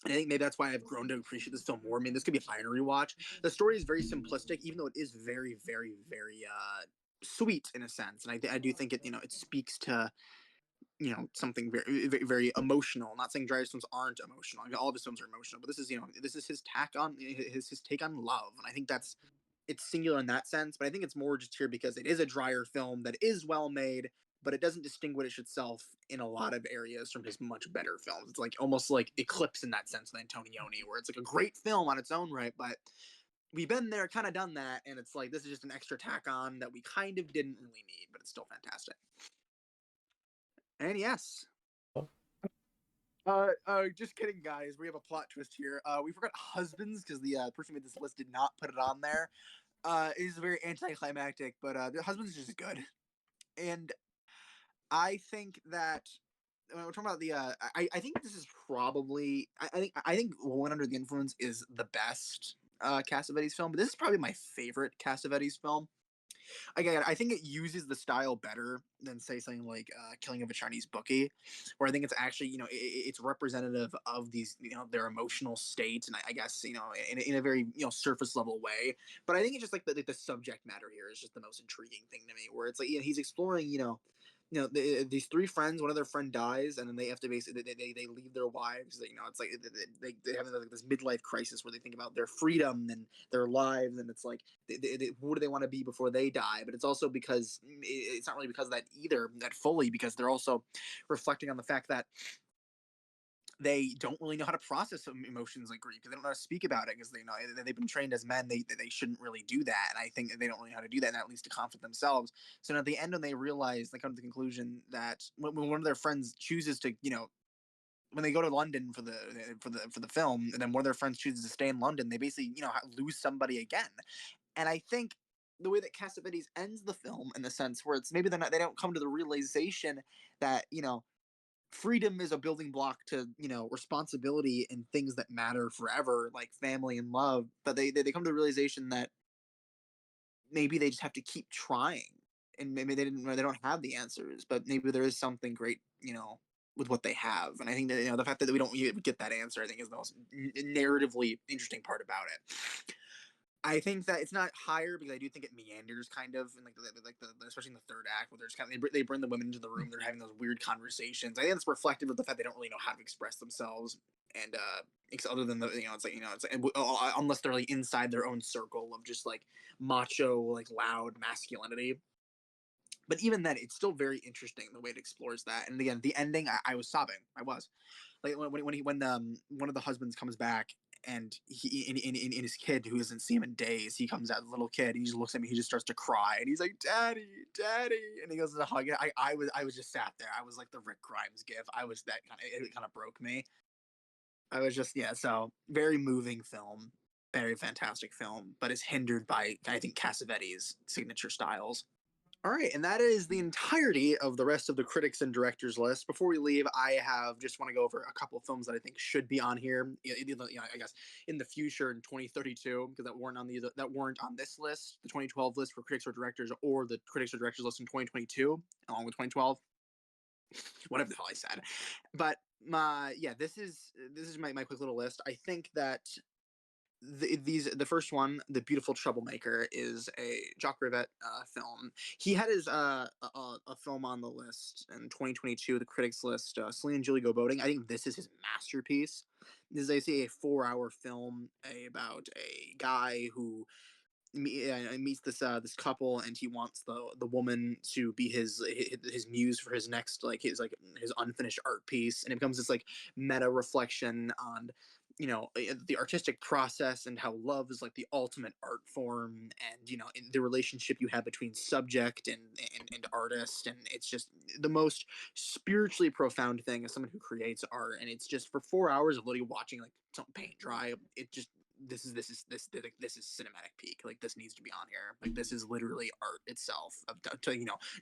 And I think maybe that's why I've grown to appreciate this film more. I mean, this could be fine to rewatch. The story is very simplistic, even though it is very sweet in a sense. And I do think it speaks to something very emotional. I'm not saying Dreyer's films aren't emotional. I mean, all of his films are emotional, but this is his his take on love, and I think it's singular in that sense. But I think it's more just here because it is a Dreyer film that is well made, but it doesn't distinguish itself in a lot of areas from his much better films. It's like almost like Eclipse in that sense with Antonioni, where it's like a great film on its own right, but we've been there, kind of done that, and it's like this is just an extra tack on that we kind of didn't really need, but it's still fantastic. And yes, just kidding, guys. We have a plot twist here. We forgot husbands because the person who made this list did not put it on there. It is very anticlimactic, but the husbands is just good, and I think that when we're talking about I think this is probably I think Woman Under the Influence is the best Cassavetes film, but this is probably my favorite Cassavetes film. Again, I think it uses the style better than say something like Killing of a Chinese Bookie, where I think it's actually it's representative of these their emotional states, and I guess in a very surface level way. But I think it's just like the subject matter here is just the most intriguing thing to me, where it's like he's exploring these three friends, one of their friend dies, and then they have to basically they leave their wives. It's like they have like this midlife crisis where they think about their freedom and their lives, and it's like who do they want to be before they die? But it's also because it's not really because of that either, that fully, because they're also reflecting on the fact that they don't really know how to process some emotions like grief because they don't know how to speak about it because they've been trained as men they shouldn't really do that, and I think they don't really know how to do that, and that leads to conflict themselves. So at the end, when they realize, they come to the conclusion that when one of their friends chooses to when they go to London for the film, and then one of their friends chooses to stay in London, they basically lose somebody again. And I think the way that Cassavetes ends the film, in the sense where it's maybe they don't come to the realization that freedom is a building block to responsibility and things that matter forever, like family and love, but they come to the realization that maybe they just have to keep trying, and maybe they don't have the answers, but maybe there is something great with what they have. And I think that the fact that we don't get that answer, I think, is the most narratively interesting part about it. I think that it's not higher because I do think it meanders kind of, in especially in the third act, where there's kind of they bring the women into the room, they're having those weird conversations. I think it's reflective of the fact they don't really know how to express themselves, and other than unless they're like inside their own circle of just like macho, like loud masculinity. But even then, it's still very interesting the way it explores that. And again, the ending, I was sobbing. I was like when one of the husbands comes back and he in his kid who hasn't seen him in days, he comes out, the little kid, and he just looks at me, he just starts to cry, and he's like, "Daddy, Daddy," and he goes to hug it. I was just sat there. I was like the Rick Grimes gif. I was that kind of, it kind of broke me. I was just, yeah. So very moving film, very fantastic film, but is hindered by, I think, Cassavetes' signature styles. All right, and that is the entirety of the rest of the critics and directors list. Before we leave, I have just want to go over a couple of films that I think should be on here. I guess in the future in 2032, because that weren't on this list, the 2012 list for critics or directors, or the critics or directors list in 2022, along with 2012, whatever the hell I said. But this is my quick little list. I think that the first one, The Beautiful Troublemaker, is a Jacques Rivette film. He had his a film on the list in 2022, the critics list, Celine and Julie Go Boating. I think this is his masterpiece. This is, I see, a 4-hour film about a guy who meets this couple, and he wants the woman to be his muse for his next, his unfinished art piece, and it becomes this like meta reflection on the artistic process, and how love is like the ultimate art form, and in the relationship you have between subject and artist, and it's just the most spiritually profound thing as someone who creates art. And it's just, for 4 hours of literally watching like something paint dry, it just, this is cinematic peak. Like, this needs to be on here. Like, this is literally art itself, of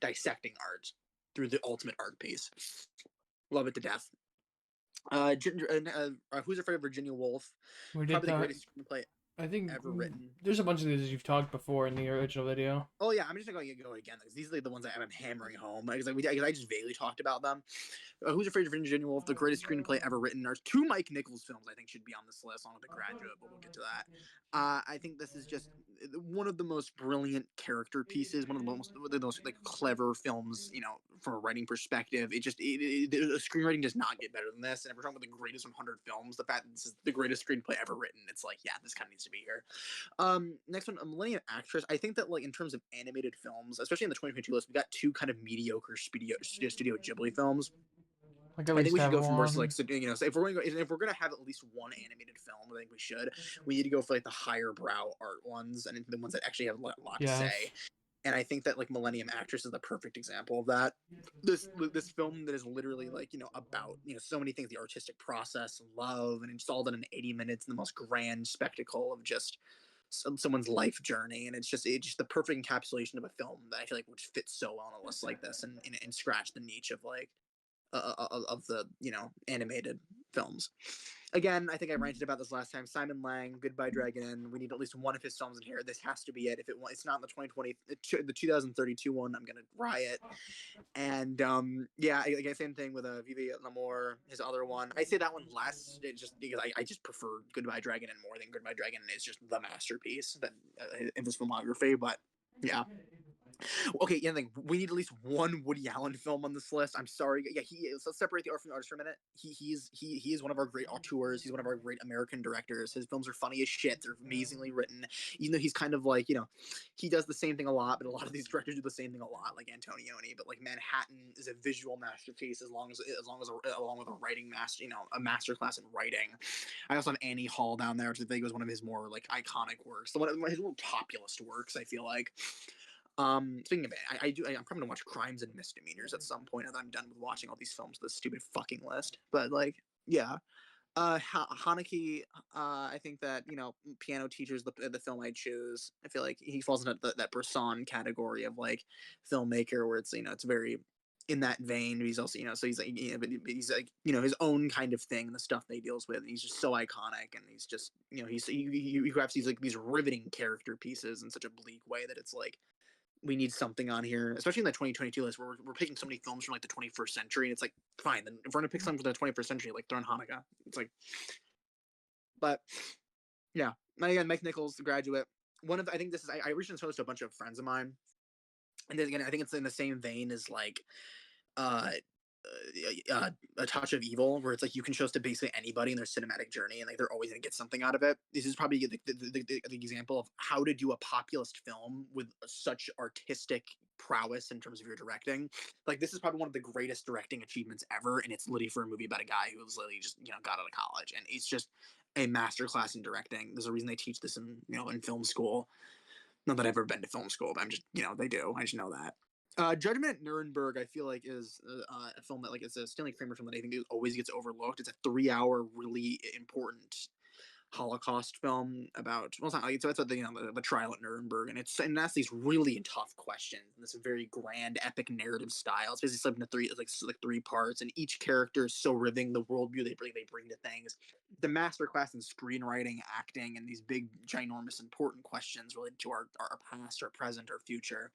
dissecting art through the ultimate art piece. Love it to death. Who's Afraid of Virginia Woolf? We did Probably the that. greatest screenplay I think ever written. there's a bunch of these you've talked before in the original video. Oh yeah, I'm just gonna go again, because these are like the ones I'm hammering home. Because I just vaguely talked about them. Who's Afraid of Virginia Woolf? The greatest screenplay ever written. There's two Mike Nichols films I think should be on this list, along with The Graduate, but we'll get to that. I think this is just one of the most brilliant character pieces, one of the most like clever films, from a writing perspective. The screenwriting does not get better than this. And if we're talking about the greatest 100 films, the fact that this is the greatest screenplay ever written, it's like, yeah, this kind of needs to be here. Next one, a Millennium Actress. I think that, like, in terms of animated films, especially in the 2022 list, we got two kind of mediocre Studio Ghibli films. Like at I think least we should have go from versus, like, one. so, so if we're gonna have at least one animated film, I think we need to go for like the higher brow art ones, and the ones that actually have a lot to say. Yes. And I think that, like, Millennium Actress is the perfect example of that. This film that is literally, like, about so many things, the artistic process, love, and it's all done in 80 minutes, in the most grand spectacle of just someone's life journey. And it's just the perfect encapsulation of a film that I feel like would fit so well on a list like this, and scratch the niche of, like, of the animated films. Again, I think I ranted about this last time. Simon Lang, Goodbye Dragon Inn. We need at least one of his films in here. This has to be it. If it's not in the 2020, the 2032 one, I'm gonna riot. And yeah, same thing with Vive L'Amour, his other one. I say that one less, just because I just prefer Goodbye Dragon Inn more than Goodbye Dragon Inn is just the masterpiece that in this filmography. But yeah. Okay, yeah, like, we need at least one Woody Allen film on this list. I'm sorry. Yeah, he is. Let's separate the art from the artist for a minute. He is one of our great auteurs. He's one of our great American directors. His films are funny as shit. They're amazingly written. Even though he's kind of like, he does the same thing a lot, but a lot of these directors do the same thing a lot, like Antonioni. But like Manhattan is a visual masterpiece, along with a writing master, a masterclass in writing. I also have Annie Hall down there, which I think was one of his more like iconic works. One of his little populist works, I feel like. Speaking of it, I'm probably gonna watch Crimes and Misdemeanors at some point, and I'm done with watching all these films, this stupid fucking list. But like, yeah. Haneke, I think that Piano Teacher's the film I choose. I feel like he falls into that Bresson category of like filmmaker, where it's very in that vein. But he's also so he's like, but he's like his own kind of thing, the stuff that he deals with. And he's just so iconic, and he's just he grabs these riveting character pieces in such a bleak way that it's like We need something on here, especially in the 2022 list where we're picking so many films from like the 21st century. And it's like, fine, then if we're gonna pick something from the 21st century, like throw in Hanukkah. It's like, but yeah. And again, Mike Nichols, The Graduate. One of I think this is I recently showed this to a bunch of friends of mine, and then again, I think it's in the same vein as like uh, a touch of evil, where it's like you can show us to basically anybody in their cinematic journey, and like they're always gonna get something out of it. This is probably the example of how to do a populist film with such artistic prowess in terms of your directing. Like this is probably one of the greatest directing achievements ever, and it's literally for a movie about a guy who was literally just got out of college, and it's just a masterclass in directing. There's a reason they teach this in in film school. Not that I've ever been to film school, but I'm just they do. I just know that. Judgment at Nuremberg, I feel like, is a film that it's a Stanley Kramer film that I think always gets overlooked. It's a 3 hour, really important Holocaust film about it's not like so it's the trial at Nuremberg, and that's these really tough questions in this very grand epic narrative style. It's basically split into three parts, and each character is so riveting. The worldview they bring to things, the masterclass in screenwriting, acting, and these big ginormous important questions related to our past, our present, our future,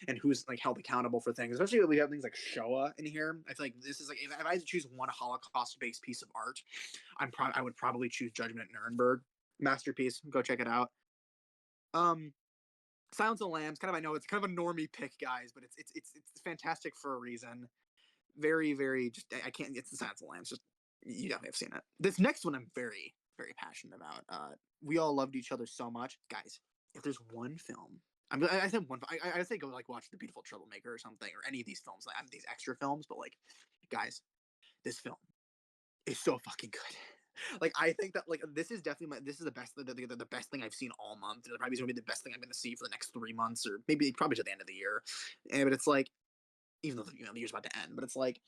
and who's like held accountable for things. Especially when we have things like Shoah in here. I feel like this is like if I had to choose one Holocaust-based piece of art, I would probably choose Judgment at Nuremberg. Masterpiece. Go check it out. Um, Silence of the Lambs. Kind of I know it's kind of a normie pick, guys, but it's fantastic for a reason. Very very just I can't. It's the Silence of the Lambs. Just you definitely have seen it. This next one I'm very very passionate about. We all loved each other so much, guys. If there's one film I said one. I say go like watch The Beautiful Troublemaker or something, or any of these films. Like, I have these extra films, but like, guys, this film is so fucking good. Like I think that like this is definitely this is the best the best thing I've seen all month. It's probably gonna be the best thing I'm gonna see for the next 3 months, or maybe probably to the end of the year. But it's like even though the year's about to end, but it's like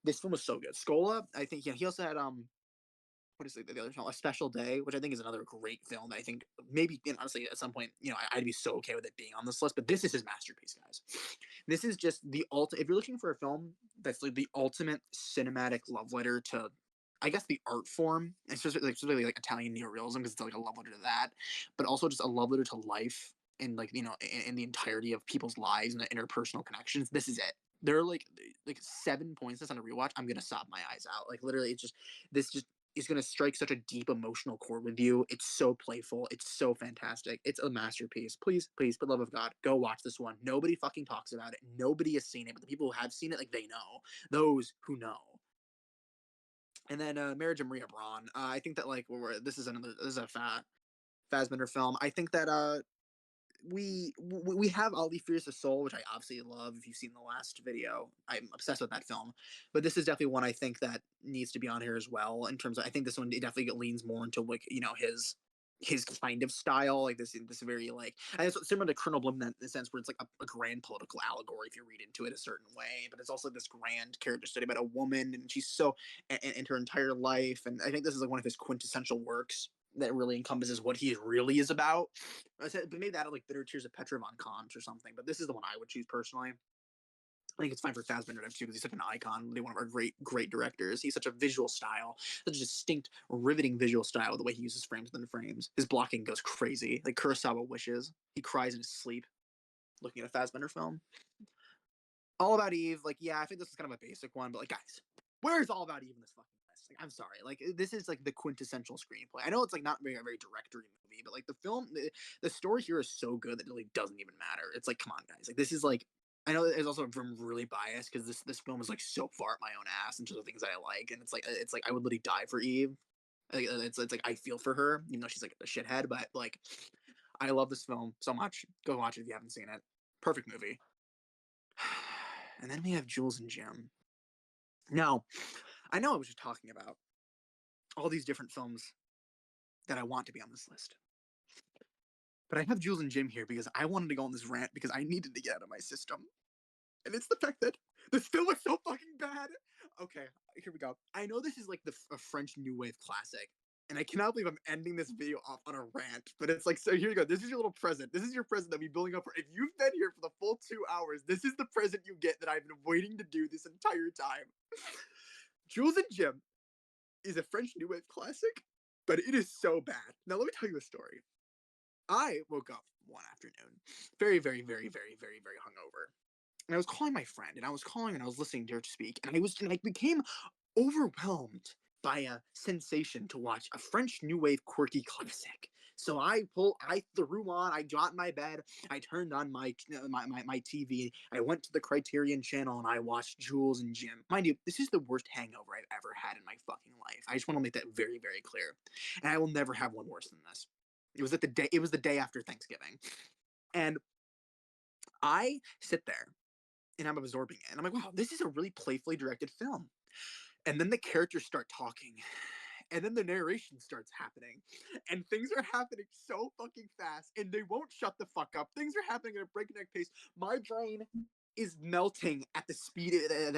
this film was so good. Scola, I think he also had what is the other film? A Special Day, which I think is another great film that I think maybe honestly at some point I'd be so okay with it being on this list. But this is his masterpiece, guys. This is just the ultimate. If you're looking for a film that's like the ultimate cinematic love letter to, I guess, the art form, especially like Italian neorealism, because it's like a love letter to that, but also just a love letter to life and like in the entirety of people's lives and the interpersonal connections. This is it. There are like 7 points that's on a rewatch. I'm gonna sob my eyes out. Like literally, it's just this just is going to strike such a deep emotional chord with you. It's so playful. It's so fantastic. It's a masterpiece. Please, please, for the love of God, go watch this one. Nobody fucking talks about it. Nobody has seen it, but the people who have seen it, like they know. Those who know. And then Marriage of Maria Braun. I think that this is a Fassbender film. I think that we have Ali Fears the Soul, which I obviously love. If you've seen the last video, I'm obsessed with that film. But this is definitely one I think that needs to be on here as well. In terms of, I think this one definitely leans more into like his kind of style, like this very like and it's similar to Colonel Bloom in the sense where it's like a grand political allegory if you read into it a certain way, but it's also this grand character study about a woman, and she's so and her entire life, and I think this is like one of his quintessential works that really encompasses what he really is about. I said, but maybe that like Bitter Tears of Petra von Kant or something. But this is the one I would choose personally. I think it's fine for Fassbender too because he's such an icon. One of our great directors. He's such a visual style, such a distinct, riveting visual style. The way he uses frames within frames, his blocking goes crazy. Like Kurosawa wishes. He cries in his sleep looking at a Fassbender film. All About Eve, like yeah, I think this is kind of a basic one, but like guys, where's All About Eve in this fucking list? Like I'm sorry, like this is like the quintessential screenplay. I know it's like not a very directory movie, but like the story here is so good that it really doesn't even matter. It's like come on, guys, like this is like I know it's also from really biased because this film is like so far up my own ass into the things that I like, and it's like I would literally die for Eve. Like, it's like I feel for her, even though she's like a shithead, but like I love this film so much. Go watch it if you haven't seen it. Perfect movie. And then we have Jules and Jim. Now, I know I was just talking about all these different films that I want to be on this list. But I have Jules and Jim here because I wanted to go on this rant because I needed to get out of my system. And it's the fact that this film is so fucking bad. Okay, here we go. I know this is like a French New Wave classic, and I cannot believe I'm ending this video off on a rant, but it's like, so here you go. This is your little present. This is your present that we're building up for. If you've been here for the full 2 hours, this is the present you get that I've been waiting to do this entire time. Jules and Jim is a French New Wave classic, but it is so bad. Now, let me tell you a story. I woke up one afternoon, very, very, very, very, very, very hungover. And I was calling my friend, and I was calling, and I was listening to her speak, and I became overwhelmed by a sensation to watch a French New Wave quirky classic. So I threw on, I got in my bed, I turned on my TV, I went to the Criterion channel, and I watched Jules and Jim. Mind you, this is the worst hangover I've ever had in my fucking life. I just want to make that very, very clear, and I will never have one worse than this. It was the day after Thanksgiving, and I sit there and I'm absorbing it, and I'm like, wow, this is a really playfully directed film. And then the characters start talking, and then the narration starts happening, and things are happening so fucking fast, and they won't shut the fuck up. Things are happening at a breakneck pace. My brain is melting at the speed at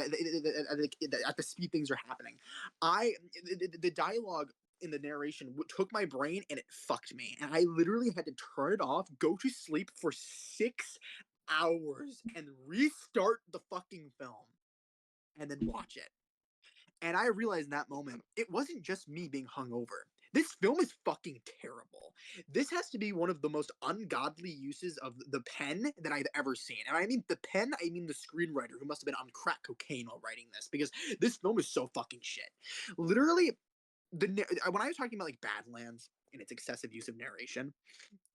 the speed things are happening. I the dialogue in the narration took my brain and it fucked me, and I literally had to turn it off, go to sleep for 6 hours, and restart the fucking film, and then watch it. And I realized in that moment, it wasn't just me being hungover. This film is fucking terrible. This has to be one of the most ungodly uses of the pen that I've ever seen. And I mean the pen, I mean the screenwriter who must have been on crack cocaine while writing this, because this film is so fucking shit. Literally, when I was talking about like Badlands and its excessive use of narration,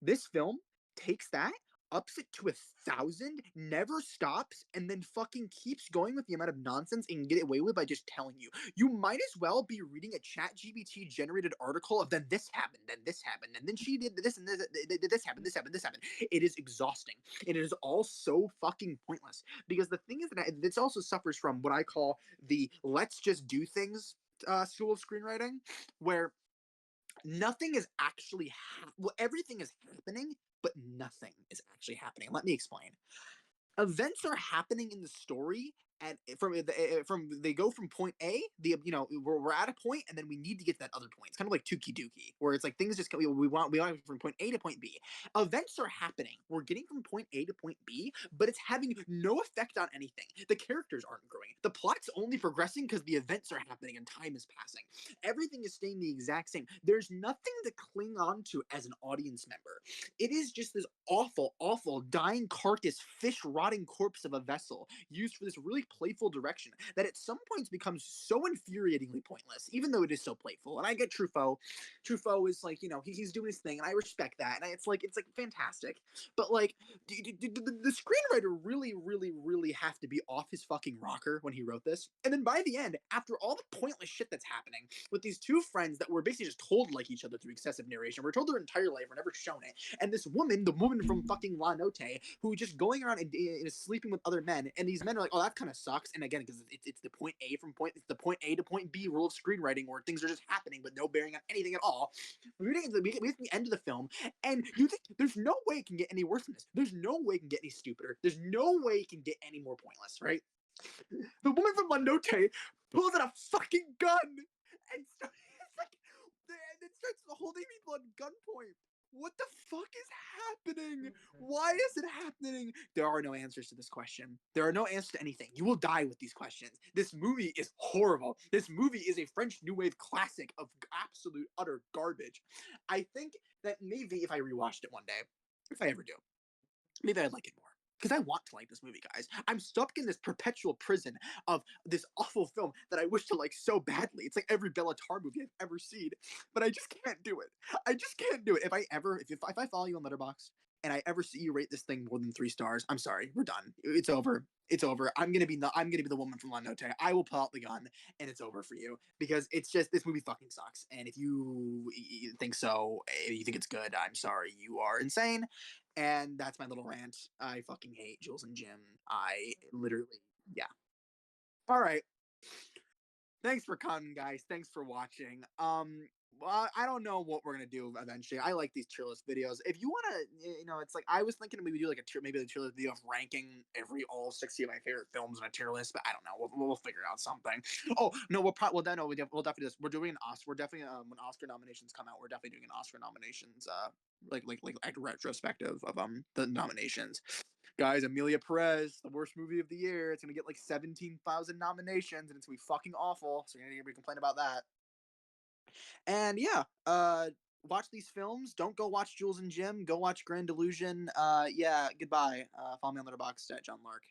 this film takes that, ups it to 1,000, never stops, and then fucking keeps going with the amount of nonsense it can get away with by just telling you. You might as well be reading a chat GBT generated article of then this happened, and then she did this, and this happened, this happened, this happened. It is exhausting. And it is all so fucking pointless. Because the thing is that this also suffers from what I call the let's just do things school of screenwriting, where nothing is actually well, everything is happening, but nothing is actually happening. Let me explain. Events are happening in the story, and from they go from point A, we're at a point, and then we need to get to that other point. It's kind of like Tuki Dookie, where it's like things just we want from point A to point B. Events are happening. We're getting from point A to point B, but it's having no effect on anything. The characters aren't growing. The plot's only progressing because the events are happening and time is passing. Everything is staying the exact same. There's nothing to cling on to as an audience member. It is just this awful, awful dying carcass, fish rotting corpse of a vessel used for this really playful direction that at some points becomes so infuriatingly pointless, even though it is so playful. And I get Truffaut. Truffaut is like, he's doing his thing, and I respect that. And it's like fantastic. But like, the screenwriter really, really, really have to be off his fucking rocker when he wrote this. And then by the end, after all the pointless shit that's happening with these two friends that were basically just told like each other through excessive narration, we're told their entire life, we're never shown it, and this woman, the woman from fucking La Note, who just going around and is sleeping with other men, and these men are like, oh, that kind of sucks. And again, because it's it's the point A to point B rule of screenwriting, where things are just happening with no bearing on anything at all. We get to the end of the film, and you think there's no way it can get any worse than this. There's no way it can get any stupider. There's no way it can get any more pointless, right? The woman from La Note pulls out a fucking gun and starts, and it starts holding people at gunpoint. What the fuck is happening? Why is it happening? There are no answers to this question. There are no answers to anything. You will die with these questions. This movie is horrible. This movie is a French New Wave classic of absolute utter garbage. I think that maybe if I rewatched it one day, if I ever do, maybe I'd like it more. Because I want to like this movie, guys. I'm stuck in this perpetual prison of this awful film that I wish to like so badly. It's like every Bella Tar movie I've ever seen, but I just can't do it. I just can't do it. If I follow you on Letterboxd and I ever see you rate this thing more than 3 stars, I'm sorry, we're done. It's over. It's over. I'm gonna be the woman from La Note. I will pull out the gun, and it's over for you, because it's just this movie fucking sucks. And if you think so, if you think it's good, I'm sorry, you are insane. And that's my little rant. I fucking hate Jules and Jim. I literally, yeah. All right. Thanks for coming, guys. Thanks for watching. Well, I don't know what we're gonna do eventually. I like these tier list videos. If you wanna, it's like I was thinking maybe do like maybe a tier list video of ranking all 60 of my favorite films on a tier list, but I don't know. We'll figure out something. Oh no, we'll then no, we'll definitely do this. We're doing an Oscar. We're definitely when Oscar nominations come out, we're definitely doing an Oscar nominations like retrospective of the nominations. Guys, Amelia Perez, the worst movie of the year. It's gonna get like 17,000 nominations, and it's gonna be fucking awful. So you're gonna be complaining about that. And yeah, watch these films. Don't go watch Jules and Jim. Go watch Grand Illusion. Yeah, goodbye. Follow me on Letterboxd at John Lark.